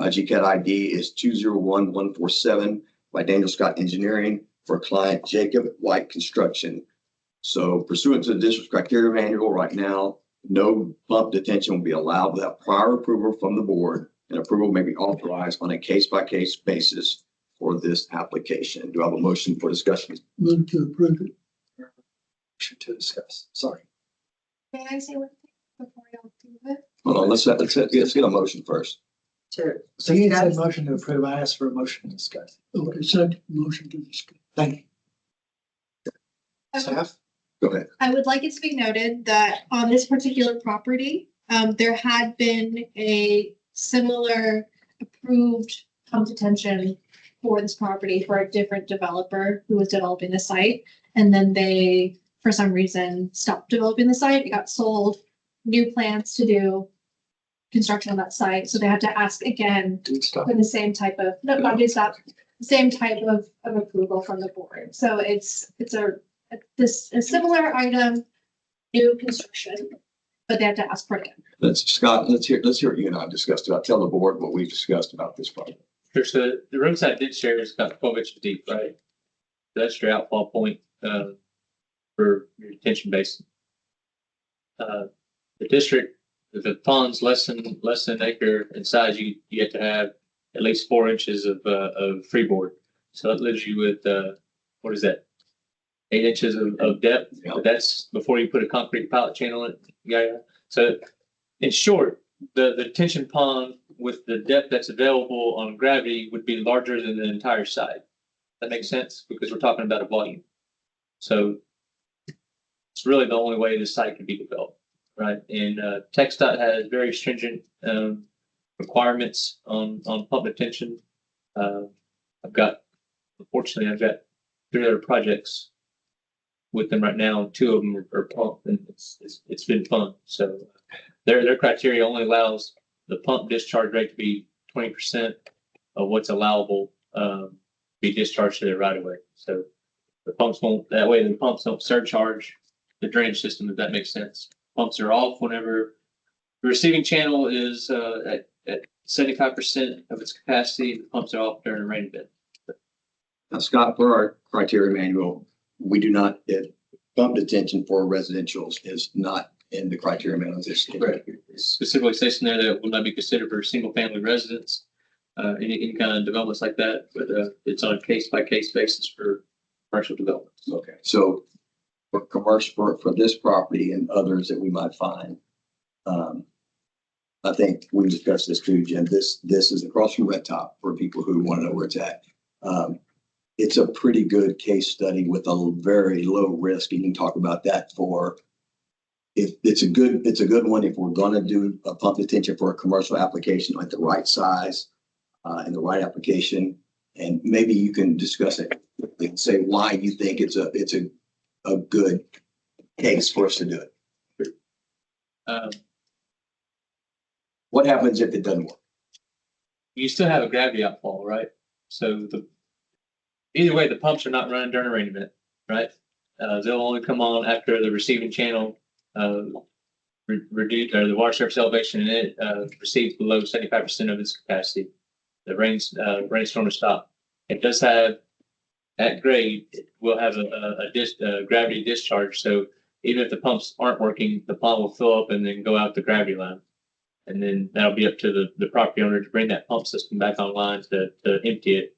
GCAT ID is 201147 by Daniel Scott Engineering for client Jacob White Construction. So pursuant to the district's criteria manual right now, no pump detention will be allowed without prior approval from the board, and approval may be authorized on a case-by-case basis for this application. Do I have a motion for discussion? Move to approve it. Motion to discuss. Sorry. May I say one thing before y'all do it? Hold on, let's get a motion first. So you said motion to approve. I asked for a motion to discuss. Okay, second, motion to discuss. Thank you. Okay. Staff? Go ahead. I would like it to be noted that on this particular property, there had been a similar approved pump detention for this property for a different developer who was developing the site. And then they for some reason, stopped developing the site. It got sold, new plans to do construction on that site. So they had to ask again for the same type of, no, not do stop, same type of approval from the board. So it's a similar item, new construction, but they have to ask for it again. Scott, let's hear what you and I discussed about. Tell the board what we've discussed about this project. Sure. So the roadside ditch share is about 12 inches deep, right? That's your outfall point for your detention basin. The district, if the pond's less than an acre in size, you have to have at least 4 inches of freeboard. So that leaves you with what is that? 8 inches of depth. Yeah. But that's before you put a concrete pilot channel in it. Yeah. So in short, the detention pond with the depth that's available on gravity would be larger than the entire site. That makes sense because we're talking about a volume. So it's really the only way this site can be developed, right? And TxDOT has very stringent requirements on pump detention. Unfortunately, I've got 3 other projects with them right now. 2 of them are pumped, and it's been fun. So their criteria only allows the pump discharge rate to be 20% of what's allowable be discharged to their right of way. So the pumps won't, that way the pumps don't surcharge the drainage system, if that makes sense. Pumps are off whenever the receiving channel is at 75% of its capacity. The pumps are off during a rain event. Now, Scott, for our criteria manual, we do not, pump detention for residentials is not in the criteria manual. Right. It specifically states in there that it will not be considered for single family residence, any kind of developments like that, but it's on a case by case basis for commercial developments. Okay, so for commercial, for this property and others that we might find, I think we discussed this too, Jim. This is across from Red Top for people who want to know where it's at. It's a pretty good case study with a very low risk. You can talk about that for if it's a good one if we're going to do a pump detention for a commercial application, like the right size and the right application. And maybe you can discuss it and say why you think it's a good case for us to do it. What happens if it doesn't work? You still have a gravity outfall, right? So either way, the pumps are not running during a rain event, right? They'll only come on after the receiving channel reduced, or the water surface elevation in it receives below 75% of its capacity. The rainstorm will stop. It does have, at grade, it will have a gravity discharge. So even if the pumps aren't working, the pond will fill up and then go out the gravity line. And then that'll be up to the property owner to bring that pump system back online to empty it,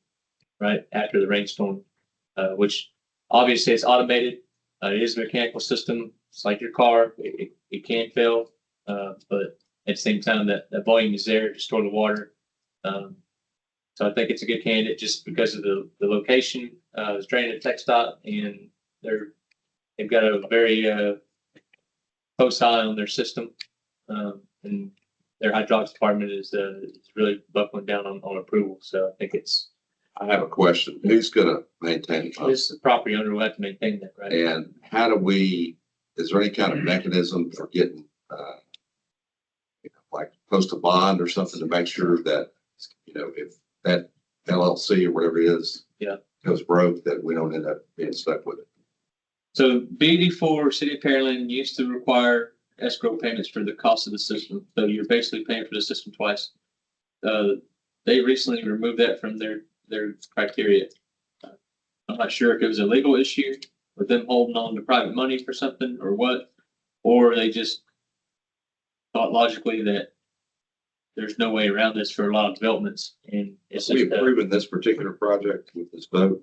right, after the rainstorm, which obviously it's automated. It is a mechanical system. It's like your car. It can fail, but at the same time, that volume is there to store the water. So I think it's a good candidate just because of the location. It's drained at TxDOT, and they've got a very close eye on their system, and their hydraulics department is really buckling down on approval. So I think I have a question. Who's gonna maintain the pump? this property owner will have to maintain that, right? And how do is there any kind of mechanism for getting, like post a bond or something to make sure that, if that LLC or whatever it is, goes broke, that we don't end up being stuck with it? So BD4 City of Pearland used to require escrow payments for the cost of the system. So you're basically paying for the system twice. They recently removed that from their criteria. I'm not sure if it was a legal issue with them holding on to private money for something or what, or they just thought logically that there's no way around this for a lot of developments. And it's We just approving this particular project with this vote?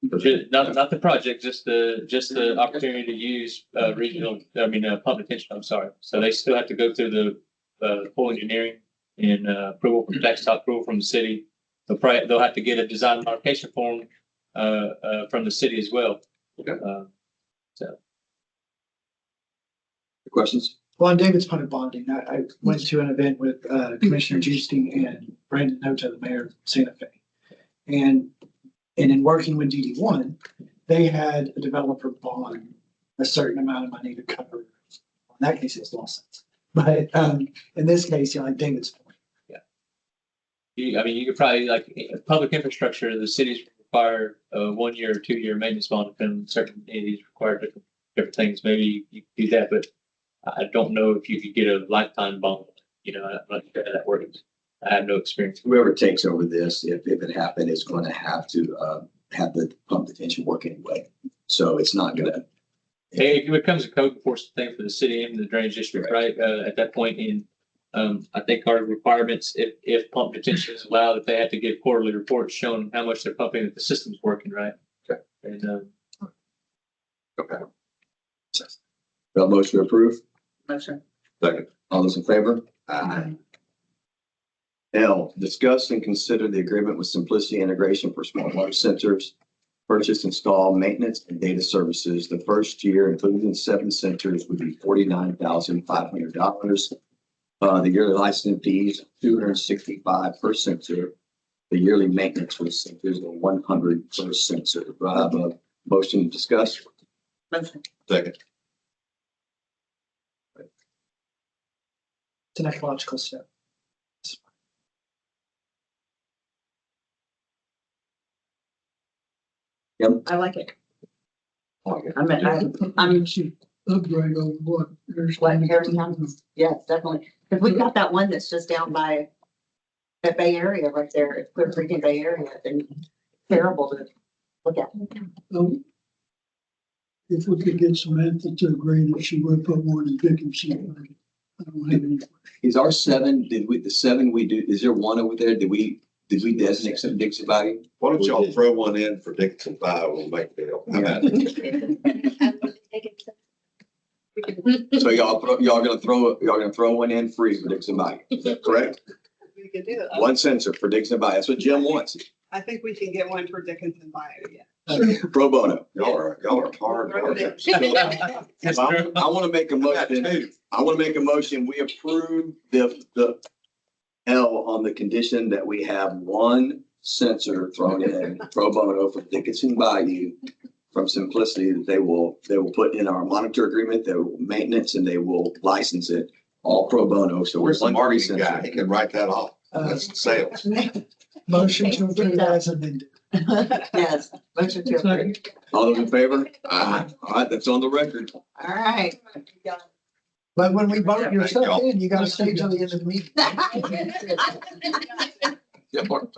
not the project, just the opportunity to use pump detention. I'm sorry. So they still have to go through the full engineering and approval from TxDOT, approval from the city. They'll have to get a design modification form from the city as well. Okay. Questions? Well, on David's point of bonding, I went to an event with Commissioner Justing and Brandon Nota, the mayor of Santa Fe. And in working with DD1, they had a developer bond a certain amount of money to cover. In that case, it's losses. But in this case, like David's point. I mean, you could probably like public infrastructure, the cities require a 1 year or 2 year maintenance bond, and certain entities require different things. Maybe you could do that, but I don't know if you could get a lifetime bond. I'm not sure how that works. I have no experience. Whoever takes over this, if it happened, is going to have to have the pump detention work anyway. So it's not going to. Hey, if it becomes a code enforcement thing for the city and the drainage district, right? At that point in, I think our requirements, if pump detention is allowed, if they have to give quarterly reports showing how much they're pumping, that the system's working, right? Okay. And, Okay. Got a motion to approve? Motion. Second. All those in favor? L, discuss and consider the agreement with Simplicity Integration for smart water sensors. Purchase, install, maintenance, and data services. The first year, including 7 sensors, would be $49,500. The yearly license fees, $265 per sensor. The yearly maintenance for sensors are $100 per sensor. Do I have a motion to discuss? Motion. Second. It's an ecological step. I like it. Okay. I'm Upgrade over what? what Harrison County. Yes, definitely. Because we've got that one that's just down by that Bay Area right there. It's Clear Creek and Bay Area and terrible to look at. If we could get Samantha to agree that she would put one in Dickinson, I don't have any. Is our 7, the 7 we do, is there one over there? Did we designate some Dixie Valley? Why don't y'all throw one in for Dixon 5? We'll make a deal. How about it? So y'all gonna throw one in free for Dixon Valley, is that correct? We could do it. One sensor for Dixon Valley, that's what Jim wants, I think we can get one for Dickinson Bio, yeah. pro bono. Y'all are hard workers. So, I wanna make a motion, we approve the L on the condition that we have one sensor thrown in pro bono for Dickinson Bayou from Simplicity that they will put in our monitor agreement, their maintenance, and they will license it all pro bono. So Where's the one marketing sensor. guy? He can write that off. That's sales. Motion to approve as amended. Yes, motion to approve. All those in favor? Aye. All right, that's on the record. All right. But when we vote your Thank stuff y'all. in, you gotta stay till the end of the meeting. Yeah, Mark.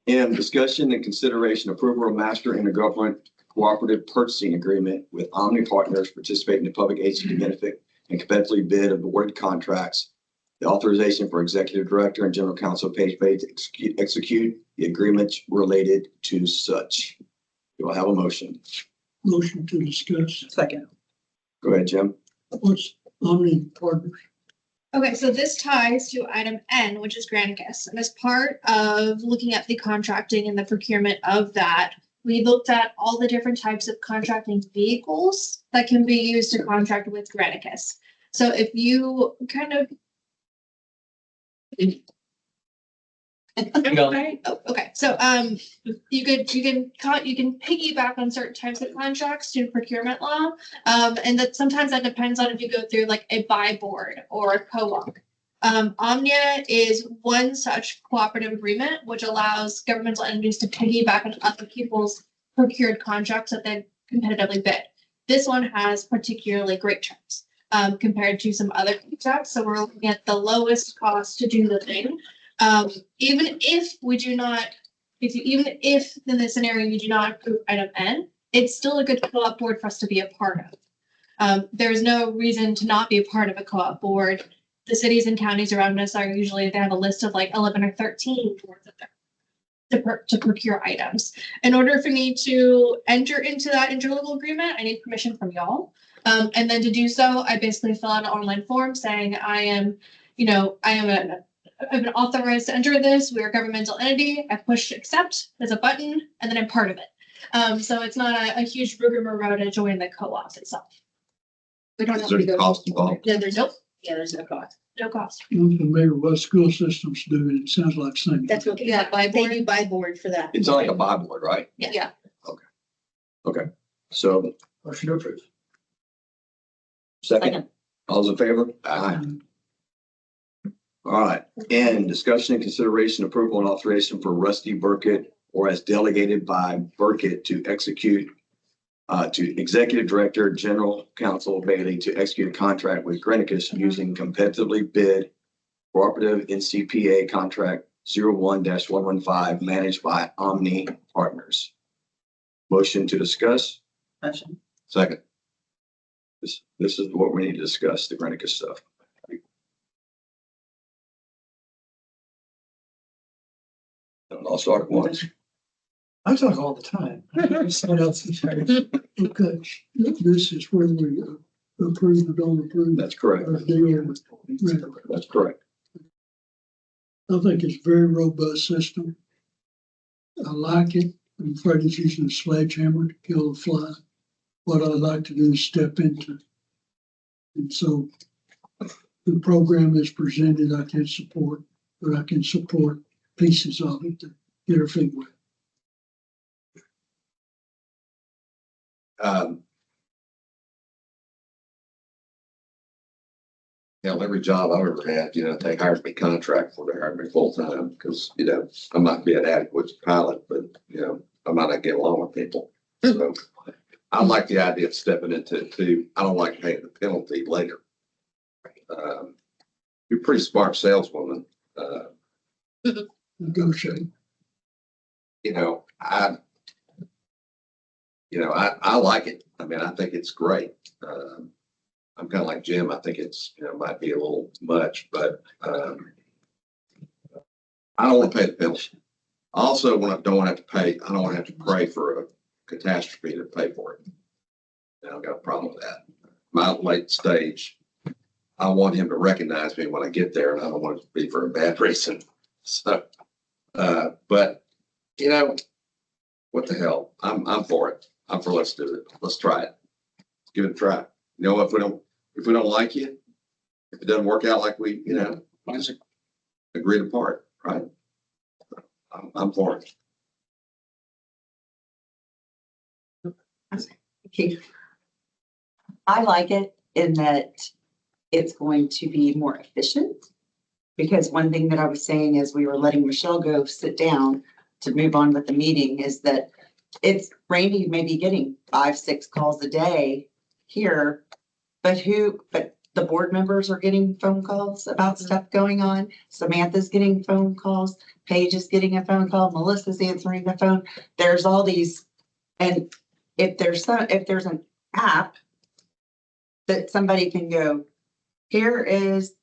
M, discussion and consideration approval of master intergovernment cooperative purchasing agreement with Omni Partners participating in the public agency benefit and competitively bid of awarded contracts. The authorization for executive director and general counsel page to execute the agreements related to such. Do I have a motion? Motion to discuss. Second. Go ahead, Jim. What's Omni Partners? Okay, so this ties to item N, which is Granicus. And as part of looking at the contracting and the procurement of that, we looked at all the different types of contracting vehicles that can be used to contract with Granicus. So if you kind of Go. Oh, okay. So, you can piggyback on certain types of contracts through procurement law. And that sometimes that depends on if you go through like a buy board or a co-op. Omnia is one such cooperative agreement, which allows governmental entities to piggyback on other people's procured contracts that they competitively bid. This one has particularly great terms, compared to some other contracts. So we're looking at the lowest cost to do the thing. Even if in this scenario you do not approve item N, it's still a good co-op board for us to be a part of. There's no reason to not be a part of a co-op board. The cities and counties around us are usually, they have a list of like 11 or 13 boards of them to procure items. In order for me to enter into that interlocal agreement, I need permission from y'all. And then to do so, I basically fill out an online form saying I've been authorized to enter this. We're a governmental entity. I push accept. There's a button, and then I'm part of it. So it's not a huge rigmarole to join the co-op itself. We don't have Is to there go. cost involved? Yeah, there's no cost. No cost. I'm familiar with what school systems do, and it sounds like same. That's what, yeah, they do buy board for that. It's not like a buy board, right? Yeah. Okay. So Motion to approve. Second, all those in favor? Aye. All right, and discussion and consideration, approval and authorization for Rusty Burkett or as delegated by Burkett to execute to Executive Director, General Counsel Bailey to execute a contract with Granicus using competitively bid cooperative NCPA contract 01-115 managed by Omni Partners. Motion to discuss. Motion. Second. This is what we need to discuss, the Granicus stuff. I'll start at once. I talk all the time. Someone else in charge. Okay, this is where we approve or don't approve. That's correct. Our deal with Red. That's correct. I think it's a very robust system. I like it. I'm afraid it's using a sledgehammer to kill a fly. What I'd like to do is step into. And so the program is presented, I can support, but I can support pieces of it to get our feet wet. Every job I've ever had, they hired me contract for, they hired me full time because, I might be an adequate pilot, but, I might not get along with people. So I like the idea of stepping into, I don't like paying the penalty later. You're a pretty smart saleswoman. Negotiate. I like it. I mean, I think it's great. I'm kind of like Jim. I think it's, might be a little much, but I don't want to pay the penalty. Also, when I don't want to have to pay, I don't want to have to pray for a catastrophe to pay for it. I've got a problem with that. My late stage, I want him to recognize me when I get there, and I don't want it to be for a bad reason. So, but what the hell? I'm for it. I'm for let's do it. Let's try it. Give it a try. If we don't like you, if it doesn't work out like we, just agree to part, right? I'm for it. Okay. I like it in that it's going to be more efficient. Because one thing that I was saying as we were letting Michelle go sit down to move on with the meeting is that Randy may be getting 5-6 calls a day here, but the board members are getting phone calls about stuff going on. Samantha's getting phone calls. Paige is getting a phone call. Melissa's answering the phone. There's all these, and if there's an app that somebody can go, here is,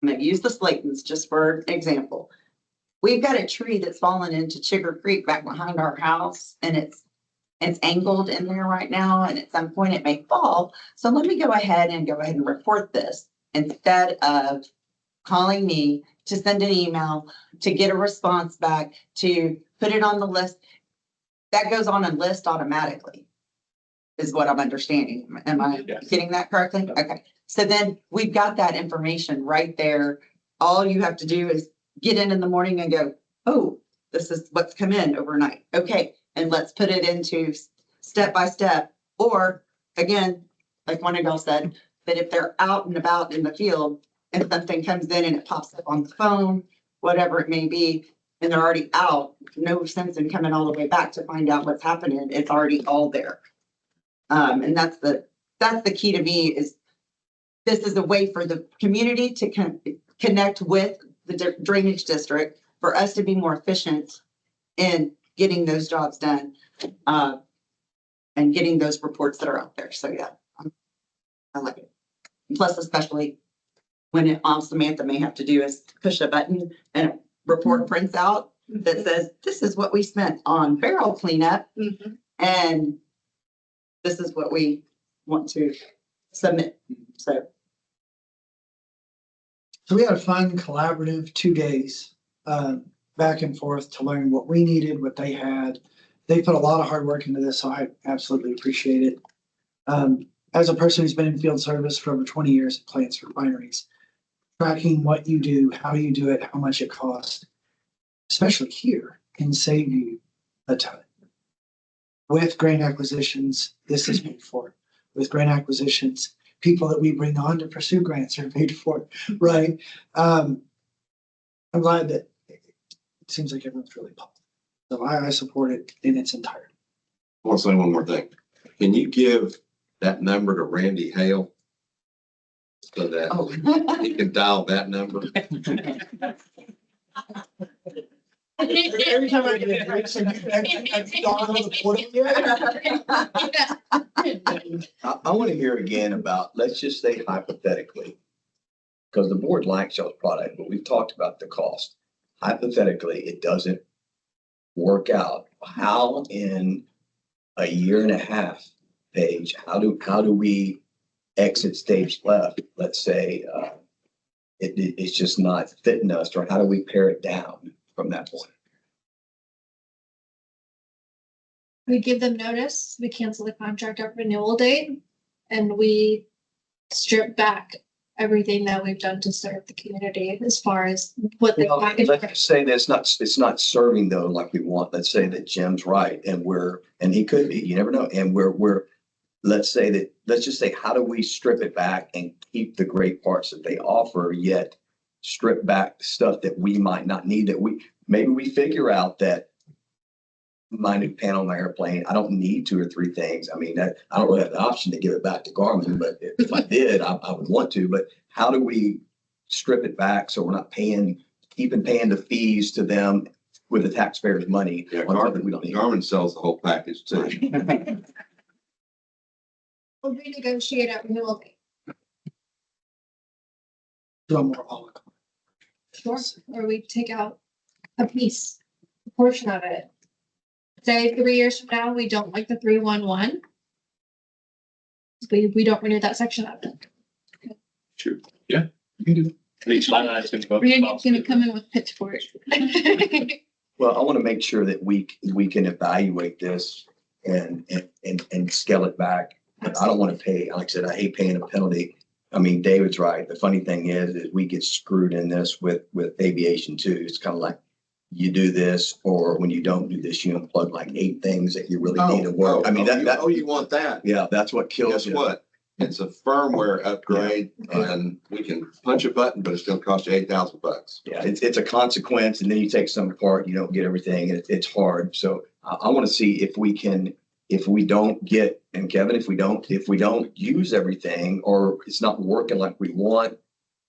I'm going to use the Slaytons just for example. We've got a tree that's fallen into Chigger Creek back behind our house, and it's angled in there right now, and at some point it may fall. So let me go ahead and report this instead of calling me to send an email, to get a response back, to put it on the list. That goes on a list automatically, is what I'm understanding. Am I getting that correctly? Okay. So then we've got that information right there. All you have to do is get in the morning and go, oh, this is what's come in overnight. Okay. And let's put it into step by step. Or again, like one of y'all said, that if they're out and about in the field and something comes in and it pops up on the phone, whatever it may be, and they're already out, no sense in coming all the way back to find out what's happening. It's already all there. And that's the key to me is this is a way for the community to connect with the drainage district for us to be more efficient in getting those jobs done and getting those reports that are out there. So yeah, I like it. Plus, especially when Samantha may have to do is push a button and a report prints out that says, this is what we spent on barrel cleanup. Mm-hmm. And this is what we want to submit. So we had a fun collaborative 2 days, back and forth to learn what we needed, what they had. They put a lot of hard work into this, so I absolutely appreciate it. As a person who's been in field service for over 20 years at plants, refineries, tracking what you do, how you do it, how much it costs, especially here, can save you a ton. with grant acquisitions, this is paid for. With grant acquisitions, people that we bring on to pursue grants are paid for, right? I'm glad that it seems like everyone's really pumped. So I support it in its entirety. I want to say one more thing. Can you give that number to Randy Hale? So that Oh. he can dial that number? Every time I get a break, so I've gone on the portal here. I want to hear again about, let's just say hypothetically, because the board likes y'all's product, but we've talked about the cost. Hypothetically, it doesn't work out. How in a year and a half, Paige, how do we exit stage left? Let's say it's just not fitting us, or how do we pare it down from that point? We give them notice, we cancel the contract at renewal date, and we strip back everything that we've done to serve the community as far as what the Well, package. let's just say that it's not serving though like we want. Let's say that Jim's right and he could be, you never know. And let's just say, how do we strip it back and keep the great parts that they offer, yet strip back stuff that we might not need, that maybe we figure out that my new panel on my airplane, I don't need 2 or 3 things. I mean, I don't really have the option to give it back to Garmin, but if I did, I would want to. But how do we strip it back so we're not keeping paying the fees to them with the taxpayers' money? Yeah, on something we don't need? Garmin sells the whole package too. We'll renegotiate at renewal date. Do a more all. Sure. Or we take out a piece, a portion of it. Say 3 years from now, we don't like the 311. We don't renew that section of it. Sure. Yeah. You can do it. Each line item's gonna go. Randy's gonna come in with pitchfork. Well, I want to make sure that we can evaluate this and scale it back. But I don't want to pay, like I said, I hate paying a penalty. I mean, David's right. The funny thing is we get screwed in this with aviation too. It's kind of like you do this, or when you don't do this, you unplug like 8 things that you really need to work. I mean, you want that? yeah, that's what kills Guess you. what? It's a firmware upgrade and we can punch a button, but it's gonna cost you $8,000. Yeah, it's a consequence, and then you take some apart, you don't get everything, and it's hard. So I want to see if we don't get, and Kevin, if we don't use everything, or it's not working like we want,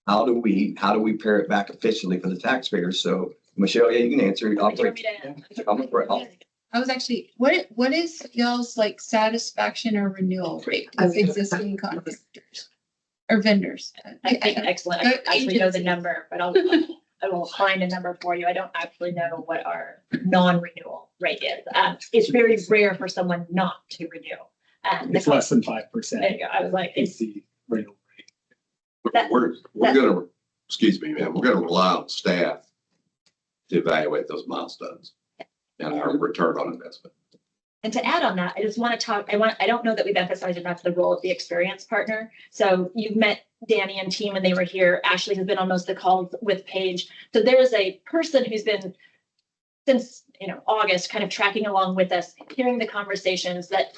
how do we pare it back efficiently for the taxpayers? So Michelle, yeah, you can answer. I was actually, what is y'all's like satisfaction or renewal rate with existing contractors or vendors? I think excellent. I actually know the number, but I will find a number for you. I don't actually know what our non-renewal rate is. It's very rare for someone not to renew. It's less than 5%. There you go. I was like, Is it's, the renewal rate. We're gonna, excuse me, man, we're gonna rely on staff to evaluate those milestones and our return on investment. and to add on that, I just want to talk, I don't know that we've emphasized enough the role of the experience partner. So you've met Danny and team when they were here. Ashley has been on most of the calls with Paige. So there is a person who's been since, August, kind of tracking along with us, hearing the conversations that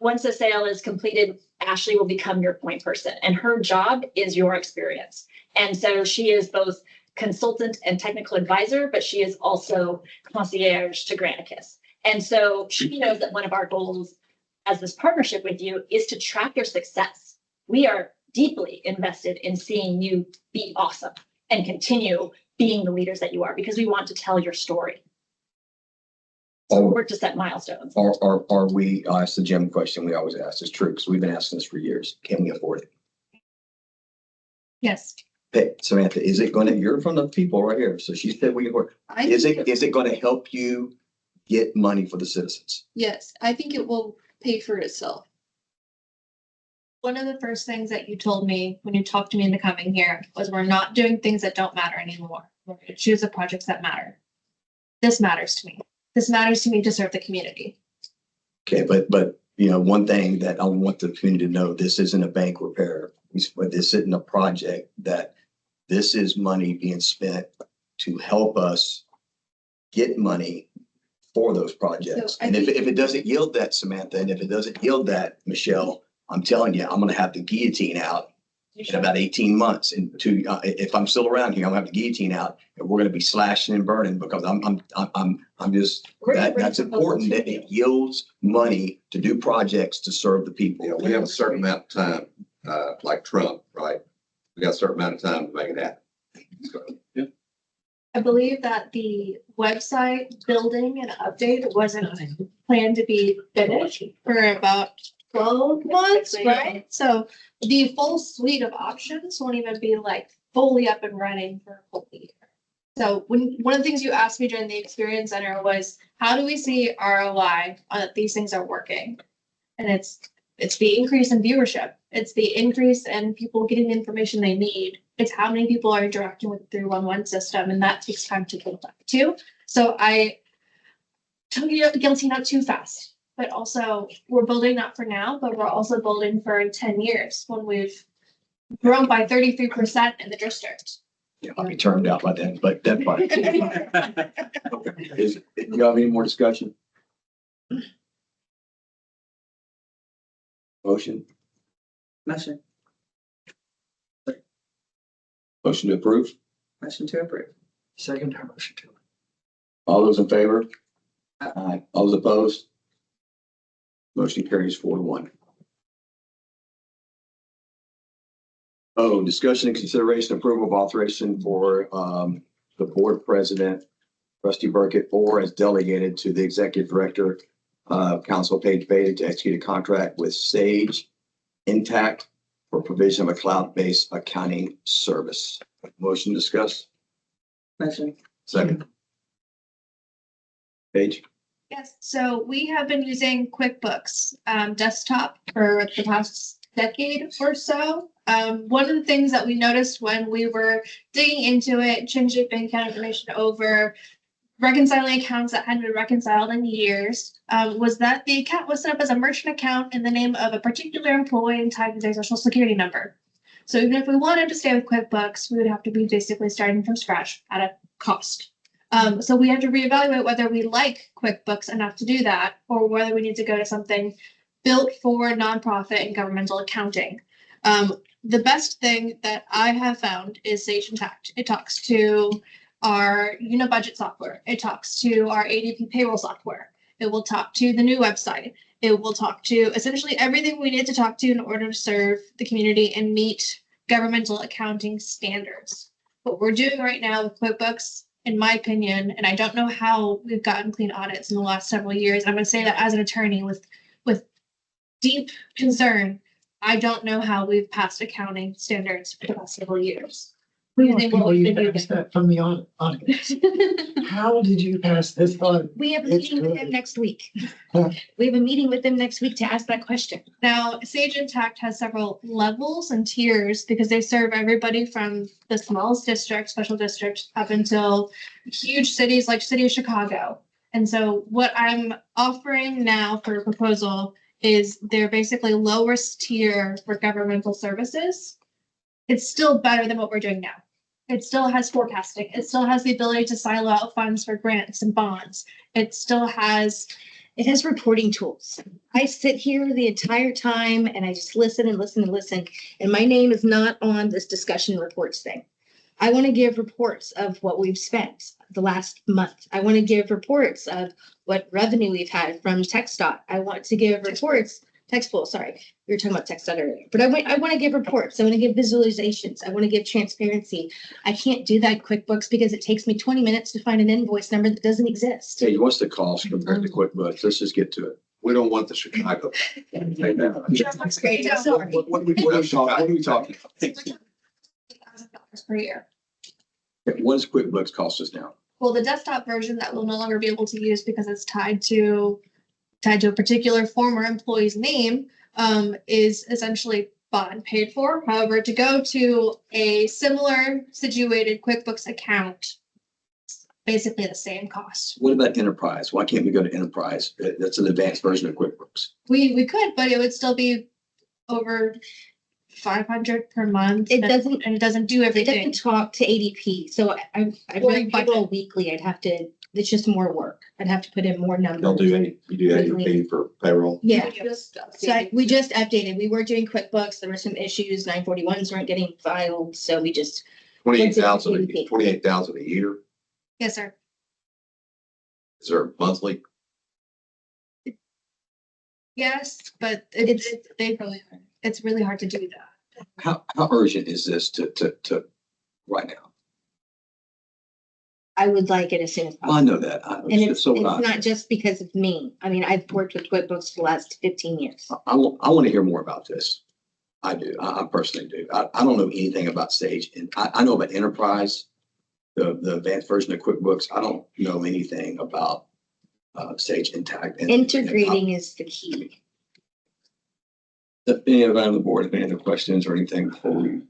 once a sale is completed, Ashley will become your point person, and her job is your experience. And so she is both consultant and technical advisor, but she is also concierge to Granicus. And so she knows that one of our goals as this partnership with you is to track your success. We are deeply invested in seeing you be awesome and continue being the leaders that you are, because we want to tell your story. So we're to set milestones. Are we, I asked the Jim question we always ask, it's true, because we've been asking this for years. Can we afford it? Yes. Hey, Samantha, is it gonna, you're from the people right here, so she said we can work. Is it gonna help you get money for the citizens? Yes, I think it will pay for itself. One of the first things that you told me when you talked to me into coming here was we're not doing things that don't matter anymore. We're going to choose the projects that matter. This matters to me. This matters to me to serve the community. Okay, but one thing that I want the community to know, this isn't a bank repair. This isn't a project, that this is money being spent to help us get money for those projects. So I And if think- it doesn't yield that, Samantha, and if it doesn't yield that, Michelle, I'm telling you, I'm gonna have the guillotine out in about 18 months. And if I'm still around here, I'm gonna have the guillotine out and we're gonna be slashing and burning because I'm just, that's important that it yields money to do projects to serve the people. You know, we have a certain amount of time, like Trump, right? We got a certain amount of time to make it happen. So, I believe that the website building and update wasn't planned to be finished for about 12 months, right? So the full suite of options won't even be like fully up and running for a full year. So one of the things you asked me during the experience center was, how do we see ROI on that these things are working? And it's the increase in viewership. It's the increase in people getting the information they need. It's how many people are interacting with the 311 system, and that takes time to build up too. So I took it guilty not too fast, but also we're building not for now, but we're also building for 10 years when we've grown by 33% in the district. Yeah, I'll be turned out by then, but that part. Okay. You have any more discussion? Motion? Motion, Motion to approve? motion to approve. Second motion to. All those in favor? Aye. All those opposed? Motion carries 4-1. Oh, discussion and consideration approval of authorization for the board president, Rusty Burkett, or as delegated to the executive director, Council Paige Bailey, to execute a contract with Sage Intact for provision of a cloud-based accounting service. Motion discussed. Motion. Second. Paige? Yes, so we have been using QuickBooks desktop for the past decade or so. One of the things that we noticed when we were digging into it, changing bank account information over, reconciling accounts that hadn't been reconciled in years, was that the account was set up as a merchant account in the name of a particular employee and tied to their social security number. So even if we wanted to stay with QuickBooks, we would have to be basically starting from scratch at a cost. So we have to reevaluate whether we like QuickBooks enough to do that, or whether we need to go to something built for nonprofit and governmental accounting. The best thing that I have found is Sage Intact. It talks to our Unibudget software. It talks to our ADP payroll software. It will talk to the new website. It will talk to essentially everything we need to talk to in order to serve the community and meet governmental accounting standards. What we're doing right now with QuickBooks, in my opinion, and I don't know how we've gotten clean audits in the last several years. I'm going to say that as an attorney with deep concern. I don't know how we've passed accounting standards for the past several years. We want people you passed that from the audience. How did you pass this audit? We have a It's meeting with good. them next week. Huh. We have a meeting with them next week to ask that question. Now, Sage Intact has several levels and tiers because they serve everybody from the smallest district, special district, up until huge cities like City of Chicago. And so what I'm offering now for a proposal is they're basically lowest tier for governmental services. It's still better than what we're doing now. It still has forecasting. It still has the ability to silo out funds for grants and bonds. It still has. It has reporting tools. I sit here the entire time and I just listen and listen and listen. And my name is not on this discussion reports thing. I want to give reports of what we've spent the last month. I want to give reports of what revenue we've had from TxDOT. I want to give reports, TextPool, sorry. We were talking about TxDOT earlier, but I want to give reports. I want to give visualizations. I want to give transparency. I can't do that in QuickBooks because it takes me 20 minutes to find an invoice number that doesn't exist. Hey, what's the cost compared to QuickBooks? Let's just get to it. We don't want the Chicago. Take that. That's great. Sorry. What are we talking? $1,000 per year. What does QuickBooks cost us now? Well, the desktop version that we'll no longer be able to use because it's tied to a particular former employee's name is essentially bought and paid for. However, to go to a similar situated QuickBooks account, it's basically the same cost. What about Enterprise? Why can't we go to Enterprise? That's an advanced version of QuickBooks. We could, but it would still be over 500 per month. It doesn't, and it doesn't do it everything. doesn't talk to ADP. So I Or run budget. payroll weekly. I'd have to it's just more work. I'd have to put in more numbers. Y'all do any, you do ADP for payroll? Yeah, we just updated. We were doing QuickBooks. There were some issues. 941s weren't getting filed, so we just. 28,000, ADP. 28,000 a year. Yes, sir. Is there monthly? Yes, but it's really hard to do that. How urgent is this to right now? I would like it as soon as Well, I possible. know that. And it's So not just because of me. I mean, I've worked with QuickBooks for the last 15 years. I want to hear more about this. I do. I personally do. I don't know anything about Sage, and I know about Enterprise, the advanced version of QuickBooks. I don't know anything about Sage Intact. Integrating is the key. Any of on the board have any other questions or anything before we,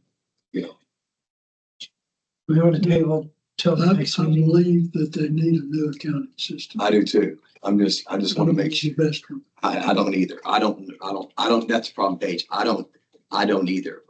We want to table till the next meeting. Believe that they need a new accounting system. I do too. I just want to make sure. The best one. I don't either. I don't, that's the problem, Paige. I don't either.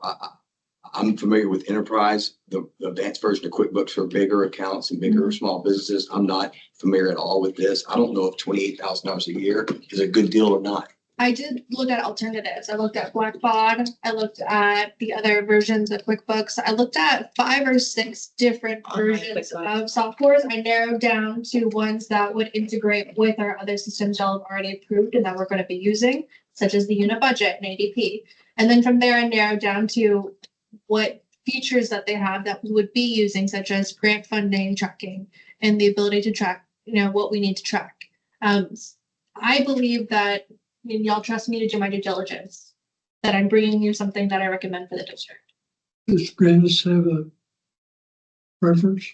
I'm familiar with Enterprise, the advanced version of QuickBooks for bigger accounts and bigger small businesses. I'm not familiar at all with this. I don't know if $28,000 a year is a good deal or not. I did look at alternatives. I looked at Blackbaud. I looked at the other versions of QuickBooks. I looked at 5 or 6 different versions of softwares. I narrowed down to ones that would integrate with our other systems y'all have already approved and that we're going to be using, such as the Unibudget and ADP. And then from there, I narrowed down to what features that they have that we would be using, such as grant funding tracking and the ability to track, what we need to track. I believe that, y'all trust me to do my due diligence, that I'm bringing you something that I recommend for the district. Does Grandis have a preference?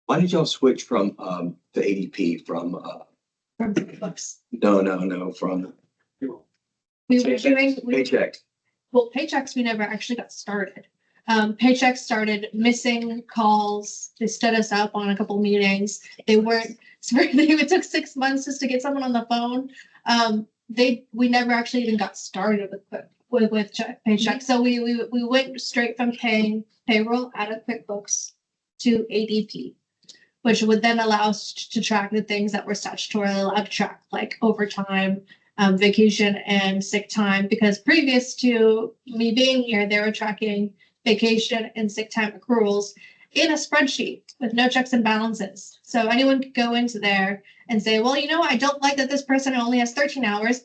Why did y'all switch from the ADP from From QuickBooks. no, from We were doing, Paychex? well, Paychecks, we never actually got started. Paychecks started missing calls. They stood us up on a couple meetings. It took 6 months just to get someone on the phone. We never actually even got started with Paycheck. So we went straight from paying payroll out of QuickBooks to ADP, which would then allow us to track the things that were statutorily allowed to track, like overtime, vacation and sick time, because previous to me being here, they were tracking vacation and sick time accruals in a spreadsheet with no checks and balances. So anyone could go into there and say, well, I don't like that this person only has 13 hours.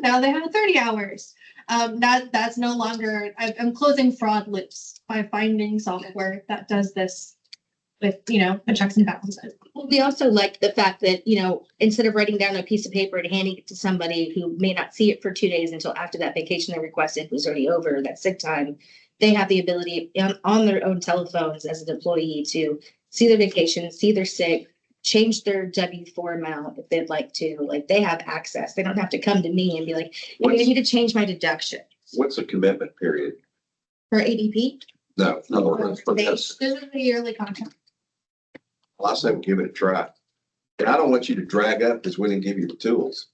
Now they have 30 hours. That's no longer, I'm closing fraud loops by finding software that does this with, the checks and balances. We also like the fact that, instead of writing down a piece of paper and handing it to somebody who may not see it for 2 days until after that vacation they requested was already over, that sick time, they have the ability on their own telephones as an employee to see their vacation, see their sick, change their W-4 amount if they'd like to. Like, they have access. They don't have to come to me and be like, hey, I need to change my deduction. What's the commitment period? For ADP? No, for this. This is a yearly contract. Well, I say we give it a try. And I don't want you to drag up because we didn't give you the tools.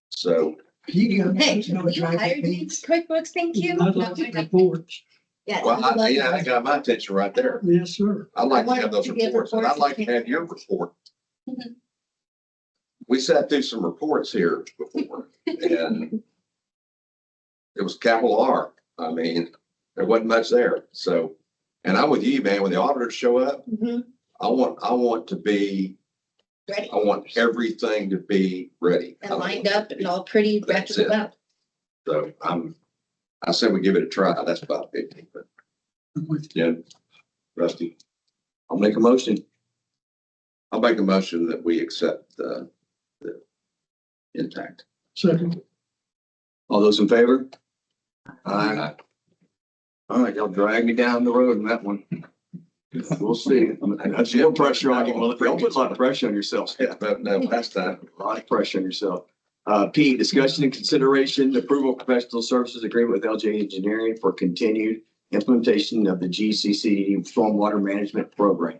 So You got, Hey, you know what you driving hired me means? with QuickBooks, thank you. I'd like to reports. Yeah. well, that got my attention right there. Yes, sir. I'd like to I have those want to give reports, and I'd reports like to to have your report. Mhm. We sat through some reports here before, and it was capital R. I mean, there wasn't much there. So, and I'm with you, man. When the auditors show up, Mhm. I want to be, Ready I want everything to be ready. I and don't lined want up it to and be- all pretty back That's to the it. well. So I said we give it a try. That's about 50, but I'm with you. yeah, Rusty. I'll make a motion. I'll make a motion that we accept the Intact. Second. All those in favor? Aye. All right, y'all drag me down the road in that one. We'll see. That's more pressure on you. Well, don't put a lot of pressure on yourself. Yeah, but no, last time, a lot of pressure on yourself. P, discussion and consideration, approval of professional services agreement with LJ Engineering for continued implementation of the GCCDD stormwater management program.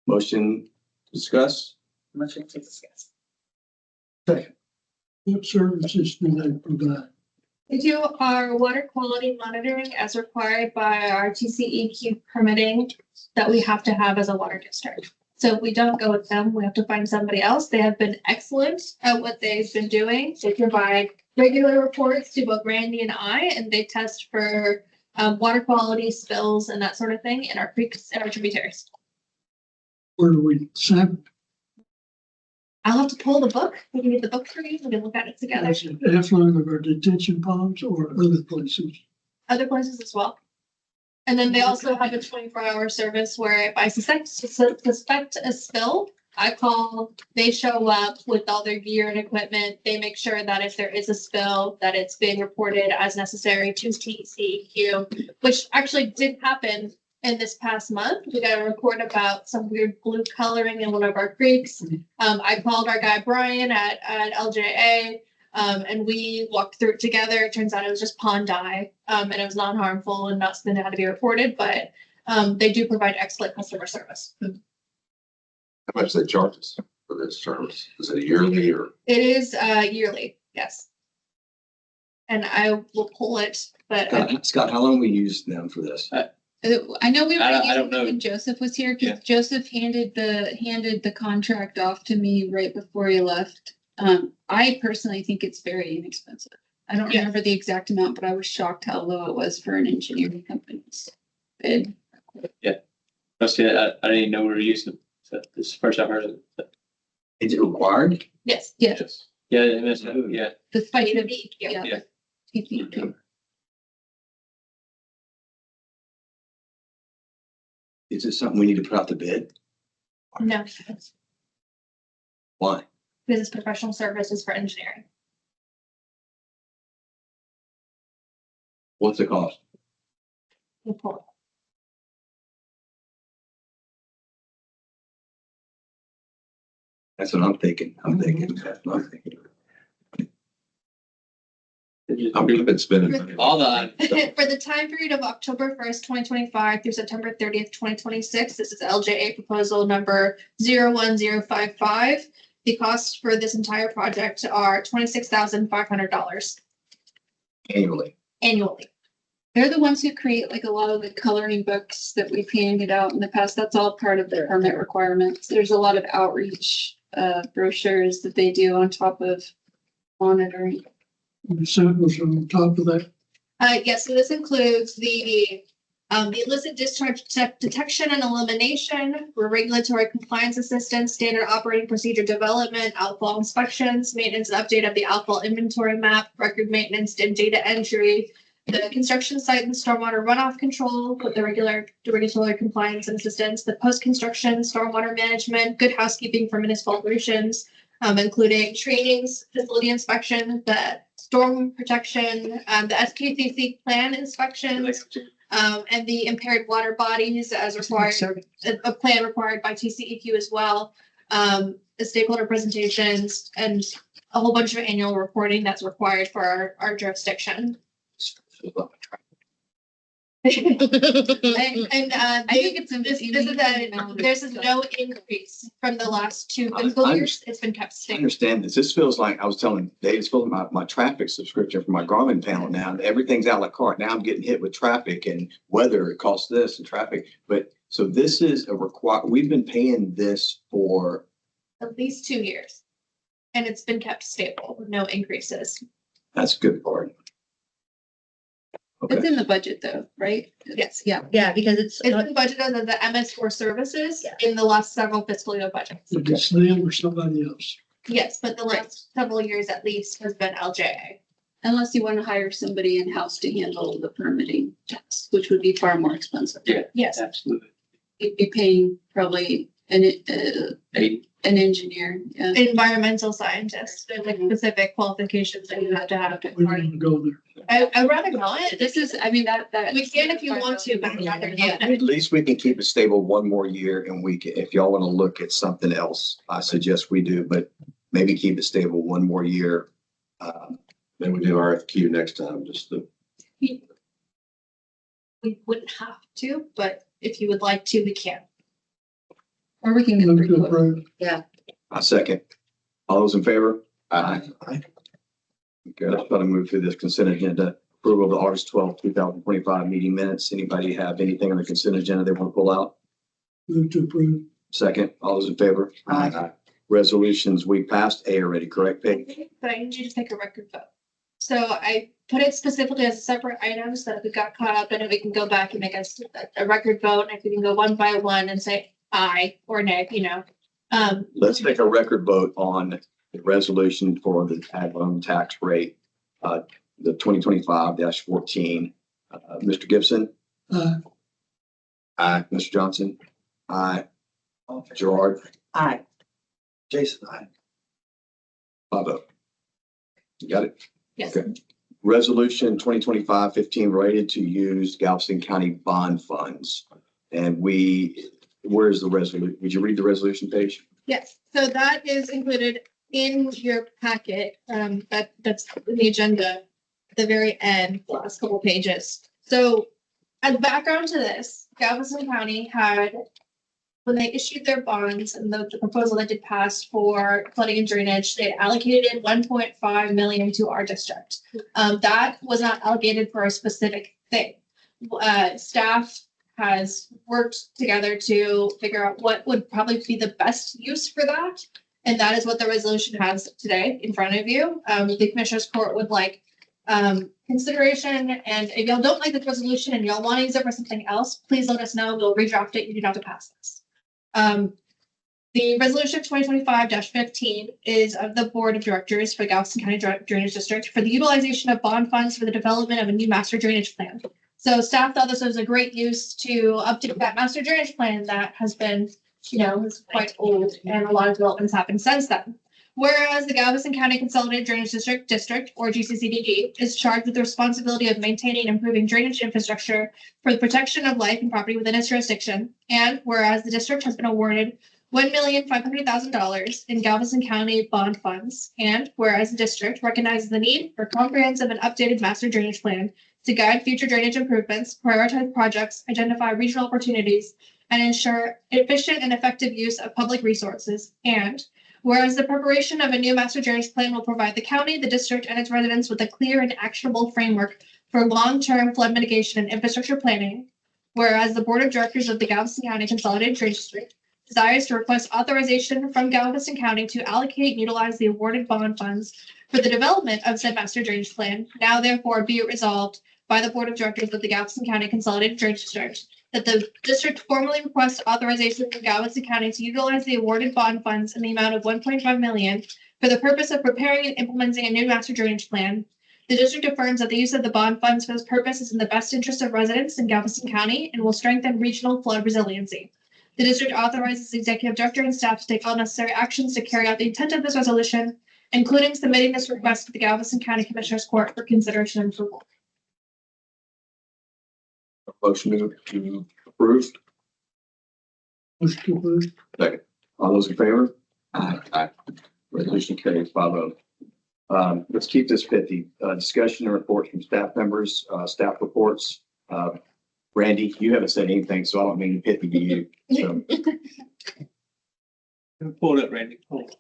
Motion discuss? Motion to discuss. What services do they provide? We do our water quality monitoring as required by our TCEQ permitting that we have to have as a water district. So if we don't go with them, we have to find somebody else. They have been excellent at what they've been doing. They provide regular reports to both Randy and I, and they test for water quality, spills, and that sort of thing in our creeks and our tributaries. Where do we sample? I'll have to pull the book. We can get the book for you. We can look at it together. Is it effluent of our detention ponds or other places? Other places as well. And then they also have a 24-hour service where if I suspect a spill, I call, they show up with all their gear and equipment. They make sure that if there is a spill, that it's being reported as necessary to TCEQ, which actually did happen in this past month. We got a report about some weird blue coloring in one of our creeks. I called our guy Brian at LJA. And we walked through it together. It turns out it was just pond dye, and it was non-harmful and not something that had to be reported, but they do provide excellent customer service. How much they charge us for this service? Is it a yearly or? It is yearly, yes. And I will pull it, but Scott, how long we used them for this? I know we were I don't using know. it when Joseph was here, Yeah. because Joseph handed the contract off to me right before he left. I personally think it's very inexpensive. I don't Yeah. remember the exact amount, but I was shocked how low it was for an engineering company's bid. Mostly, I didn't even know we were using them. So this is the first I've heard of it. Is it required? yes. Yes, Yeah, yeah. the site of, Yeah. yeah. TCEQ. Is it something we need to put out to bid? No, Why? business professional services for engineering. What's the cost? We'll pull it. That's what I'm thinking. I'm thinking. That's what I'm thinking. I'm been spending money. All the, For the time period of October 1st, 2025 through September 30th, 2026, this is LJA proposal number 01055. The costs for this entire project are $26,500 Annually. annually. They're the ones who create like a lot of the coloring books that we've handed out in the past. That's all part of their permit requirements. There's a lot of outreach brochures that they do on top of monitoring. The samples on top of that. Yes, so this includes the illicit discharge detection and elimination, regulatory compliance assistance, standard operating procedure development, outfall inspections, maintenance and update of the outfall inventory map, record maintenance and data entry, the construction site and stormwater runoff control with the regulatory compliance and assistance, the post-construction stormwater management, good housekeeping for municipal operations, including trainings, facility inspection, the storm protection, the SKCC plan inspections, and the impaired water bodies as required, a plan required by TCEQ as well, the stakeholder presentations, and a whole bunch of annual reporting that's required for our jurisdiction. And I think it's there's no increase from the last two I- fiscal I years. It's been kept I stable. understand this. This feels like, I was telling Dave, it's feeling my traffic subscription for my Garmin panel now. Everything's a la carte. Now I'm getting hit with traffic and weather. It costs this and traffic. But so this is we've been paying this for, At least 2 years. And it's been kept stable, with no increases. that's a good part. It's Okay. in the budget though, right? Yes. Yeah. Yeah, because it's, It's been budgeted under the MS4 services in the last several fiscal year budgets. If it's them or somebody else. Yes, but the last several years at least has been LJA. Unless you want to hire somebody in-house to handle the permitting tasks, which would be far more expensive. Yeah. Yes. Absolutely. You'd be paying probably an engineer. Yeah. Environmental scientist, there's like specific qualifications that you have to have. We don't want to go there. I'd rather not. This is, I mean, that. We can if you want to, but I'd rather not. At least we can keep it stable one more year and we can, if y'all want to look at something else, I suggest we do, but maybe keep it stable one more year. Then we do RFQ next time, just to. We wouldn't have to, but if you would like to, we can. Or we can get a Move to free quote. approve. I second. All those in favor? Aye. Okay, let's try to move through this consent agenda. Approval of the August 2025 meeting minutes. Anybody have anything on the consent agenda they want to pull out? Move to approve. Second, all those in favor? Aye. Resolutions, we passed A already, correct, Peg? But I need you to take a record vote. So I put it specifically as a separate item so that if we got caught up in it, we can go back and make a record vote. And if we can go one by one and say aye or nay, you know. Let's take a record vote on the resolution for the ad valorem tax rate, the 2025-14. Mr. Gibson? Aye. Aye. Mr. Johnson? Aye. Gerard? Aye. Jason, I. 5-0. You got it? Yes. Okay. Resolution 2025-15 related to use Galveston County bond funds. And where's the resolution? Would you read the resolution page? Yes, so that is included in your packet, that's in the agenda, at the very end, the last couple pages. So as background to this, Galveston County had, when they issued their bonds and the proposal that did pass for flooding and drainage, they allocated 1.5 million to our district. That was not allocated for a specific thing. Staff has worked together to figure out what would probably be the best use for that. And that is what the resolution has today in front of you. The Commissioners Court would like consideration, and if y'all don't like this resolution and y'all want to use it for something else, please let us know. We'll redraft it. You do not have to pass this. The resolution 2025-15 is of the Board of Directors for Galveston County Drainage District for the utilization of bond funds for the development of a new master drainage plan. So staff thought this was a great use to update that master drainage plan that has been, is quite old, and a lot of developments happened since then. Whereas the Galveston County Consolidated Drainage District, or GCCDD, is charged with the responsibility of maintaining and improving drainage infrastructure for the protection of life and property within its jurisdiction. And whereas the district has been awarded $1,500,000 in Galveston County bond funds. And whereas the district recognizes the need for comprehensive and updated master drainage plan to guide future drainage improvements, prioritize projects, identify regional opportunities, and ensure efficient and effective use of public resources. And whereas the preparation of a new master drainage plan will provide the county, the district, and its residents with a clear and actionable framework for long-term flood mitigation and infrastructure planning. Whereas the Board of Directors of the Galveston County Consolidated Drainage District desires to request authorization from Galveston County to allocate and utilize the awarded bond funds for the development of said master drainage plan. Now therefore be it resolved by the Board of Directors of the Galveston County Consolidated Drainage District that the district formally requests authorization from Galveston County to utilize the awarded bond funds in the amount of 1.5 million for the purpose of preparing and implementing a new master drainage plan. The district affirms that the use of the bond funds for this purpose is in the best interest of residents in Galveston County and will strengthen regional flood resiliency. The district authorizes the executive director and staff to take all necessary actions to carry out the intent of this resolution, including submitting this request to the Galveston County Commissioners Court for consideration and approval. Motion to approve. Motion to approve. Second. All those in favor? Aye. Aye. Resolution carries 5-0. Let's keep this 50. Discussion and reports from staff members, staff reports. Randy, you haven't said anything, so I don't mean to pithy to you. So. Pull it up, Randy. Pull it.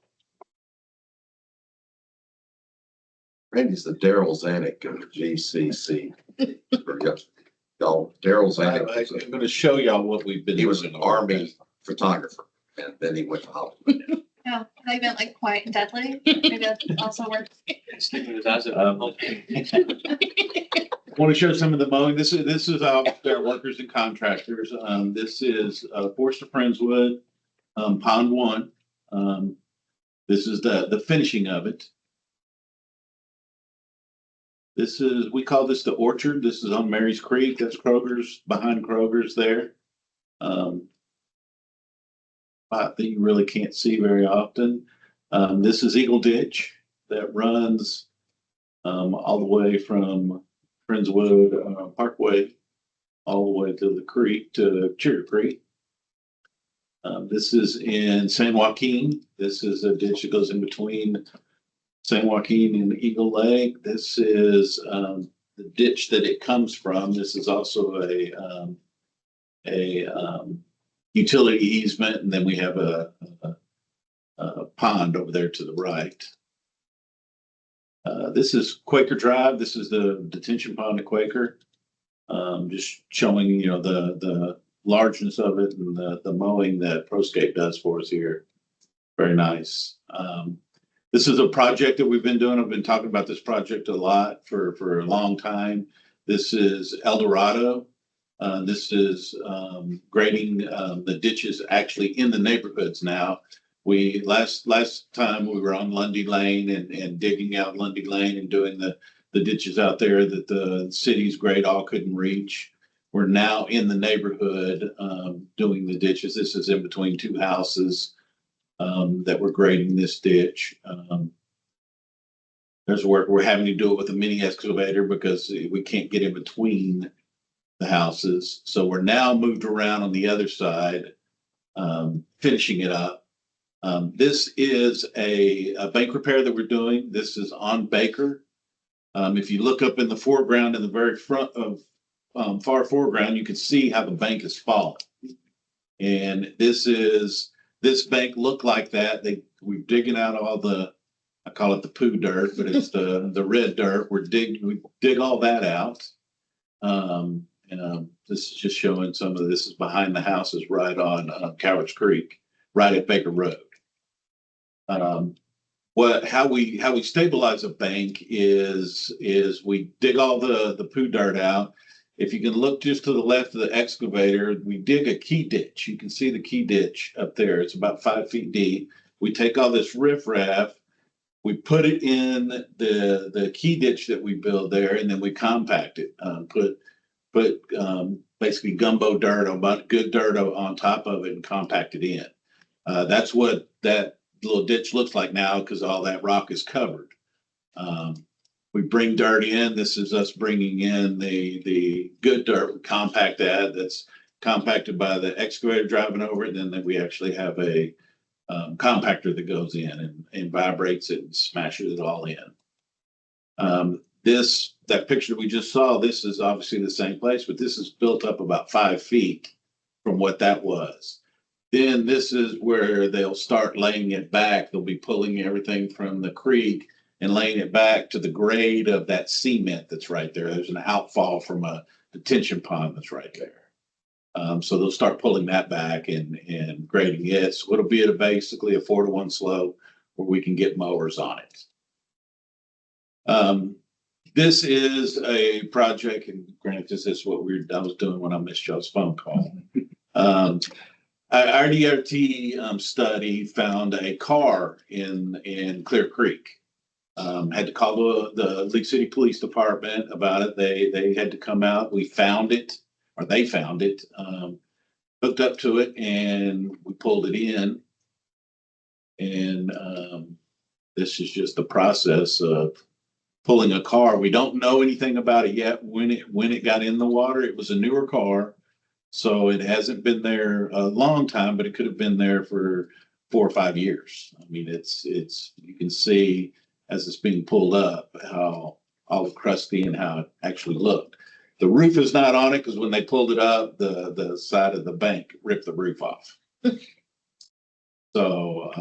Randy's the Daryl Zanuck of the GCC. Y'all, Daryl Zanuck. I'm gonna show y'all what we've been. He was an Army photographer, and then he went to Hollywood. No, I meant like quiet and deadly. Maybe that also works. Want to show some of the mowing. This is their workers and contractors. This is Forest of Friendswood, Pond 1. This is the finishing of it. We call this the orchard. This is on Mary's Creek. That's Kroger's, behind Kroger's there. That you really can't see very often. This is Eagle Ditch that runs all the way from Friendswood Parkway all the way to the creek, to Cherry Creek. This is in San Joaquin. This is a ditch that goes in between San Joaquin and Eagle Lake. This is the ditch that it comes from. This is also a utility easement, and then we have a pond over there to the right. This is Quaker Drive. This is the detention pond at Quaker. Just showing, you know, the largeness of it and the mowing that ProScape does for us here. Very nice. This is a project that we've been doing. I've been talking about this project a lot for a long time. This is El Dorado. This is grading the ditches actually in the neighborhoods now. We last time we were on Lundy Lane and digging out Lundy Lane and doing the ditches out there that the city's grade all couldn't reach. We're now in the neighborhood doing the ditches. This is in between two houses that we're grading this ditch. There's work we're having to do it with a mini excavator because we can't get in between the houses. So we're now moved around on the other side, finishing it up. This is a bank repair that we're doing. This is on Baker. If you look up in the foreground, in the very front of far foreground, you can see how the bank is falling. And this bank looked like that. We're digging out all the, I call it the poo dirt, but it's the red dirt. We dig all that out. This is just showing some of this is behind the houses right on Cowards Creek, right at Baker Road. How we stabilize a bank is we dig all the poo dirt out. If you can look just to the left of the excavator, we dig a key ditch. You can see the key ditch up there. It's about 5 feet deep. We take all this riffraff, we put it in the key ditch that we build there, and then we compact it. Put basically gumbo dirt, about good dirt on top of it, and compact it in. That's what that little ditch looks like now because all that rock is covered. We bring dirt in. This is us bringing in the good dirt. We compact that's compacted by the excavator driving over it. And then we actually have a compactor that goes in and vibrates it and smashes it all in. That picture we just saw, this is obviously the same place, but this is built up about 5 feet from what that was. Then this is where they'll start laying it back. They'll be pulling everything from the creek and laying it back to the grade of that cement that's right there. There's an outfall from a detention pond that's right there. So they'll start pulling that back and grading it. So it'll be at basically a 4-to-1 slope where we can get mowers on it. This is a project, and granted, this is what I was doing when I missed y'all's phone call. Our RDRT study found a car in Clear Creek. Had to call the League City Police Department about it. They had to come out. We found it, or they found it, hooked up to it, and we pulled it in. And this is just the process of pulling a car. We don't know anything about it yet. When it got in the water, it was a newer car. So it hasn't been there a long time, but it could have been there for 4 or 5 years. I mean, you can see as it's being pulled up how all crusty and how it actually looked. The roof is not on it because when they pulled it up, the side of the bank ripped the roof off. So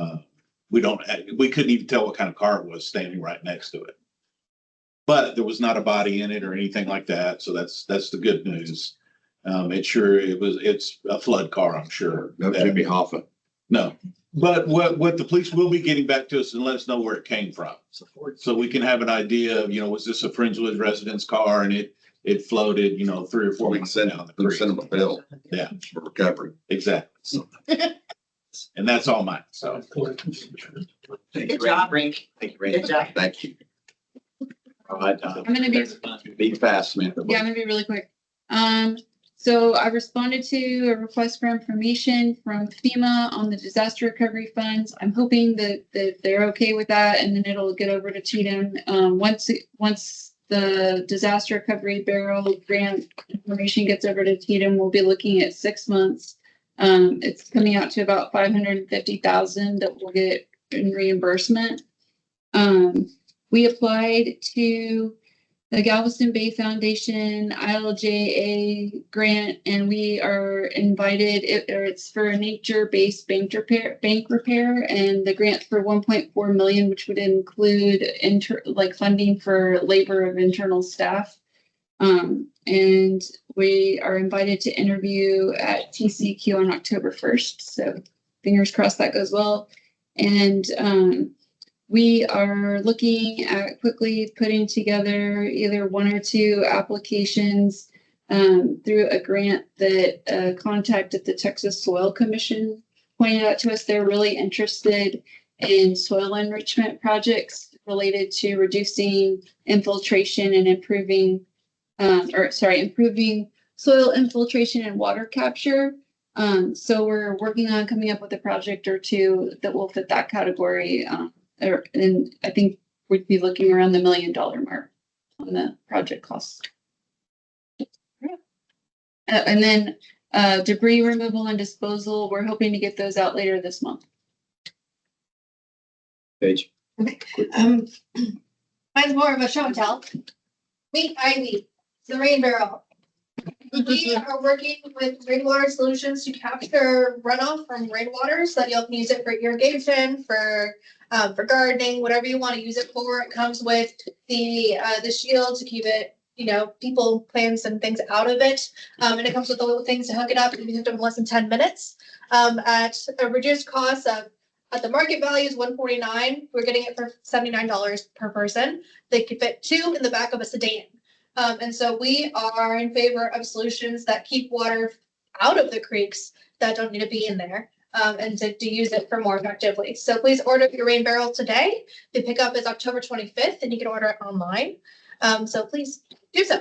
we couldn't even tell what kind of car it was standing right next to it. But there was not a body in it or anything like that. So that's the good news. It's a flood car, I'm sure. No Jimmy Hoffa. No. But what the police will be getting back to us and let us know where it came from. So we can have an idea of, was this a Fringewood residence car and it floated, 3 or 4 weeks down the creek. Send them a bill. Yeah. For recovery. Exactly. And that's all mine. So. Good job, Rick. Thank you, Randy. Good job. Thank you. All right. I'm gonna Be fast, man. Yeah, I'm gonna be really quick. So I responded to a request for information from FEMA on the disaster recovery funds. I'm hoping that they're okay with that, and then it'll get over to Cheatham. Once the disaster recovery barrel grant information gets over to Cheatham, we'll be looking at 6 months. It's coming out to about $550,000 that we'll get in reimbursement. We applied to the Galveston Bay Foundation ILJA grant, and we are invited, it's for a nature-based bank repair, and the grant for 1.4 million, which would include funding for labor of internal staff. And we are invited to interview at TCQ on October 1st. So fingers crossed that goes well. And we are looking at quickly putting together either 1 or 2 applications through a grant that contact at the Texas Soil Commission pointed out to us. They're really interested in soil enrichment projects related to reducing infiltration and improving soil infiltration and water capture. So we're working on coming up with a project or 2 that will fit that category. And I think we'd be looking around the $1 million mark on the project costs. And then debris removal and disposal, we're hoping to get those out later this month. Paige. Mine's more of a show and tell. Meet Ivy, the rain barrel. We are working with rainwater solutions to capture runoff from rainwater so that y'all can use it for irrigation, for gardening, whatever you want to use it for. It comes with the shield to keep it, people, plants, and things out of it. And it comes with the little things to hook it up. You can hook it up in less than 10 minutes. At a reduced cost of, at the market value is $149. We're getting it for $79 per person. They could fit 2 in the back of a sedan. And so we are in favor of solutions that keep water out of the creeks that don't need to be in there, and to use it for more effectively. So please order your rain barrel today. The pickup is October 25th, and you can order it online. So please do so.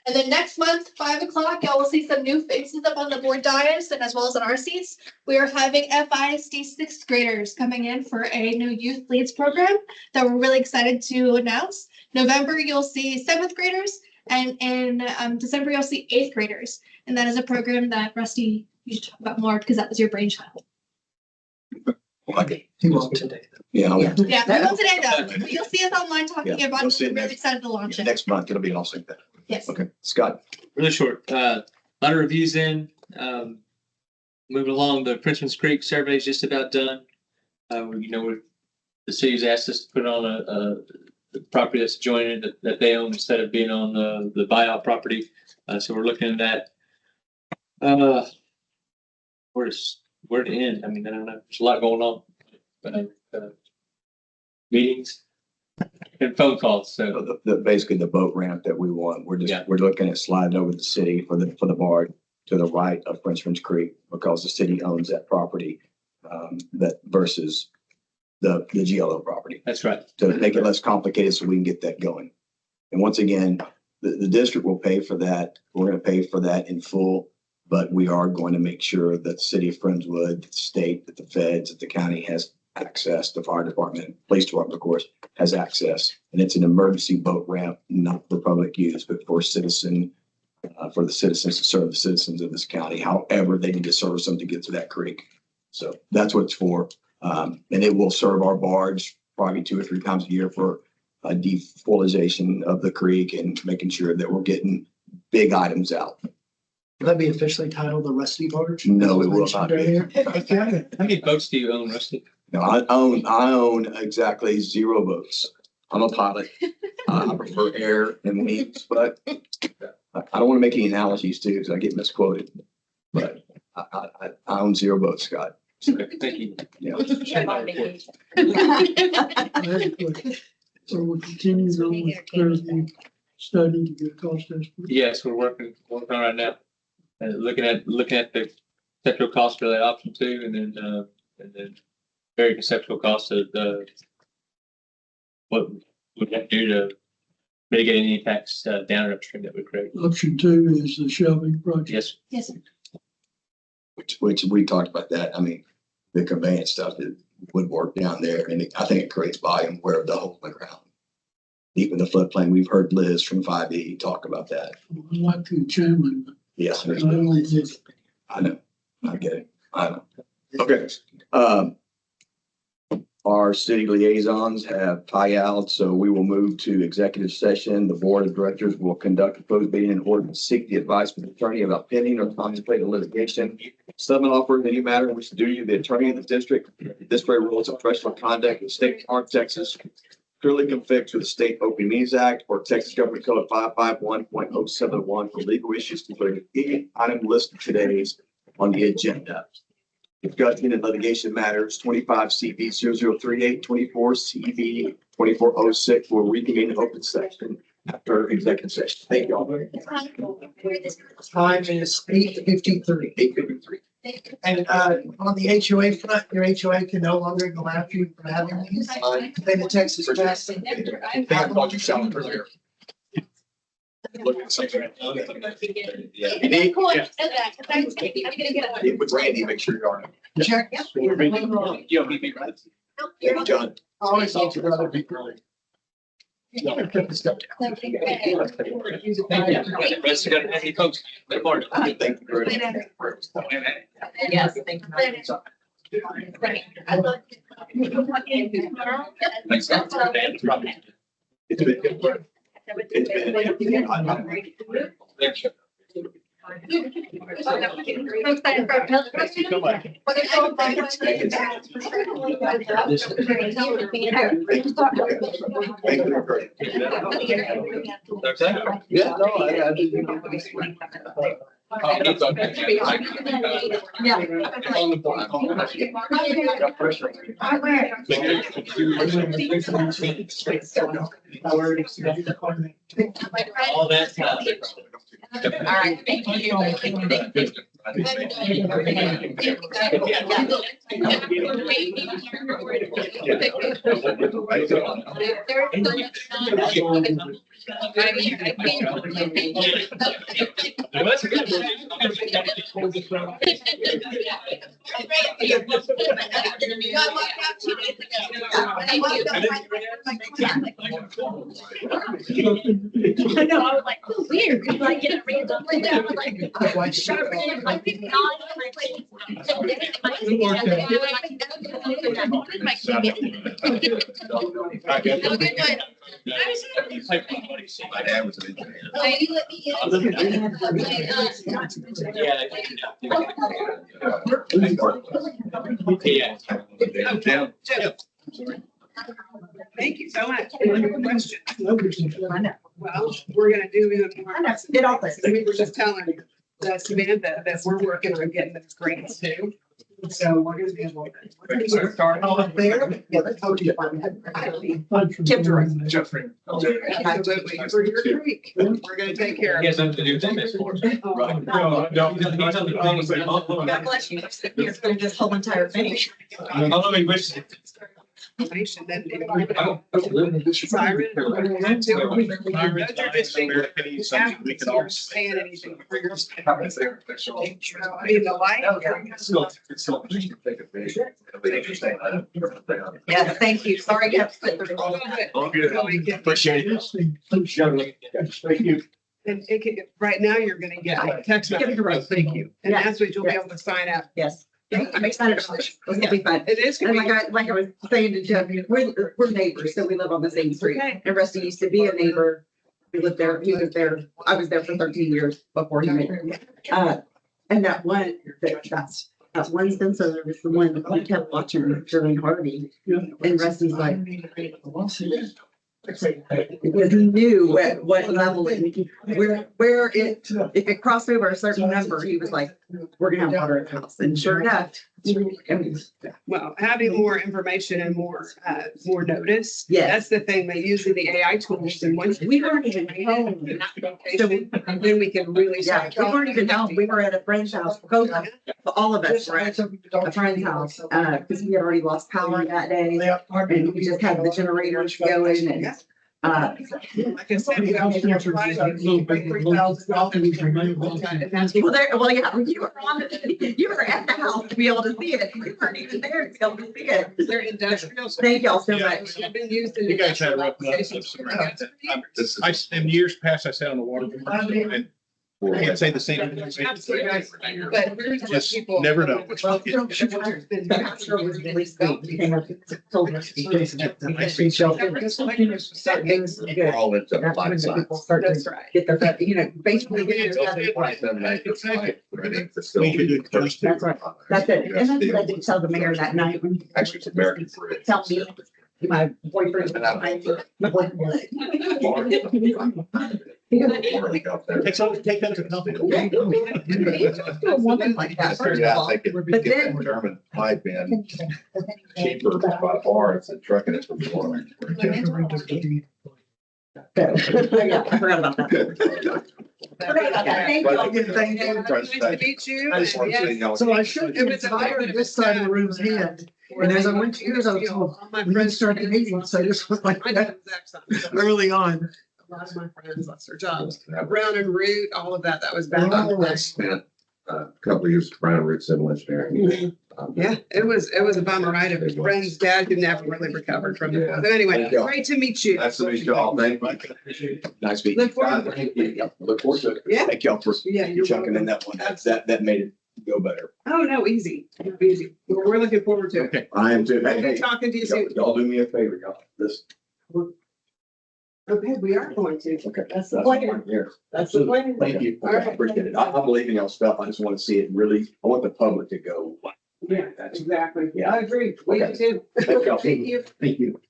And then next month, 5 o'clock, y'all will see some new faces up on the board dais and as well as on our seats. We are having FISD 6th graders coming in for a new youth leads program that we're really excited to announce. November, you'll see 7th graders. And in December, you'll see 8th graders. And that is a program that Rusty, you should talk about more because that was your brainchild. He won't today. Yeah. Yeah, we will today though. But you'll see us online talking Yeah, about you'll it. see it We're really next- excited to launch it. Next month, it'll be all like that. Yes. Okay, Scott. Really short, a lot of reviews in, moving along, the Frenchman's Creek survey is just about done. The city's asked us to put on a property that's adjoining that they own instead of being on the buyout property. So we're looking at that. Where to end? I mean, I don't know. There's a lot going on. Meetings and phone calls. So Basically the boat ramp that we want, we're looking at sliding over the city for the bar to the right of Frenchman's Creek because the city owns that property, that versus the GLO property. That's right. To make it less complicated so we can get that going. And once again, the district will pay for that. We're going to pay for that in full, but we are going to make sure that the city of Friendswood, the state, that the feds, that the county has access, the fire department, police department, of course, has access. And it's an emergency boat ramp, not for public use, but for the citizens to serve the citizens of this county. However, they need to service them to get to that creek. So that's what it's for. And it will serve our barge probably 2 or 3 times a year for a defuelization of the creek and making sure that we're getting big items out. Will that be officially titled the Rusty Barge? No, it will not be. Okay. how many boats do you own, Rusty? No, I own exactly 0 boats. I'm a pilot. I prefer air and wings, but I don't want to make any analogies too, because I get misquoted. But I own 0 boats, Scott. Okay, thank you. Yeah. So we'll continue on with the study to get a cost estimate. Yes, we're working on right now. Looking at the conceptual cost for that option 2, and then very conceptual cost of what we have to do to mitigate any impacts down or upstream that we create. Option 2 is the shelving project. Yes. Yes, sir. Which we talked about that. I mean, the conveyance stuff that would work down there, and I think it creates volume where the hole in the ground. Deep in the floodplain, we've heard Liz from 5E talk about that. I like the channeling, but Yes, I don't think I know. I get it. I know. Okay. Our city liaisons have tie-out, so we will move to executive session. The board of directors will conduct a closed meeting in order to seek the advice of the attorney about pending or contemplated litigation. Settlement offer in any matter in which the duty of the attorney of the district, rules of professional conduct in the state of Park, Texas, clearly conflicts with the State Open Meetings Act or Texas Government Code 551.071 for legal issues, including any item listed today's on the agenda. Discussion and litigation matters 25 CV 0038, 24 CV 2406 will reconvene in open session after executive session. Thank you all. Time is 8:53. 8:53. And on the HOA front, your HOA can no longer go after you for having these. Pay the Texas Gas. I think I called you Sean earlier. Look at something. Yeah. You need, Cool. That. I'm gonna get meet with Randy, make sure you're on it. Check. You don't need me, right? John. Always thought you'd rather be early. Thank you. Rest of the folks. Good morning. Thank you very much. Yes, thank you. Thanks. It's been good work. It's been. Thank you. Yeah, no, I didn't. Yeah. On the board. All that time. All right, thank you. I know, I was like, oh, weird, because I get it randomly down, like, sharp, and like, not my place. My dad was an engineer. Yeah. Thank you so much. Question. Well, we're gonna do even more. Get off this. We were just telling Samantha that we're working on getting those grants too. So we're gonna be able to start off there. Yeah, the code department. Kim Jordan. Absolutely. For your creek, we're gonna take care of He it. has nothing to do with this for us. Right. God bless you. You're through this whole entire thing. Although he wishes. Information that. Siren. We can all. Saying anything for your. I mean, the light. Yeah, thank you. Sorry, you have to sit through all of All good. Appreciate it. Thank you. And it can, right now, you're gonna get a text message, thank you, and Yeah. that's what you'll be able to sign up. Yes. I'm excited about it. It's gonna be fun. It is And gonna be. like I was saying to Jeff, we're neighbors, so we live on the same street. Okay. And Rusty used to be a neighbor. We lived there, he lived there, I was there for 13 years before he moved. And that one sensor was the one that we kept watching during Harvey. And Rusty's like, because he knew at what level it, where it, if it crossed over a certain number, he was like, we're gonna have water at the house. And sure enough. Well, having more information and more notice. Yes. That's the thing, they use the AI tools and once. We weren't even home. Then we can really. Yeah, we weren't even home. We were at a friend's house, both of all of us were at a friend's house, because we had already lost power that day. And we just had the generators going and, Like I said, you have to provide like $3,000. And that's. well, yeah, you were at the house to be able to see it. You weren't even there to be able to see it. They're industrial. Thank y'all so Yeah. much. Have been used in. You guys had rough applications. in years past, I sat on the water board and I can't say the same. But we're just Just people. never know. We're all into applied science. That's right. Get their, you know, basically. Make it ready facility. That's right. That's it. And that's what I did tell the mayor that night when. Actually, it's American Bridge. Tell me, my boyfriend. My boyfriend. Take that to the company. Woman like that, first of all. But then- German pipe in cheaper by far than trucking it from Florida. Yeah, I forgot about that. Forgot about that. Thank you. Thank you. Nice to meet you. I- And yes, So I shook the entire this side of the room's hand, and as I went to yours, I was told, all my we didn't friends. start the meeting, so I just went like I know that exactly. early on. A lot of my friends lost their jobs. Brown and Root, all of that, that was back. I spent a couple of years at Brown Root Civil Engineering. Yeah, it was a bummer. I had a friend's dad who never really recovered from it. So anyway, Thank you. great to meet you. Nice to meet you all. Thank you. Nice meeting. Look forward to you. Look forward to it. Yeah. Thank y'all for Yeah, you're chunking in that one. That made it go better. Oh, no, easy, easy. We're looking forward to it. I am too. Hey, Good hey, talking to you soon. y'all do me a favor, y'all. This. Okay, we are going to. Okay. That's the plan. Here. That's the plan. Thank you. All right. I appreciate it. I believe in y'all stuff. I just want to see it really, I want the public to go. wow. Yeah, exactly. Yeah, I agree. We do Okay. too. Thank y'all. Thank you. Thank you.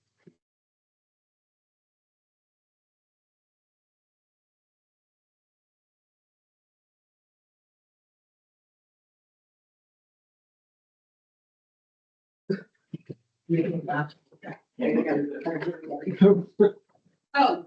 Oh.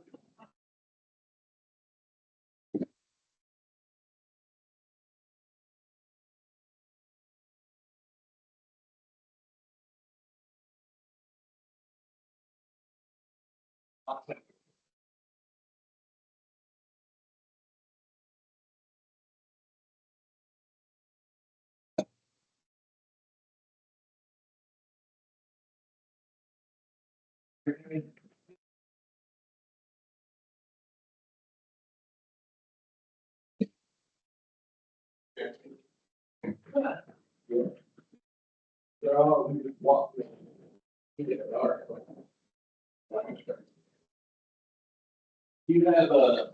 You have a